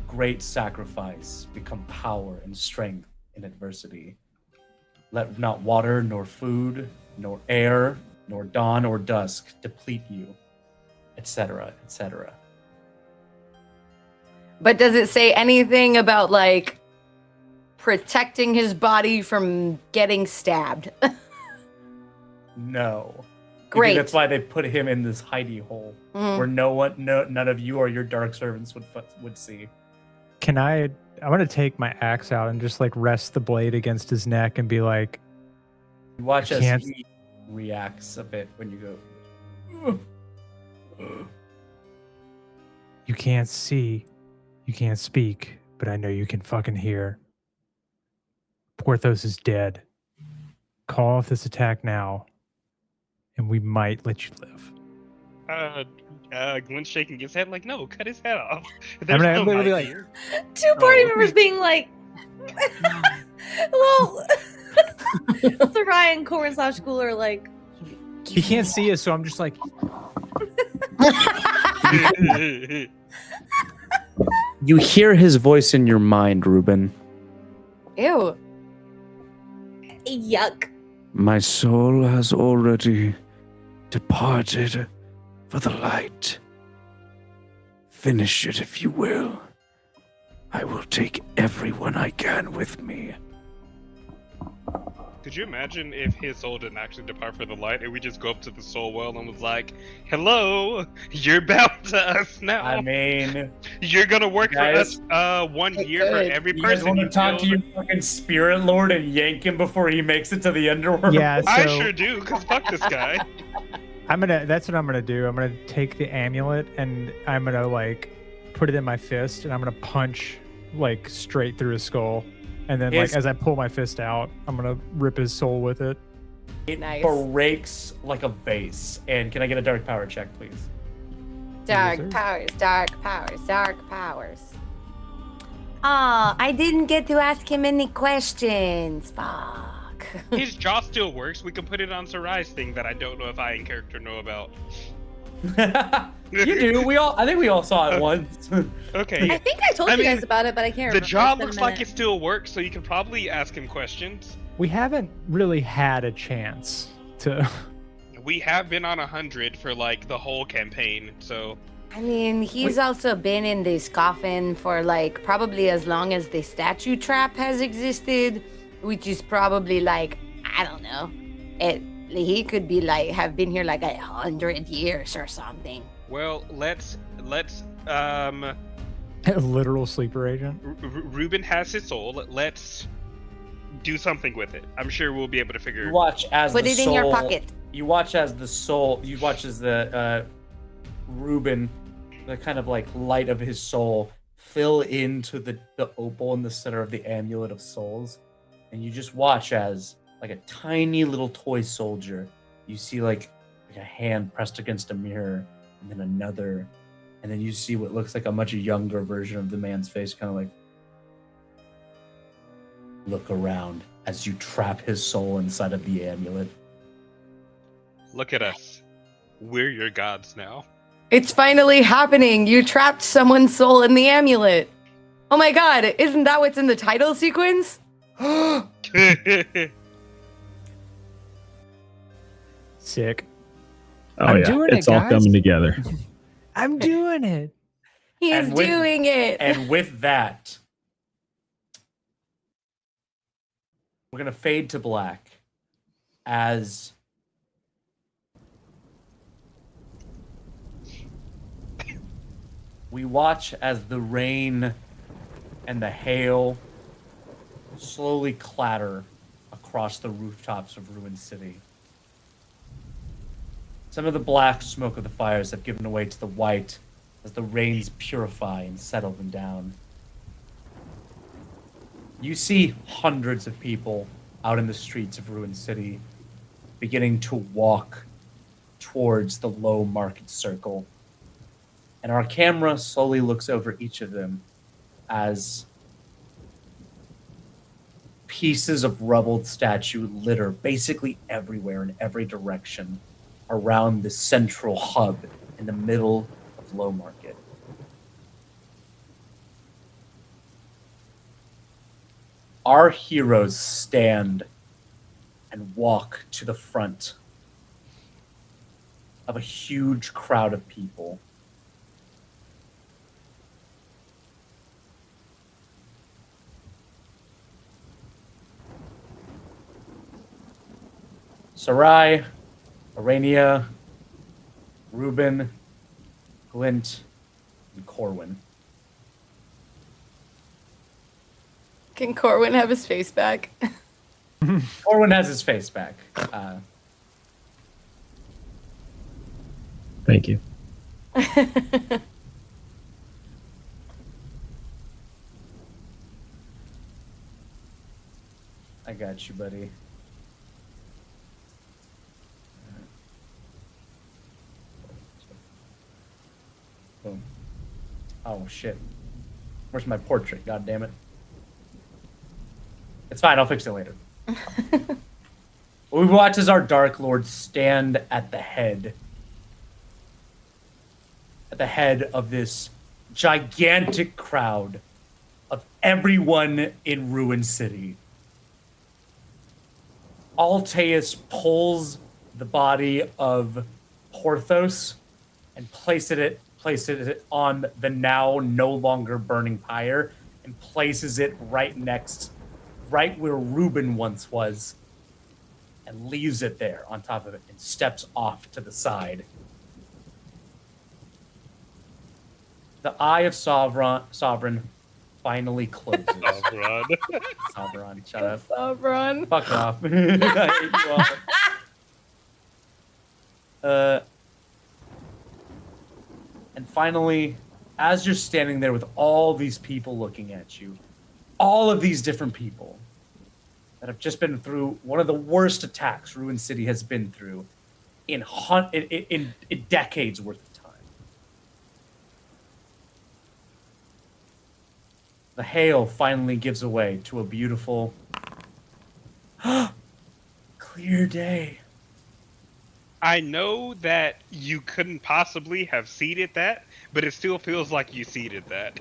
great sacrifice become power and strength in adversity. Let not water, nor food, nor air, nor dawn or dusk deplete you, etc., etc. But does it say anything about, like, protecting his body from getting stabbed? No. Great. Maybe that's why they put him in this hidey hole where none of you or your dark servants would see. Can I'm gonna take my axe out and just like rest the blade against his neck and be like, You watch I as can't- he reacts a bit when you go. you can't see, you can't speak, but I know you can fucking hear. Porthos is dead. Call off this attack now, and we might let you live. Glenn's shaking his head like, no, cut his head off. I'm There's no literally knife like, here. Two party members being like, well, Sarai and Corin / School are like, he can't see us, so I'm just like, You hear his voice in your mind, Ruben. Ew. yuck. My soul has already departed for the light. Finish it if you will. I will take everyone I can with me. Could you imagine if his soul didn't actually depart for the light and we just go up to the soul well and was like, hello, you're bound to us now. I mean, you're gonna work guys- for us 1 year for every you guys person want to you talk to killed. your fucking spirit lord and yank him before he makes it to the underworld? yeah. I So sure do, because fuck this guy. that's what I'm gonna do. I'm gonna take the amulet and I'm gonna like put it in my fist and I'm gonna punch like straight through his skull. And then, like, as I pull my fist out, I'm gonna rip his soul with it. It Nice. breaks like a vase. And can I get a dark power check, please? Dark powers, dark powers, dark powers. Oh, I didn't get to ask him any questions. Fuck. His jaw still works. We can put it on Sarai's thing that I don't know if I in character know about. You do. I think we all saw it once. Okay. I think I told you guys about it, but I can't The remember. jaw It's been a looks like minute. it still works, so you can probably ask him questions. We haven't really had a chance to. We have been on 100 for like the whole campaign, so I mean, he's also been in this coffin for like probably as long as the statue trap has existed, which is probably like, I don't know. He could be like, have been here like 100 years or something. well, let's A literal sleeper agent. Ruben has his soul. Let's do something with it. I'm sure we'll be able to figure. You watch as Put the it soul, in your pocket. You watch as the soul. You watch as the Reuben, the kind of like light of his soul, fill into the opal in the center of the amulet of souls, and you just watch as like a tiny little toy soldier. You see like a hand pressed against a mirror, and then another, and then you see what looks like a much younger version of the man's face, kind of like look around as you trap his soul inside of the amulet. Look at us. We're your gods now. It's finally happening. You trapped someone's soul in the amulet. Oh my god, isn't that what's in the title sequence? Sick. Oh I'm yeah, doing it's it, all guys. coming together. I'm doing it. He is And with- doing it. And with that, we're going to fade to black as we watch as the rain and the hail slowly clatter across the rooftops of Ruined City. Some of the black smoke of the fires have given way to the white as the rains purify and settle them down. You see hundreds of people out in the streets of Ruined City beginning to walk towards the low market circle. And our camera slowly looks over each of them as pieces of rubbled statue litter basically everywhere in every direction around the central hub in the middle of Low Market. Our heroes stand and walk to the front of a huge crowd of people. Sarai, Arania, Reuben, Glint, and Corwin. Can Corwin have his face back? Corwin has his face back. Thank you. I got you, buddy. Boom. Oh, shit. Where's my portrait? God damn it. It's fine. I'll fix it later. We watch as our Dark Lord stand at the head of this gigantic crowd of everyone in Ruin City. Alteus pulls the body of Porthos and places it on the now no longer burning pyre and places it right where Reuben once was, and leaves it there on top of it and steps off to the side. The Eye of Sovereign finally closes. Sovereign, shut up. Sovereign. Fuck off. I hate you all. And finally, as you're standing there with all these people looking at you, all of these different people that have just been through one of the worst attacks Ruin City has been through in decades worth of time. The hail finally gives way to a beautiful, clear day. I know that you couldn't possibly have seeded that, but it still feels like you seeded that.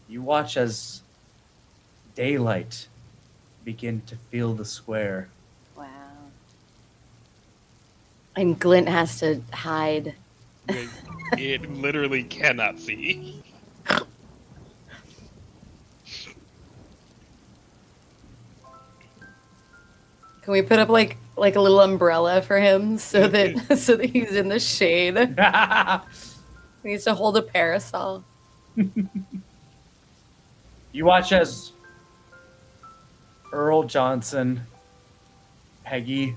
You watch as daylight begin to fill the square. Wow. And Glint has to hide. It literally cannot see. Can we put up like a little umbrella for him so that he's in the shade? He needs to hold a parasol. You watch as Earl Johnson, Peggy,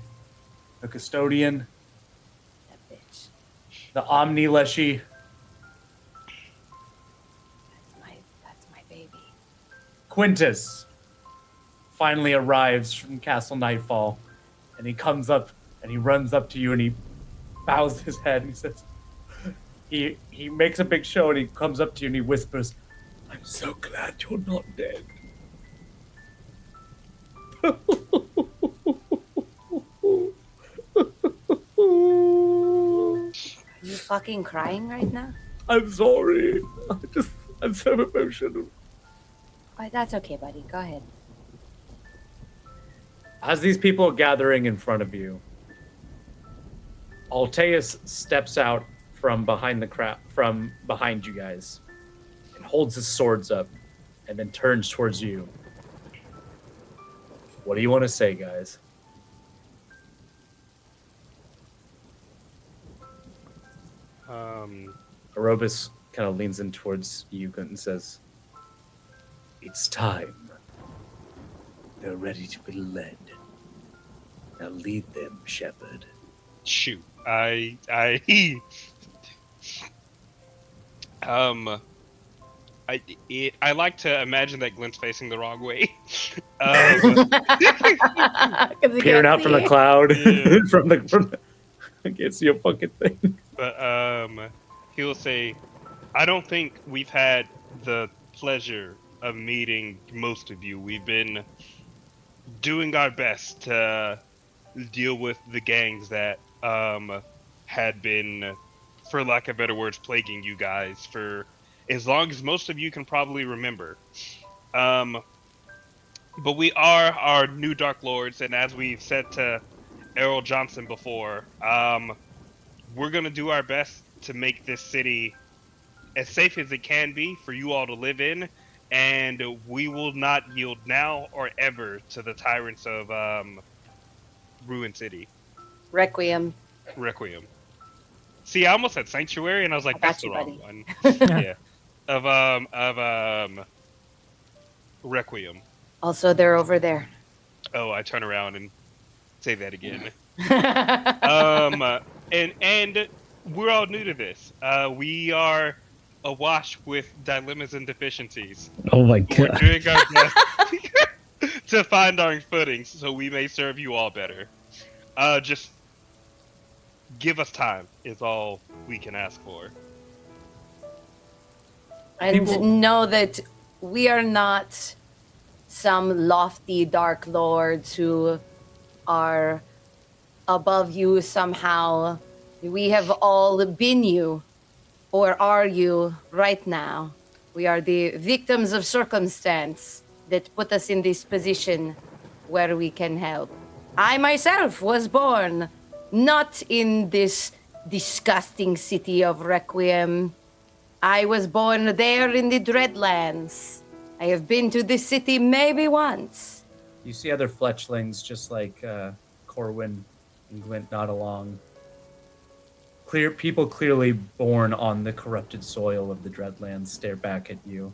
the custodian, That bitch. the Omni Leshy, That's my baby. Quintus finally arrives from Castle Nightfall, and he comes up and he runs up to you and he bows his head and he says, he makes a big show and he comes up to you and he whispers, "I'm so glad you're not dead." Are you fucking crying right now? I'm sorry. I'm so emotional. Oh, that's okay, buddy. Go ahead. As these people are gathering in front of you, Alteus steps out from behind the crowd, from behind you guys, and holds his swords up, and then turns towards you. What do you want to say, guys? Arobus kind of leans in towards you and says, "It's time. They're ready to be led. Now lead them, shepherd." Shoot, I like to imagine that Glint's facing the wrong way. Peering out from the cloud, Yeah. from the, I can't see a fucking thing. But he'll say, "I don't think we've had the pleasure of meeting most of you. We've been doing our best to deal with the gangs that had been, for lack of better words, plaguing you guys for as long as most of you can probably remember. But we are our new Dark Lords, and as we've said to Errol Johnson before, we're going to do our best to make this city as safe as it can be for you all to live in, and we will not yield now or ever to the tyrants of Ruin City." Requiem. Requiem. See, I almost said Sanctuary, and I was like, I that's got the you, wrong buddy. one. Yeah. Of Requiem. Also, they're over there. Oh, I turn around and say that again. And we're all new to this. We are awash with dilemmas and deficiencies. Oh my We're god. doing our best to find our footing so we may serve you all better. Just give us time is all we can ask for. And know that we are not some lofty dark lords who are above you somehow. We have all been you, or are you right now. We are the victims of circumstance that put us in this position where we can help. I myself was born not in this disgusting city of Requiem. I was born there in the Dreadlands. I have been to this city maybe once. You see other fletchlings, just like Corwin and Glint, nod along. People clearly born on the corrupted soil of the Dreadlands stare back at you.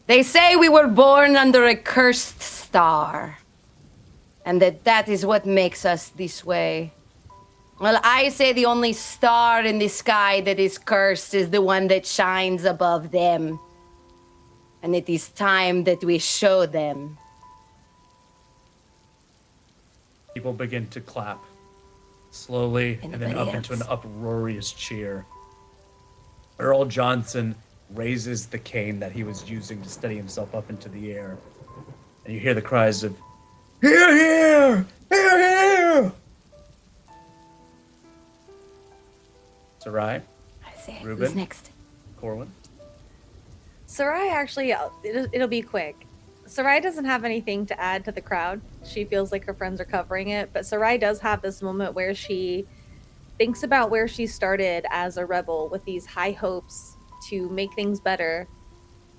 They say we were born under a cursed star, and that is what makes us this way. Well, I say the only star in the sky that is cursed is the one that shines above them. And it is time that we show them. People begin to clap, slowly, and then up Anybody into an else? uproarious cheer. Earl Johnson raises the cane that he was using to steady himself up into the air. And you hear the cries of, "Hear, hear! Hear, hear!" Sarai, I say, Ruben? who's next? Corwin. Sarai actually, it'll be quick. Sarai doesn't have anything to add to the crowd. She feels like her friends are covering it, but Sarai does have this moment where she thinks about where she started as a rebel with these high hopes to make things better.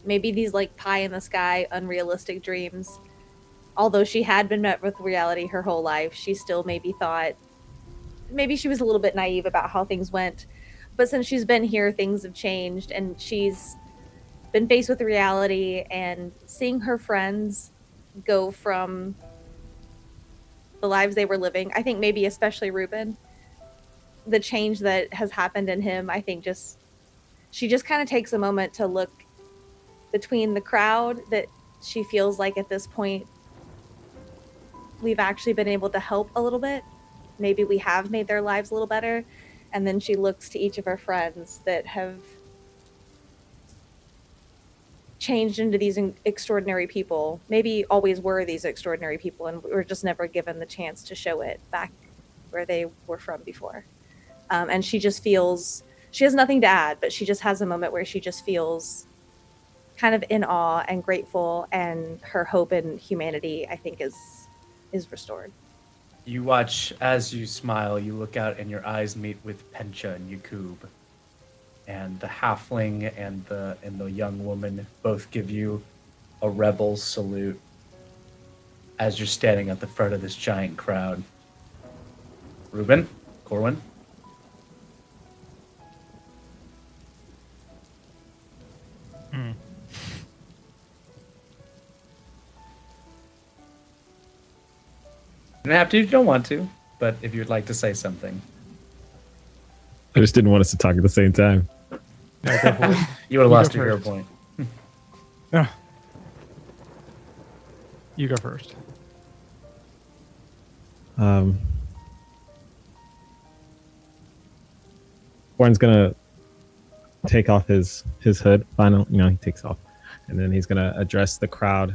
Maybe these like pie in the sky, unrealistic dreams. Although she had been met with reality her whole life, she still maybe thought, maybe she was a little bit naive about how things went. But since she's been here, things have changed, and she's been faced with reality, and seeing her friends go from the lives they were living, I think maybe especially Ruben, the change that has happened in him, I think she just kind of takes a moment to look between the crowd that she feels like at this point we've actually been able to help a little bit. Maybe we have made their lives a little better. And then she looks to each of her friends that have changed into these extraordinary people. Maybe always were these extraordinary people, and we were just never given the chance to show it back where they were from before. And she just feels, she has nothing to add, but she just has a moment where she just feels kind of in awe and grateful, and her hope in humanity, I think, is restored. You watch as you smile, you look out and your eyes meet with Pencha and Yakub. And the halfling and the young woman both give you a rebel salute as you're standing at the front of this giant crowd. Reuben, Corwin. You don't have to if you don't want to, but if you'd like to say something. I just didn't want us to talk at the same time. You would have lost your hero point. You go first. Warren's gonna take off his hood. Final, he takes off, and then he's gonna address the crowd.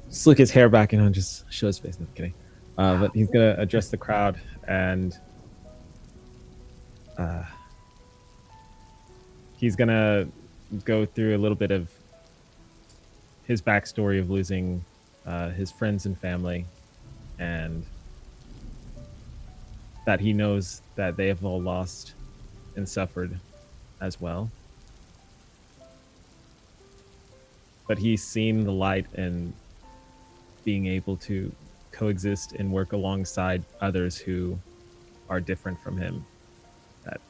Slick his hair back and just show his face. No kidding. But he's gonna address the crowd and he's gonna go through a little bit of his backstory of losing his friends and family, and that he knows that they have all lost and suffered as well. But he's seen the light and being able to coexist and work alongside others who are different from him, that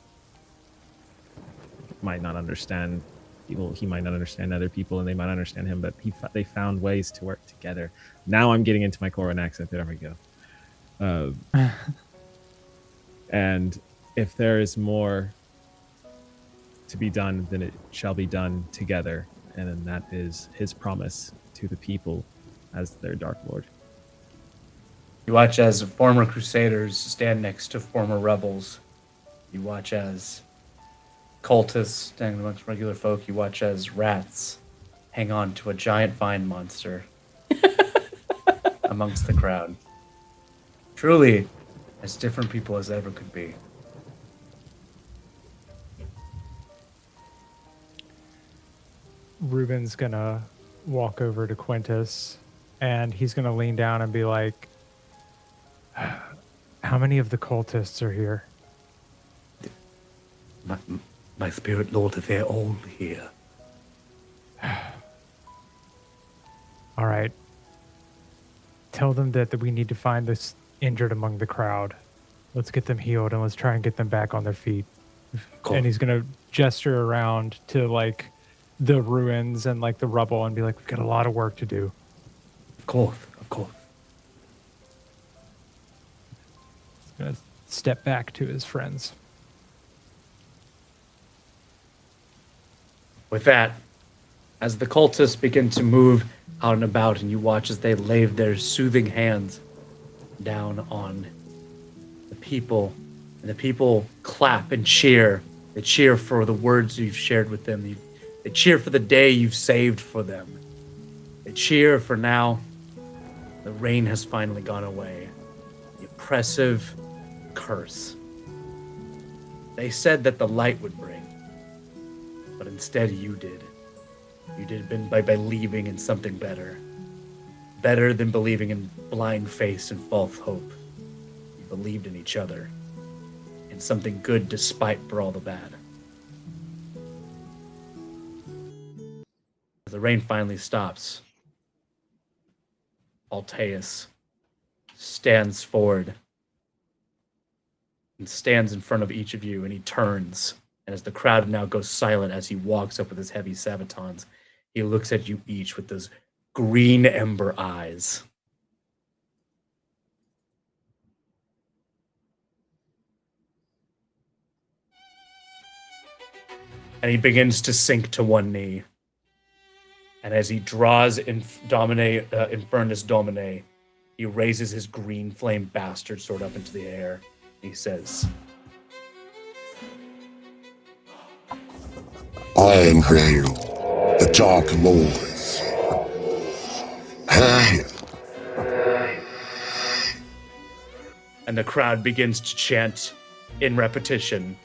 might not understand people. He might not understand other people, and they might understand him, but they found ways to work together. Now I'm getting into my Korean accent. There we go. And if there is more to be done, then it shall be done together. And then that is his promise to the people as their Dark Lord. You watch as former Crusaders stand next to former rebels. You watch as cultists stand amongst regular folk. You watch as rats hang on to a giant vine monster amongst the crowd. Truly, as different people as ever could be. Ruben's gonna walk over to Quintus and he's gonna lean down and be like, how many of the cultists are here? My spirit lord, they're all here. All right. Tell them that we need to find this injured among the crowd. Let's get them healed and let's try and get them back on their feet. Cool. And he's gonna gesture around to like the ruins and like the rubble and be like, we've got a lot of work to do. Of course. He's gonna step back to his friends. With that, as the cultists begin to move out and about, and you watch as they lay their soothing hands down on the people, and the people clap and cheer. They cheer for the words you've shared with them. They cheer for the day you've saved for them. They cheer for now the rain has finally gone away. The oppressive curse. They said that the light would bring, but instead you did. You did by believing in something better. Better than believing in blind faith and false hope. You believed in each other. In something good despite for all the bad. As the rain finally stops, Altaeus stands forward and stands in front of each of you, and he turns. And as the crowd now goes silent as he walks up with his heavy sabatons, he looks at you each with those green ember eyes. And he begins to sink to one knee. And as he draws Infernus Domine, he raises his green flame bastard sword up into the air. He says, I hail the Dark Lords. Hail. And the crowd begins to chant in repetition,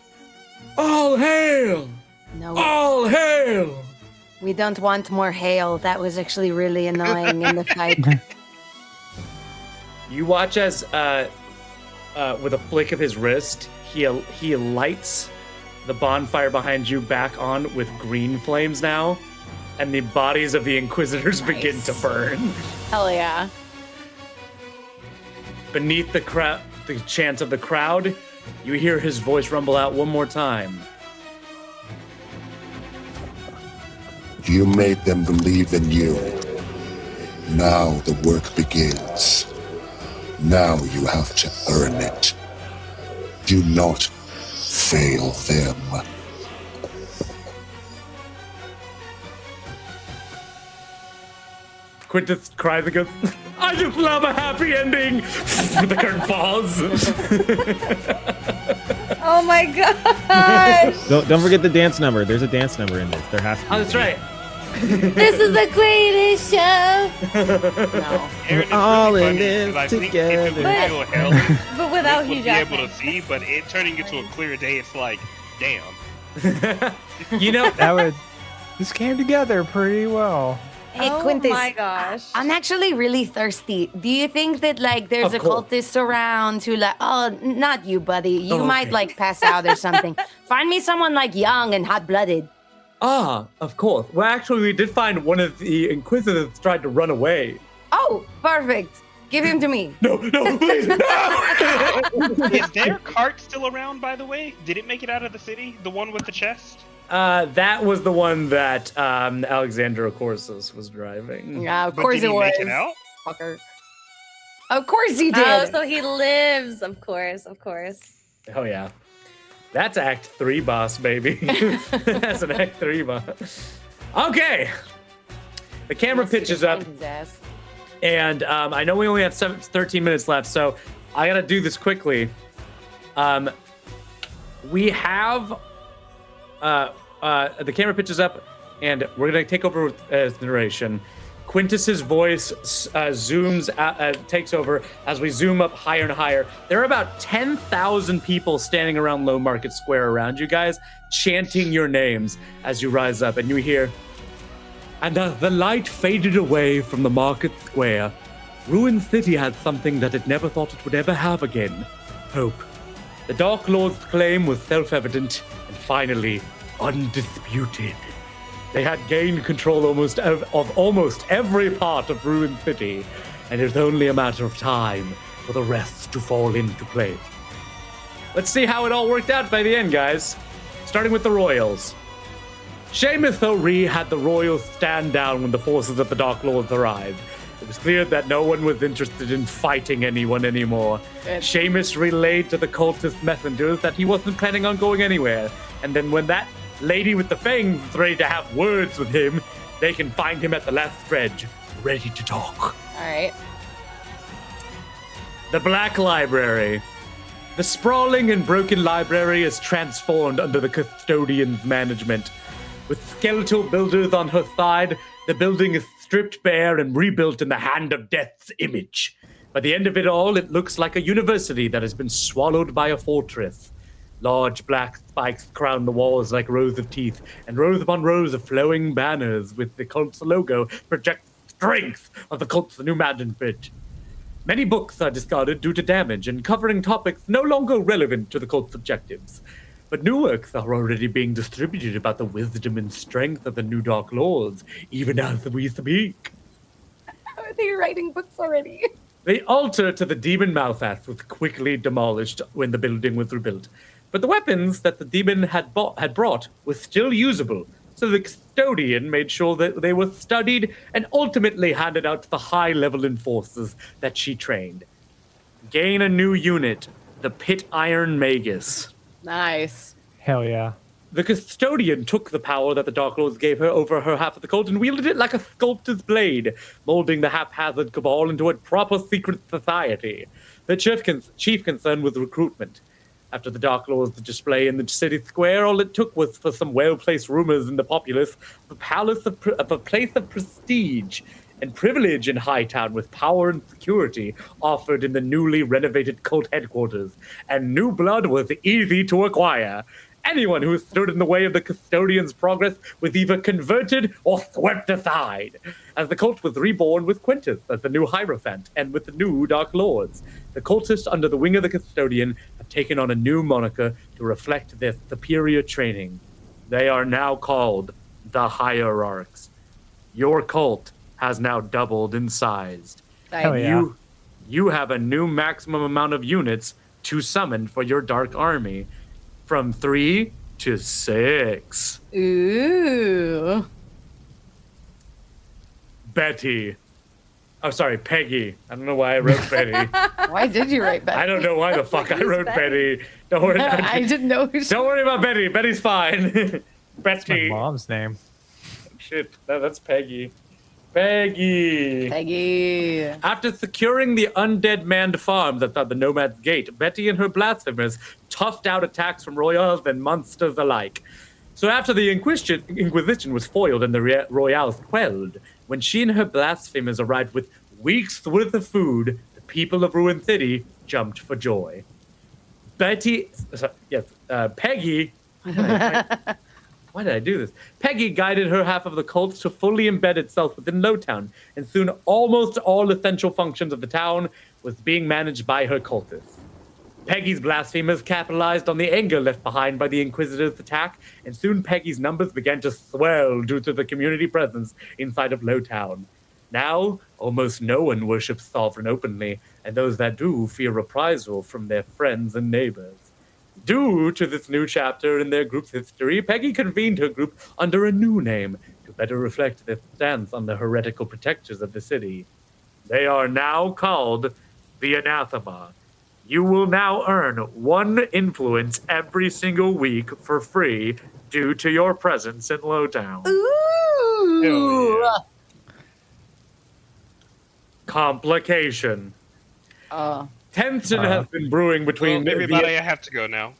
All hail! No. All hail! We don't want more hail. That was actually really annoying in the fight. You watch as, with a flick of his wrist, he lights the bonfire behind you back on with green flames now, and the bodies of the Inquisitors begin to burn. Hell yeah. Beneath the chant of the crowd, you hear his voice rumble out one more time. You made them believe in you. Now the work begins. Now you have to earn it. Do not fail them. Quintus cries and goes, I just love a happy ending! The curtain falls. Oh my gosh! Don't forget the dance number. There's a dance number in this. There has to be. Oh, that's right. This is the greatest show! No. Aaron is all really in funny, this 'cause I think if it was together. real hell, But without we'd Hugh be able Jackman. to see, but it turning into a clear day, it's like, damn. You know, This came together pretty well. Hey, Oh Quintus. my gosh. I'm actually really thirsty. Do you think that like there's a Of course. cultist around who like not you, buddy. You Oh, might okay. like pass out or something. Find me someone like young and hot-blooded. of course. Well, actually, we did find one of the Inquisitors tried to run away. Oh, perfect. Give him to me. No, please, no! Is their cart still around, by the way? Did it make it out of the city? The one with the chest? That was the one that Alexander Corsus was driving. Yeah, of But course did it he was. make it out? Fucker. Of course he did. Oh, so he lives, of course. Oh, yeah. That's Act 3 boss, baby. That's an Act 3 boss. Okay. The camera pitches up, His ass. and I know we only have 13 minutes left, so I gotta do this quickly. We have the camera pitches up, and we're gonna take over with narration. Quintus's voice takes over as we zoom up higher and higher. There are about 10,000 people standing around Low Market Square around you guys, chanting your names as you rise up, and you hear, and as the light faded away from the market square, Ruined City had something that it never thought it would ever have again: hope. The Dark Lord's claim was self-evident and finally undisputed. They had gained control of almost every part of Ruined City, and it was only a matter of time for the rest to fall into place. Let's see how it all worked out by the end, guys. Starting with the Royals. Seamus O'Ree had the Royals stand down when the forces of the Dark Lords arrived. It was clear that no one was interested in fighting anyone anymore. Seamus relayed to the cultist messengers that he wasn't planning on going anywhere, and then when that lady with the fangs is ready to have words with him, they can find him at the last dredge, ready to talk. All right. The Black Library. The sprawling and broken library is transformed under the custodian's management. With skeletal builders on her side, the building is stripped bare and rebuilt in the hand of death's image. By the end of it all, it looks like a university that has been swallowed by a fortress. Large black spikes crown the walls like rows of teeth, and rows upon rows of flowing banners with the cult's logo project strength of the cult's new management. Many books are discarded due to damage and covering topics no longer relevant to the cult's objectives. But new works are already being distributed about the wisdom and strength of the new Dark Lords, even as we speak. Are they writing books already? The altar to the demon Malphas was quickly demolished when the building was rebuilt, but the weapons that the demon had brought were still usable, so the custodian made sure that they were studied and ultimately handed out to the high-level enforcers that she trained. Gain a new unit, the Pit Iron Magus. Nice. Hell yeah. The custodian took the power that the Dark Lords gave her over her half of the cult and wielded it like a sculptor's blade, molding the haphazard cabal into a proper secret society. The chief concern was recruitment. After the Dark Lords' display in the city square, all it took was for some well-placed rumors in the populace of a place of prestige and privilege in Hightown with power and security offered in the newly renovated cult headquarters, and new blood was easy to acquire. Anyone who stood in the way of the custodian's progress was either converted or swept aside. As the cult was reborn with Quintus as the new Hierophant and with the new Dark Lords, the cultists under the wing of the custodian have taken on a new moniker to reflect their superior training. They are now called the Hierarchs. Your cult has now doubled in size. Hell yeah. You have a new maximum amount of units to summon for your Dark Army. From 3 to 6. Ooh. Betty. Oh, sorry, Peggy. I don't know why I wrote Betty. Why did you write Betty? I don't know why the fuck I wrote Betty. Don't worry. I didn't know. Don't worry about Betty. Betty's fine. That's my Betty. mom's name. Shit, that's Peggy. Peggy. After securing the undead manned farms outside the Nomad's Gate, Betty and her blasphemers toughed out attacks from royals and monsters alike. So after the Inquisition was foiled and the royals quelled, when she and her blasphemers arrived with weeks' worth of food, the people of Ruin City jumped for joy. Peggy. Why did I do this? Peggy guided her half of the cult to fully embed itself within Lowtown, and soon almost all essential functions of the town was being managed by her cultists. Peggy's blasphemers capitalized on the anger left behind by the Inquisitor's attack, and soon Peggy's numbers began to swell due to the community presence inside of Lowtown. Now, almost no one worships Sovereign openly, and those that do fear reprisal from their friends and neighbors. Due to this new chapter in their group's history, Peggy convened her group under a new name to better reflect their stance on the heretical protectors of the city. They are now called the Anathema. You will now earn 1 influence every single week for free due to your presence in Lowtown. Ooh. Yeah. Complication. Tension has been brewing between. Well, everybody, I have to go now.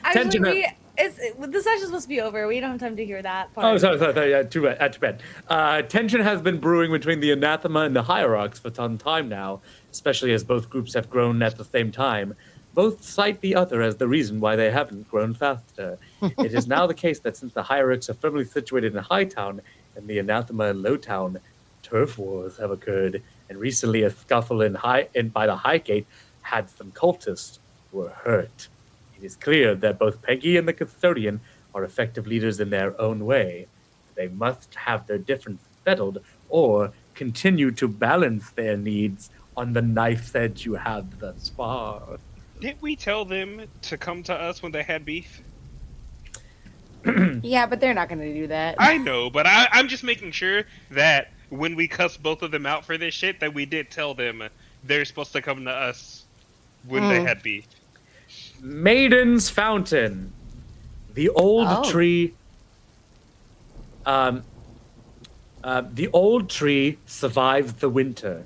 Actually, the session's supposed to be over. We don't have time to hear that part. Oh, sorry. Yeah, too bad. Tension has been brewing between the Anathema and the Hierarchs for some time now, especially as both groups have grown at the same time. Both cite the other as the reason why they haven't grown faster. It is now the case that since the Hierarchs are firmly situated in Hightown and the Anathema in Lowtown, turf wars have occurred, and recently a scuffle by the Highgate had some cultists who were hurt. It is clear that both Peggy and the Custodian are effective leaders in their own way. They must have their differences settled or continue to balance their needs on the knife's edge you have thus far. Didn't we tell them to come to us when they had beef? Yeah, but they're not going to do that. I know, but I'm just making sure that when we cuss both of them out for this shit, that we did tell them they're supposed to come to us when they had beef. Maiden's Fountain. The old tree. The old tree survived the winter.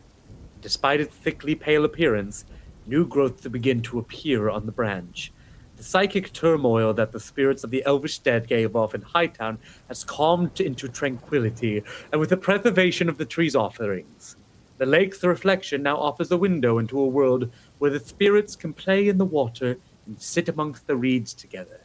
Despite its thickly pale appearance, new growths begin to appear on the branch. The psychic turmoil that the spirits of the elvish dead gave off in Hightown has calmed into tranquility, and with the preservation of the tree's offerings, the lake's reflection now offers a window into a world where the spirits can play in the water and sit amongst the reeds together.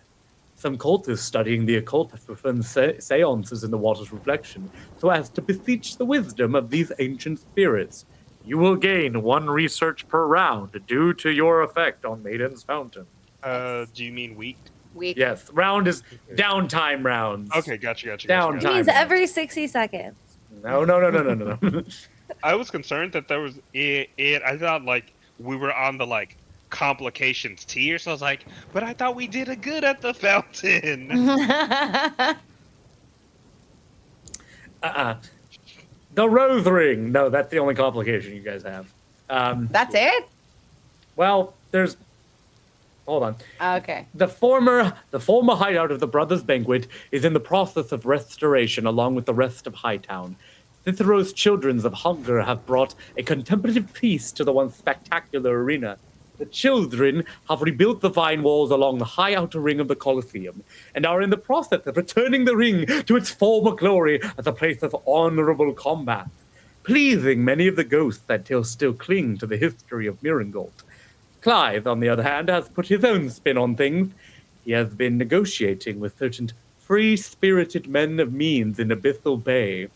Some cultists studying the occult have performed seances in the water's reflection so as to beseech the wisdom of these ancient spirits. You will gain 1 research per round due to your effect on Maiden's Fountain. Do you mean week? Week. Yes, round is downtime rounds. Okay, gotcha. Downtime. It means every 60 seconds. No. I was concerned that there was I thought like we were on the like complications tier, so I was like, but I thought we did a good at the fountain. The Rose Ring. No, that's the only complication you guys have. That's it? Well, there's. Hold on. Okay. The former hideout of the Brothers' Banquet is in the process of restoration along with the rest of Hightown. Cicero's Children of Hunger have brought a contemplative peace to the once spectacular arena. The children have rebuilt the vine walls along the high outer ring of the Colosseum and are in the process of returning the ring to its former glory as a place of honorable combat, pleasing many of the ghosts that still cling to the history of Mirangold. Clive, on the other hand, has put his own spin on things. He has been negotiating with certain free-spirited men of means in Abyssal Bay,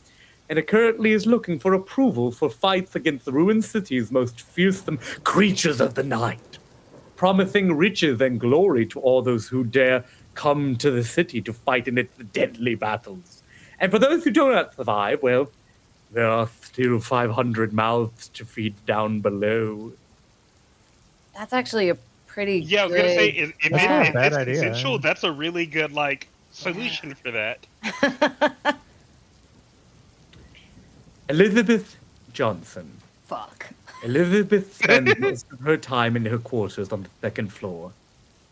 and it currently is looking for approval for fights against the ruined city's most fearsome creatures of the night, promising riches and glory to all those who dare come to the city to fight in its deadly battles. And for those who do not survive, well, there are still 500 mouths to feed down below. That's actually a pretty Yeah, I was gonna say, if bad it's idea. consensual, that's a really good solution for that. Elizabeth Johnson. Fuck. Elizabeth spends most of her time in her quarters on the second floor.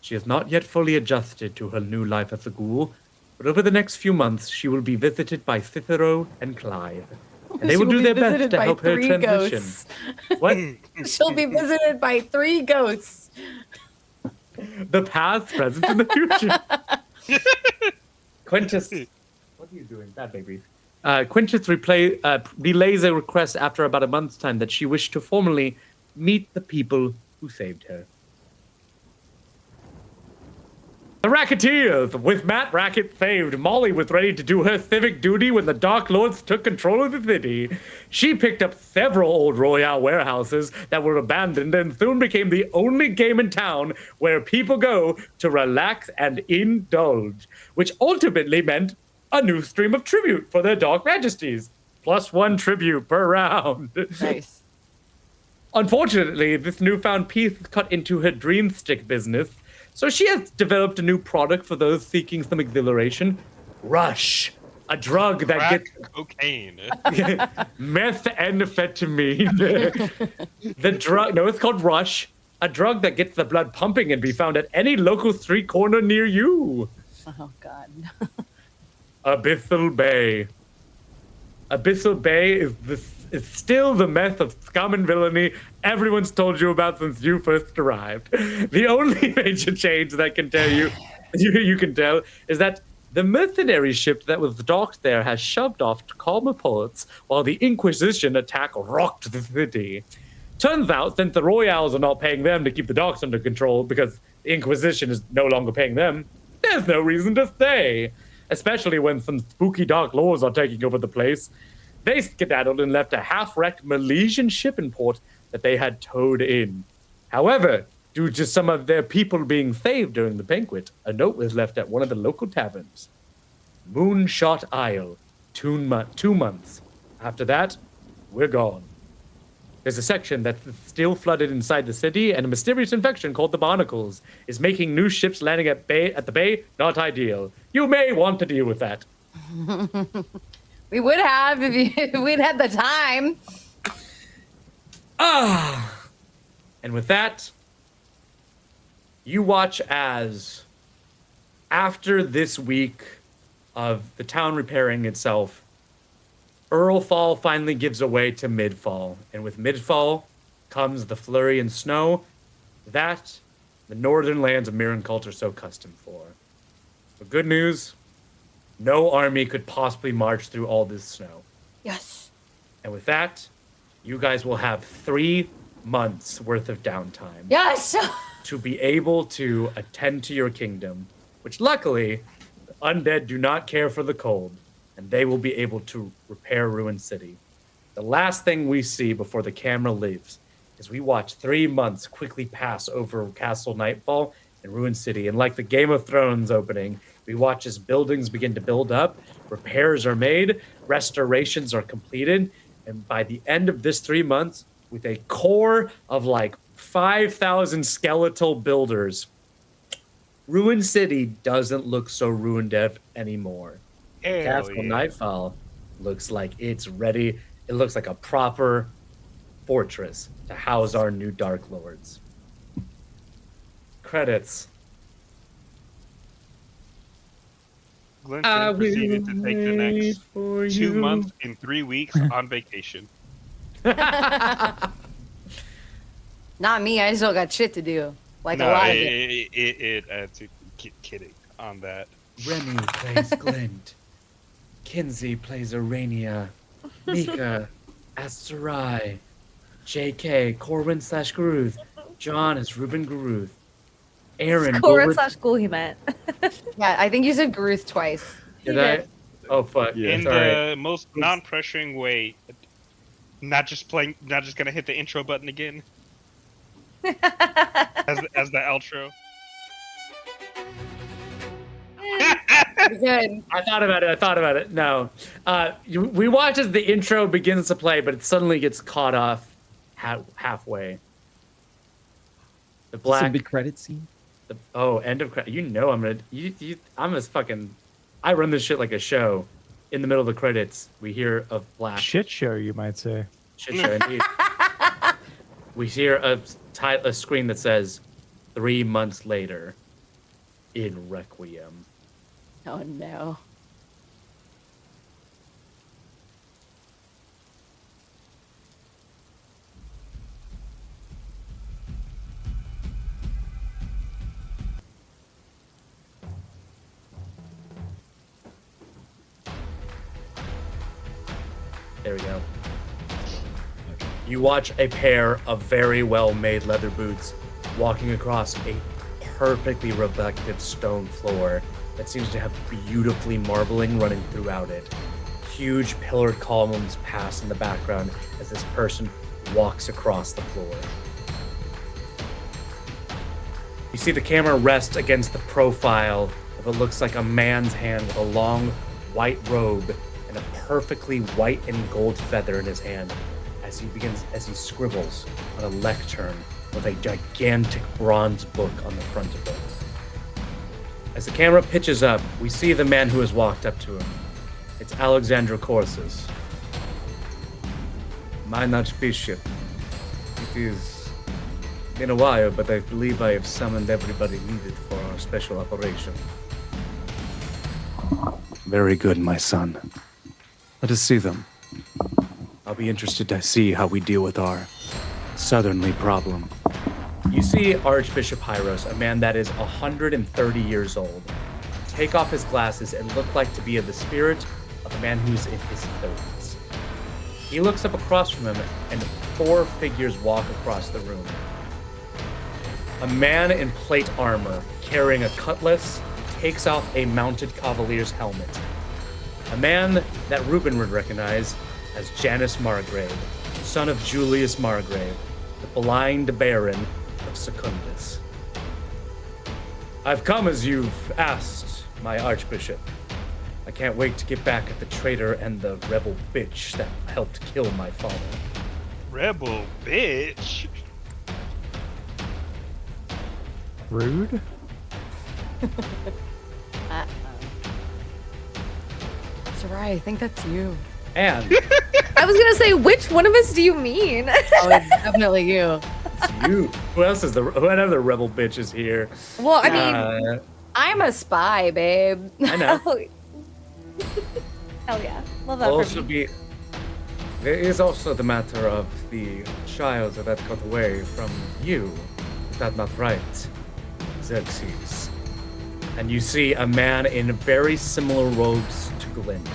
She has not yet fully adjusted to her new life as a ghoul, but over the next few months she will be visited by Cicero and Clive. And they will do their best to help her transition. What? She'll be visited by 3 ghosts. The past, present, and the future. Quintus. What are you doing? Bad babies. Quintus relays a request after about a month's time that she wished to formally meet the people who saved her. The Racketeers! With Matt Racket saved, Molly was ready to do her civic duty when the Dark Lords took control of the city. She picked up several old Royale warehouses that were abandoned and soon became the only game in town where people go to relax and indulge, which ultimately meant a new stream of tribute for their Dark Majesties. +1 tribute per round. Nice. Unfortunately, this newfound peace cut into her dreamstick business, so she has developed a new product for those seeking some exhilaration. Rush. A drug that Crack gets... cocaine. Methamphetamine. The drug... No, it's called Rush. A drug that gets the blood pumping and be found at any local street corner near you. Oh, God. Abyssal Bay. Abyssal Bay is still the mess of scum and villainy everyone's told you about since you first arrived. The only major change that can tell you can tell is that the mercenary ship that was docked there has shoved off to calmer ports while the Inquisition attack rocked the city. Turns out, since the Royales are not paying them to keep the docks under control because the Inquisition is no longer paying them, there's no reason to stay. Especially when some spooky Dark Lords are taking over the place. They skedaddled and left a half-wrecked Milesian ship in port that they had towed in. However, due to some of their people being saved during the banquet, a note was left at one of the local taverns. Moonshot Isle, 2 months. After that, we're gone. There's a section that's still flooded inside the city, and a mysterious infection called the Barnacles is making new ships landing at the bay not ideal. You may want to deal with that. We would have if we'd had the time. And with that, you watch as, after this week of the town repairing itself, Earlfall finally gives away to Midfall. And with Midfall comes the flurry and snow that the northern lands of Mirancult are so accustomed for. But good news, no army could possibly march through all this snow. Yes. And with that, you guys will have 3 months worth of downtime. Yes. To be able to attend to your kingdom, which luckily, the undead do not care for the cold, and they will be able to repair Ruined City. The last thing we see before the camera leaves is we watch 3 months quickly pass over Castle Nightfall and Ruined City. And like the Game of Thrones opening, we watch as buildings begin to build up, repairs are made, restorations are completed, and by the end of this 3 months, with a core of like 5,000 skeletal builders, Ruined City doesn't look so ruined anymore. Castle Nightfall looks like it's ready. It looks like a proper fortress to house our new Dark Lords. Credits. Glenn proceeded to take the next 2 months and 3 weeks on vacation. Not me. I still got shit to do. Like No, a lot of it. Kidding on that. Remy plays Glint. Kinsey plays Arania. Mika as Sarai. JK, Corwin /Groove. John is Ruben Garuth. Aaron. Cora / school he meant. Yeah, I think you said Garuth twice. Did I? Oh fuck. Yeah. In It's all right. the most non-pressuring way. Not just gonna hit the intro button again. as the outro. Good. I thought about it. No. We watch as the intro begins to play, but it suddenly gets caught off halfway. The black. Some big credit scene. End of credit. I'm gonna. I'm as fucking. I run this shit like a show. In the middle of the credits, we hear a black Shit show, you might say. shit show. Indeed. We hear a screen that says, 3 months later, in Requiem. Oh no. There we go. You watch a pair of very well-made leather boots walking across a perfectly reflective stone floor that seems to have beautifully marbling running throughout it. Huge pillared columns pass in the background as this person walks across the floor. You see the camera rest against the profile of what looks like a man's hand with a long white robe and a perfectly white and gold feather in his hand as he scribbles on a lectern with a gigantic bronze book on the front of it. As the camera pitches up, we see the man who has walked up to him. It's Alexandra Corsus. My Archbishop. It is been a while, but I believe I have summoned everybody needed for our special operation. Very good, my son. Let us see them. I'll be interested to see how we deal with our southernly problem. You see Archbishop Hyros, a man that is 130 years old, take off his glasses and look like to be of the spirit of a man who's in his 30s. He looks up across from him, and 4 figures walk across the room. A man in plate armor, carrying a cutlass, takes off a mounted cavalier's helmet. A man that Reuben would recognize as Janus Margrave, son of Julius Margrave, the blind baron of Secundus. I've come as you've asked, my Archbishop. I can't wait to get back at the traitor and the rebel bitch that helped kill my father. Rebel bitch. Rude? Sarai, I think that's you. And I was gonna say, which one of us do you mean? Oh, it's definitely you. it's you. Who else is what other rebel bitch is here? Well, I mean, I'm a spy, babe. I know. Hell yeah, love that. Also For me. there is also the matter of the child that got away from you. Is that not right, Xerxes? And you see a man in very similar robes to Glint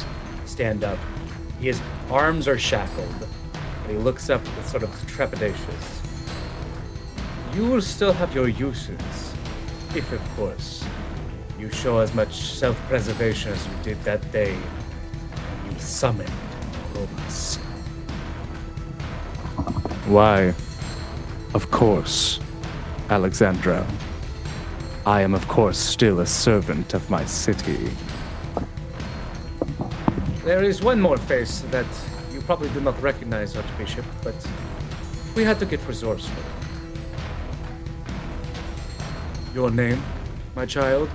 stand up. His arms are shackled, and he looks up with sort of trepidatious. You will still have your uses, if of course you show as much self-preservation as you did that day when you summoned Romus. Why, of course, Alexandra. I am, of course, still a servant of my city. There is one more face that you probably do not recognize, Archbishop, but we had to get resourceful. Your name, my child?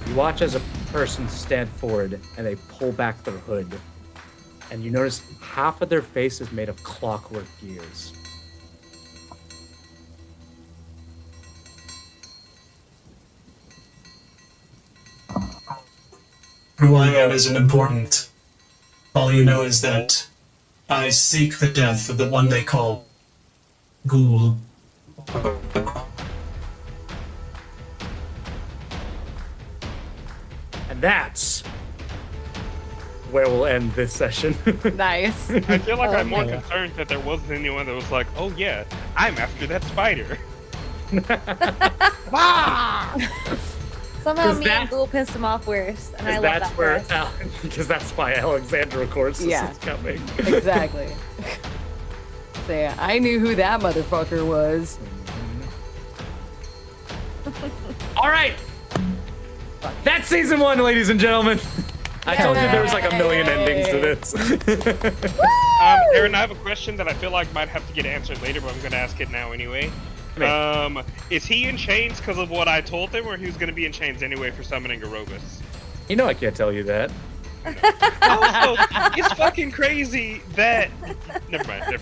You watch as a person stand forward and they pull back their hood, and you notice half of their face is made of clockwork gears. Who I am isn't important. All you know is that I seek the death of the one they call Ghoul. And that's where we'll end this session. Nice. I feel like I'm more concerned that there wasn't anyone that was like, oh yeah, I'm after that spider. Somehow 'Cause me that- and Ghoul pissed him off worse, and I love That's that. where for us. because that's why Alexandra, of course, Yeah. is coming. Exactly. So yeah, I knew who that motherfucker was. All right, that's season 1, ladies and gentlemen. I told you there was like a million endings to this. Aaron, I have a question that I feel like might have to get answered later, but I'm going to ask it now anyway. Is he in chains because of what I told him, or he was going to be in chains anyway for summoning Aurobus? You know I can't tell you that. Also, it's fucking crazy that... Never mind.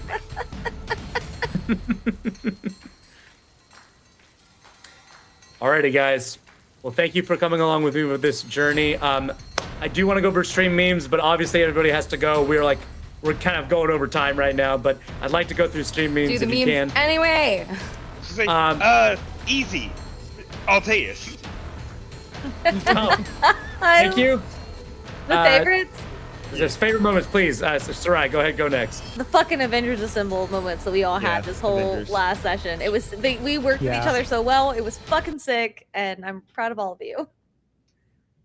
Alrighty, guys. Well, thank you for coming along with me with this journey. I do want to go over stream memes, but obviously everybody has to go. We're kind of going over time right now, but I'd like to go through stream memes Do the if you can. memes anyway. Easy. Alteus. Thank you. The favorites? There's favorite moments, please. Sarai, go ahead, go next. The fucking Avengers Assemble moments that we all had this whole Avengers. last session. It was we worked with each Yeah. other so well. It was fucking sick, and I'm proud of all of you.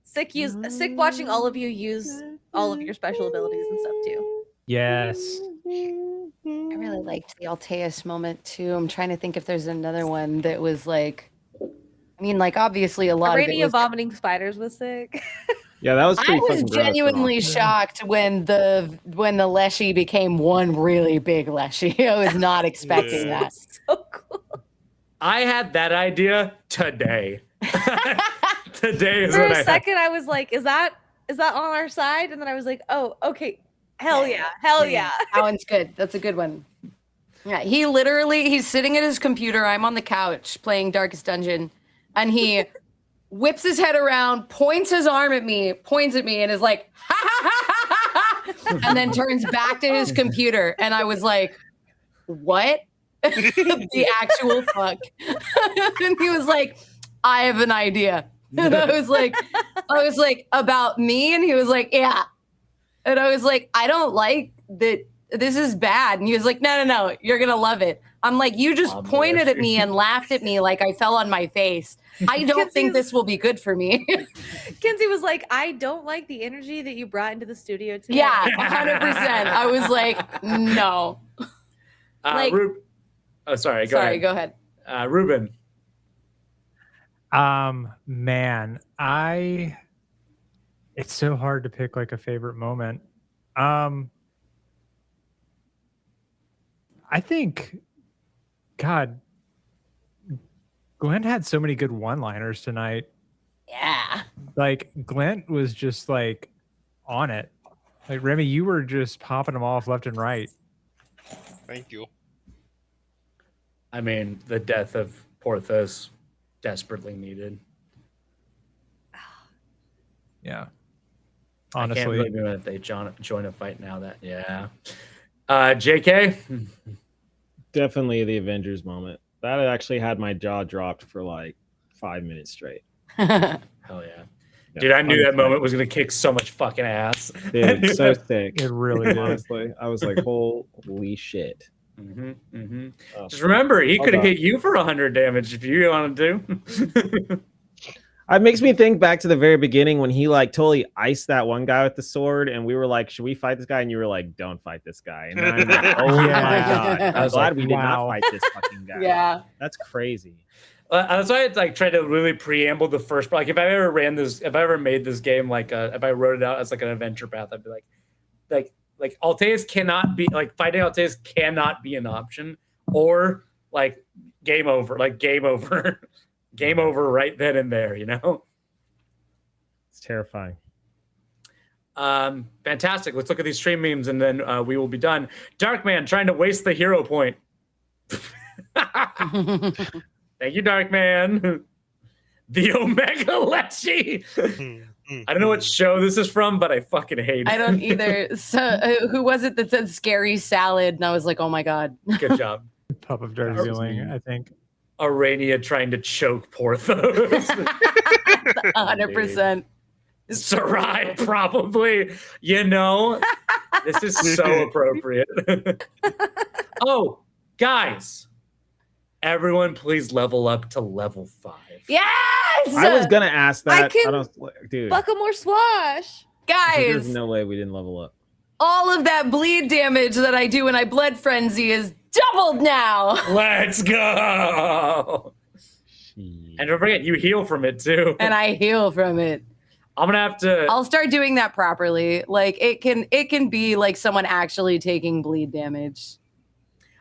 Sick watching all of you use all of your special abilities and stuff too. Yes. I really liked the Alteus moment too. I'm trying to think if there's another one that was like, I mean, like obviously a lot of it Arania was. vomiting spiders was sick. Yeah, that was I pretty was fucking gross, genuinely shocked when the Leshy became one really big Leshy. I was not expecting that. So cool. I had that idea today. Today is For what a I second, I was like, "Is that on our side?" And then I was like, "Oh, okay, hell yeah, hell yeah." That one's good. That's a good one. Yeah, he's sitting at his computer. I'm on the couch playing Darkest Dungeon, and he whips his head around, points his arm at me, points at me, and is like, ha ha ha ha ha, and then turns back to his computer. And I was like, what? The actual fuck? And he was like, I have an idea. And I was like, about me? And he was like, yeah. And I was like, I don't like that. This is bad. And he was like, no, you're going to love it. I'm like, you just pointed at me and laughed at me like I fell on my face. I don't think this will be good for me. Kinsey was like, I don't like the energy that you brought into the studio today. Yeah, 100%. I was like, no. Like- sorry, go Sorry, ahead. go ahead. Ruben. Man, it's so hard to pick like a favorite moment. I think, God, Glenn had so many good one-liners tonight. Yeah. Like Glenn was just like on it. Like Remy, you were just popping them off left and right. Thank you. I mean, the death of Porthos desperately needed. Yeah. I can't Honestly. believe if they join a fight now. JK? Definitely the Avengers moment. That actually had my jaw dropped for like 5 minutes straight. Hell yeah. Dude, I knew that moment was going to kick so much fucking ass. Dude, so sick. It really did. Honestly, I was like, holy shit. Oh. Just remember, he Hold could have on. hit you for 100 damage if you wanted to. It makes me think back to the very beginning when he like totally iced that one guy with the sword, and we were like, "Should we fight this guy?" And you were like, "Don't fight this guy." And I'm like, "Oh my god!" I I'm was glad like, we did not wow. fight this fucking guy. Yeah. That's crazy. That's why I like tried to really preamble the first. Like, if I ever made this game, like, if I wrote it out as like an adventure path, I'd be like Alteus cannot be like fighting Alteus cannot be an option, or like game over, game over right then and there. You know. It's terrifying. Fantastic. Let's look at these stream memes and then we will be done. Darkman trying to waste the hero point. Thank you, Darkman. The Omega Leshy. I don't know what show this is from, but I fucking hate it. I don't either. So who was it that said scary salad? And I was like, oh my God. Good job. Pup of Darjeeling, I think. Arania trying to choke Porthos. 100%. Sarai, probably. You know, this is so appropriate. Oh, guys. Everyone, please level up to level 5. Yes! I was gonna ask that. I can don't, dude. Buckle more swash. There's Guys, no way we didn't level up. all of that bleed damage that I do when I blood frenzy is doubled now. Let's go. And don't forget, you heal from it too. And I heal from it. I'm gonna have to. I'll start doing that properly. Like it can be like someone actually taking bleed damage.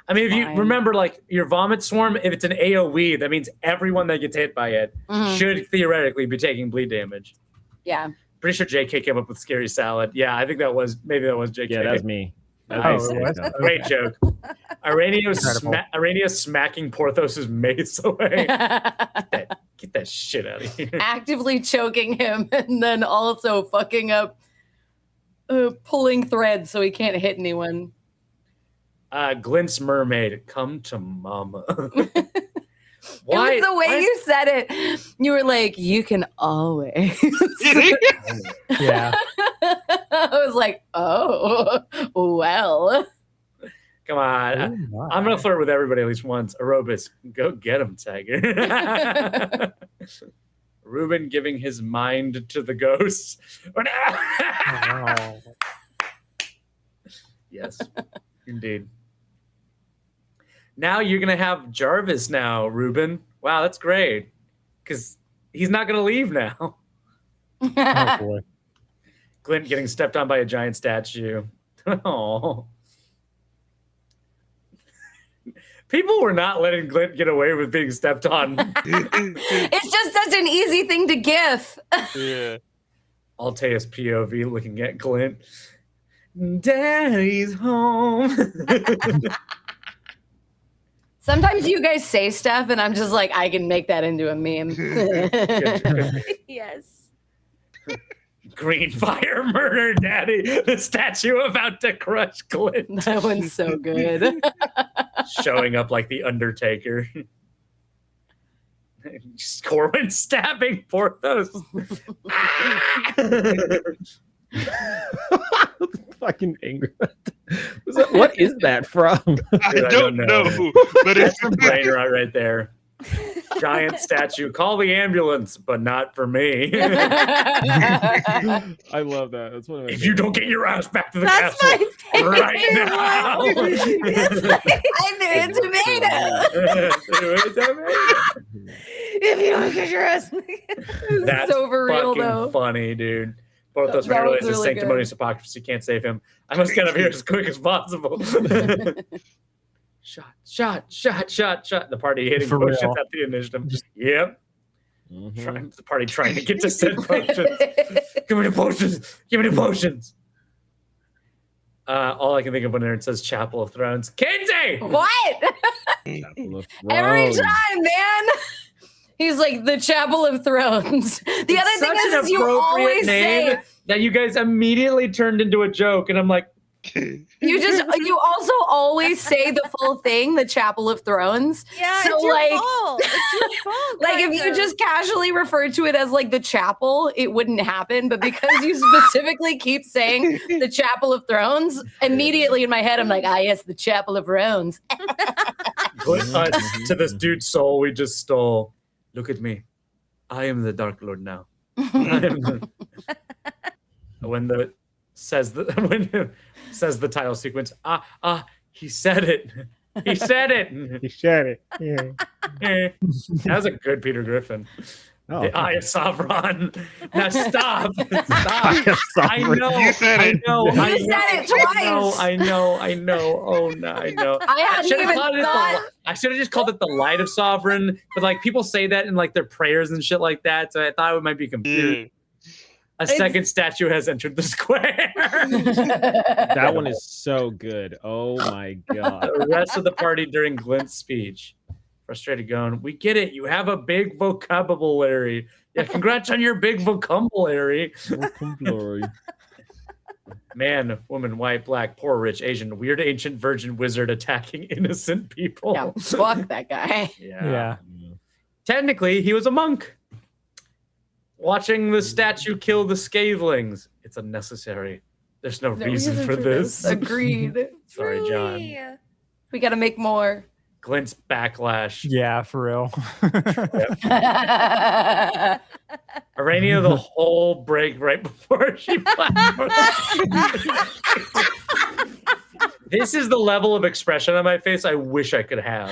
I mean, if you Fine. remember, like your vomit swarm, if it's an AOE, that means everyone that gets hit by it Mhm. should theoretically be taking bleed damage. Yeah. Pretty sure JK came up with scary salad. Yeah, I think that was JK. Yeah, that was me. That Nice. was me. Great joke. Aurania's Incredible. smacking Porthos's mace away. Get that shit out of here. Actively choking him and then also fucking up pulling threads so he can't hit anyone. Glint's mermaid, come to mama. Why? It was the way you said it. You were like, you can always. Yeah. I was like, oh, well. Come on. I'm going to flirt with everybody at least once. Aerobus, go get him, Tiger. Ruben giving his mind to the ghosts. Yes, indeed. Now you're going to have Jarvis now, Ruben. Wow, that's great. Because he's not going to leave now. Oh boy. Glint getting stepped on by a giant statue. Oh. People were not letting Glint get away with being stepped on. It's just such an easy thing to gif. Yeah. Altea's POV looking at Glint. Daddy's home. Sometimes you guys say stuff and I'm just like, I can make that into a meme. Yes. Green fire murder, Daddy. The statue about to crush Glint. That one's so good. Showing up like the Undertaker. Corwin stabbing Porthos. Fucking angry. What is that from? I don't know, but that's the brain right there. Giant statue. Call the ambulance, but not for me. I love that. That's one of my if you don't get your ass back to the That's castle my right now. It's like, I threw a tomato. if you don't get your ass. That's so for real, fucking though. funny, dude. Porthos That was realizes really sanctimonious hypocrisy can't save him. I must get up here as quick as possible. Shot. The party hitting For potions real. at the initiative. Yep. Mhm. The party trying to get to said potions. Give me the potions. Give me the potions. All I can think of when it says Chapel of Thrones. Kinsey! What? Chapel of Every Thrones. time, man. He's like the Chapel of Thrones. The It's other thing such an is you appropriate always name say that you guys immediately turned into a joke, and I'm like, you also always say the full thing, the Chapel of Thrones. Yeah, So, it's your like- fault. It's your fault. Like if you just casually referred to it as like the chapel, it wouldn't happen. But because you specifically keep saying the Chapel of Thrones, immediately in my head I'm like, ah yes, the Chapel of Thrones. to this dude's soul we just stole. Look at me. I am the Dark Lord now. When it says the title sequence, he said it. He said it. He said it. Yeah. That was a good Peter Griffin. Oh, The Eye of Sauron. Now stop. Eye of I Sauron. know. You said it. I know. You I said know, it twice. I know. Oh no, I know. I hadn't should've even called it thought. I should have just called it the Light of Sovereign. But like people say that in like their prayers and shit like that, so I thought it might be confused. A second statue has entered the square. That one is so good. Oh my god. The rest of the party during Glint's speech. Frustrated going, we get it. You have a big vocabulary. Yeah, congrats on your big vocabulary. Man, woman, white, black, poor, rich, Asian, weird, ancient, virgin, wizard attacking innocent people. Yeah, fuck that guy. Yeah. Technically, he was a monk. Watching the statue kill the Scathelings. It's unnecessary. There's no reason for this. Agreed. Sorry, John. We gotta make more. Glint's backlash. Yeah, for real. Arania the whole break right before she platformed. This is the level of expression on my face I wish I could have.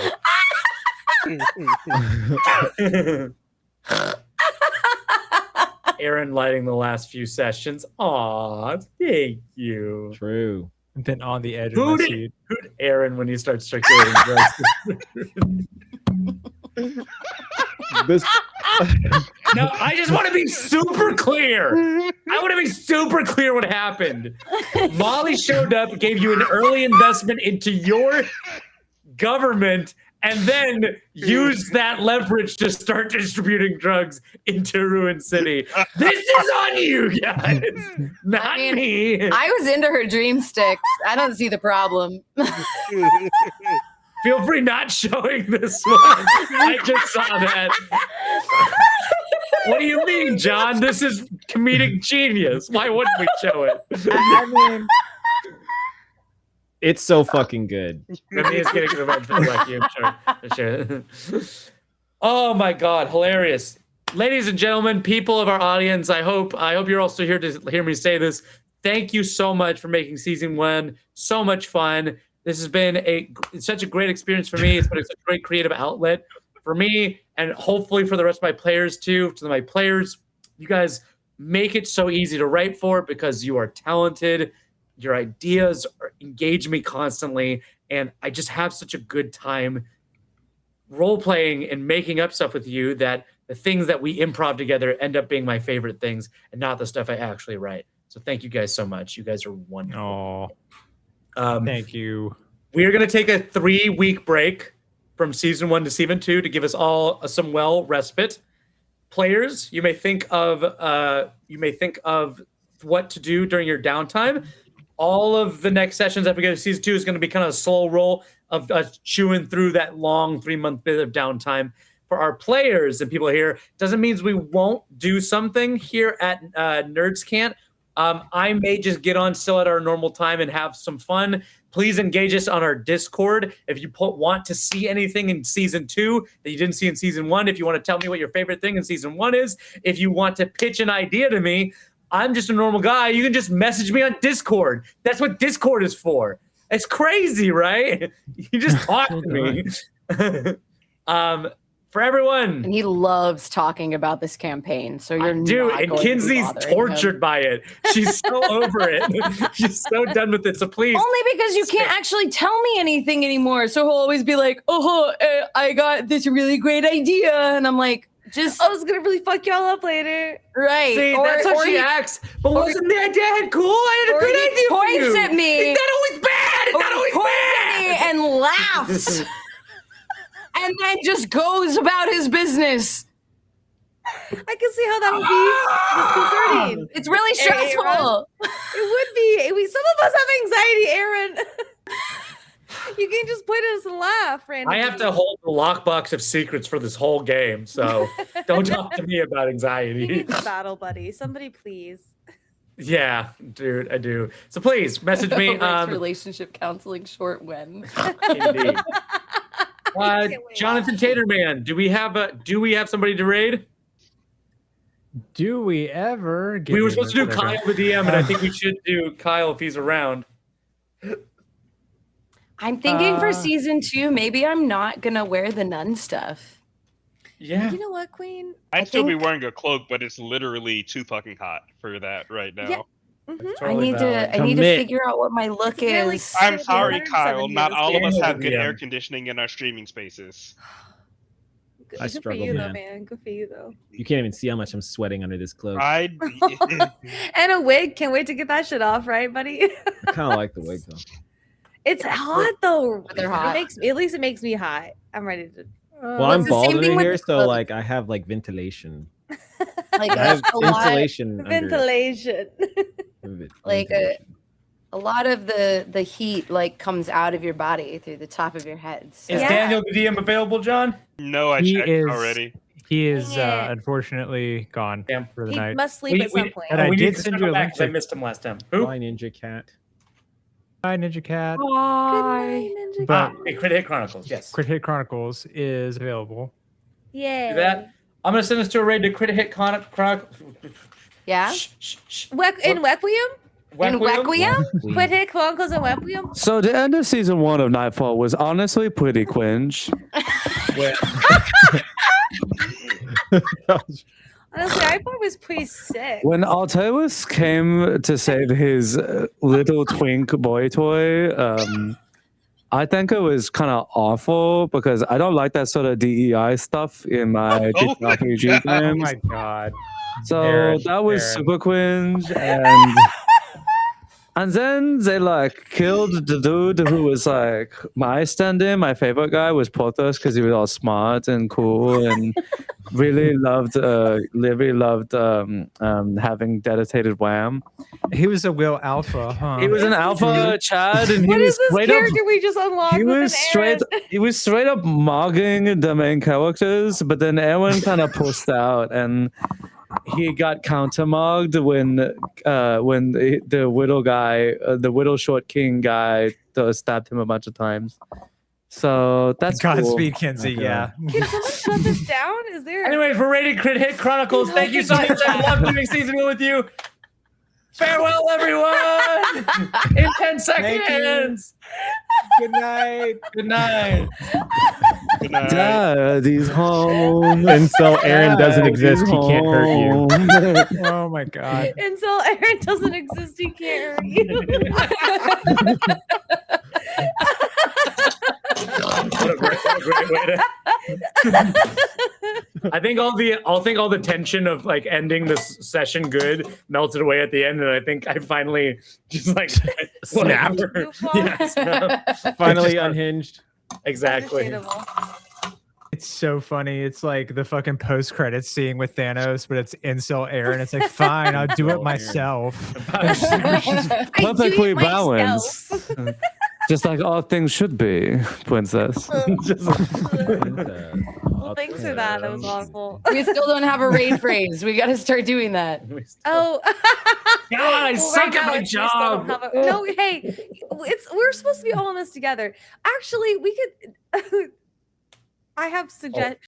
Aaron lighting the last few sessions. Aw, thank you. True. And then on the edge of my seat. Who'd Aaron when he starts circulating drugs? This. No, I just want to be super clear. I want to be super clear what happened. Molly showed up, gave you an early investment into your government, and then used that leverage to start distributing drugs into Ruin City. This is on you guys, not me. I was into her dream sticks. I don't see the problem. Feel free not showing this one. I just saw that. What do you mean, John? This is comedic genius. Why wouldn't we show it? I mean, it's so fucking good. That means getting revenge for Lucky, I'm sure. Oh my god, hilarious. Ladies and gentlemen, people of our audience, I hope you're also here to hear me say this. Thank you so much for making season 1 so much fun. This has been such a great experience for me. It's been a great creative outlet for me, and hopefully for the rest of my players too. To my players, you guys make it so easy to write for because you are talented. Your ideas engage me constantly, and I just have such a good time role-playing and making up stuff with you that the things that we improv together end up being my favorite things and not the stuff I actually write. So thank you guys so much. You guys are wonderful. Thank you. We are going to take a 3-week break from season 1 to season 2 to give us all some respite. Players, you may think of what to do during your downtime. All of the next sessions after we get to season 2 is going to be kind of a slow roll of us chewing through that long 3-month bit of downtime. For our players and people here, doesn't mean we won't do something here at Nerds Can't. I may just get on still at our normal time and have some fun. Please engage us on our Discord. If you want to see anything in season 2 that you didn't see in season 1, if you want to tell me what your favorite thing in season 1 is, if you want to pitch an idea to me, I'm just a normal guy. You can just message me on Discord. That's what Discord is for. It's crazy, right? You just talk to me. For everyone. And he loves talking about this campaign, so you're dude, not and going to be Kinsey's bothering tortured him. by it. She's so over it. She's so done with it. So please. Only because you can't actually tell me anything anymore. So he'll always be like, I got this really great idea. And I'm like, just. I was going to really fuck y'all up later. Right. See, that's how she acts. But wasn't the idea I had cool? I had a good idea for you. Points at me. It's not always bad. It's not always bad. And laughs. And then just goes about his business. I can see how that would be disconcerting. It's really stressful. It would be. Some of us have anxiety, Aaron. You can just point at us and laugh, randomly. I have to hold the lockbox of secrets for this whole game, so don't talk to me about anxiety. You need a battle buddy. Somebody please. Yeah, dude, I do. So please message me. Relationship counseling short when. Indeed. Jonathan Taterman, do we have somebody to raid? Do we ever? We were supposed to do Kyle the DM, and I think we should do Kyle if he's around. I'm thinking for season 2, maybe I'm not gonna wear the nun stuff. Yeah. You know what, Queen? I'd still be wearing a cloak, but it's literally too fucking hot for that right now. Yeah. Mm-hmm. Totally I need to figure out what my look is. I'm sorry, Kyle. Not all of us have good air conditioning in our streaming spaces. I Good struggle, for you, though, man. man. Good for you, though. You can't even see how much I'm sweating under this cloak. I'd And a wig. Can't wait to get that shit off, right, buddy? I kind of like the wig though. It's hot though. They're hot. At least it makes me hot. I'm ready to. Well, I'm it's the same bald thing under with here, the so cloak. like I have like ventilation. Like I have a lot, insulation. Ventilation. like a lot of the heat like comes out of your body through the top of your head. So. Is Daniel the DM available, John? No, I checked already. He is Dang it. unfortunately gone for the He night. must sleep at some point. And I we did need to send circle you a back link 'cause I to. missed him last time. Who? Bye, Ninja Cat. Hi, Ninja Cat. Bye. But Crit Hit Chronicles, yes. Crit Hit Chronicles is available. Yay. Do that. I'm gonna send this to a raid to Crit Hit Chronicles. Yeah? In Requiem? In Requiem? Quit Hit Chronicles and Requiem? So the end of season 1 of Nightfall was honestly pretty cringe. Honestly, I thought it was pretty sick. When Artemis came to save his little twink boy toy, I think it was kind of awful because I don't like that sort of DEI stuff in my RPG games. Oh my god. So Aaron, that was Aaron. super cringe, and then they like killed the dude who was like my stand-in. My favorite guy was Porthos because he was all smart and cool and really loved having dedicated wham. He was a real alpha, huh? He was an alpha Chad, and he What was is this straight character up. we just unlocked? He with was an straight. Aaron? He was straight up mogging the main characters, but then Aaron kind of pushed out, and he got counter-mogged when the Whittle guy, the Whittle Short King guy, stabbed him a bunch of times. So that's Godspeed, cool. Kenzie. Yeah. Can someone shut this down? Is there? Anyways, we're rating Crit Hit Chronicles. Thank you so much. I love doing season 1 with you. Farewell, everyone. In 10 seconds. Good night. Good night. Good night. Daddy's home. And so Aaron doesn't exist. He can't hurt you. Oh my god. Until Aaron doesn't exist, he can't hurt you. What a great way to. I think all the tension of like ending this session good melted away at the end, and I think I finally just like Snapped. whatever. Yeah, snapped. Finally Just- unhinged. Exactly. Understandable. It's so funny. It's like the fucking post-credits scene with Thanos, but it's incel Aaron. It's like, fine, I'll do it myself. Perfectly balanced. Just like all things should be, princess. Well, thanks for that. That was awful. We still don't have a raid phrase. We got to start doing that. Oh. God, I suck right at now, my we still don't job. have no, hey, we're supposed to be all in this together. Actually, we could. I have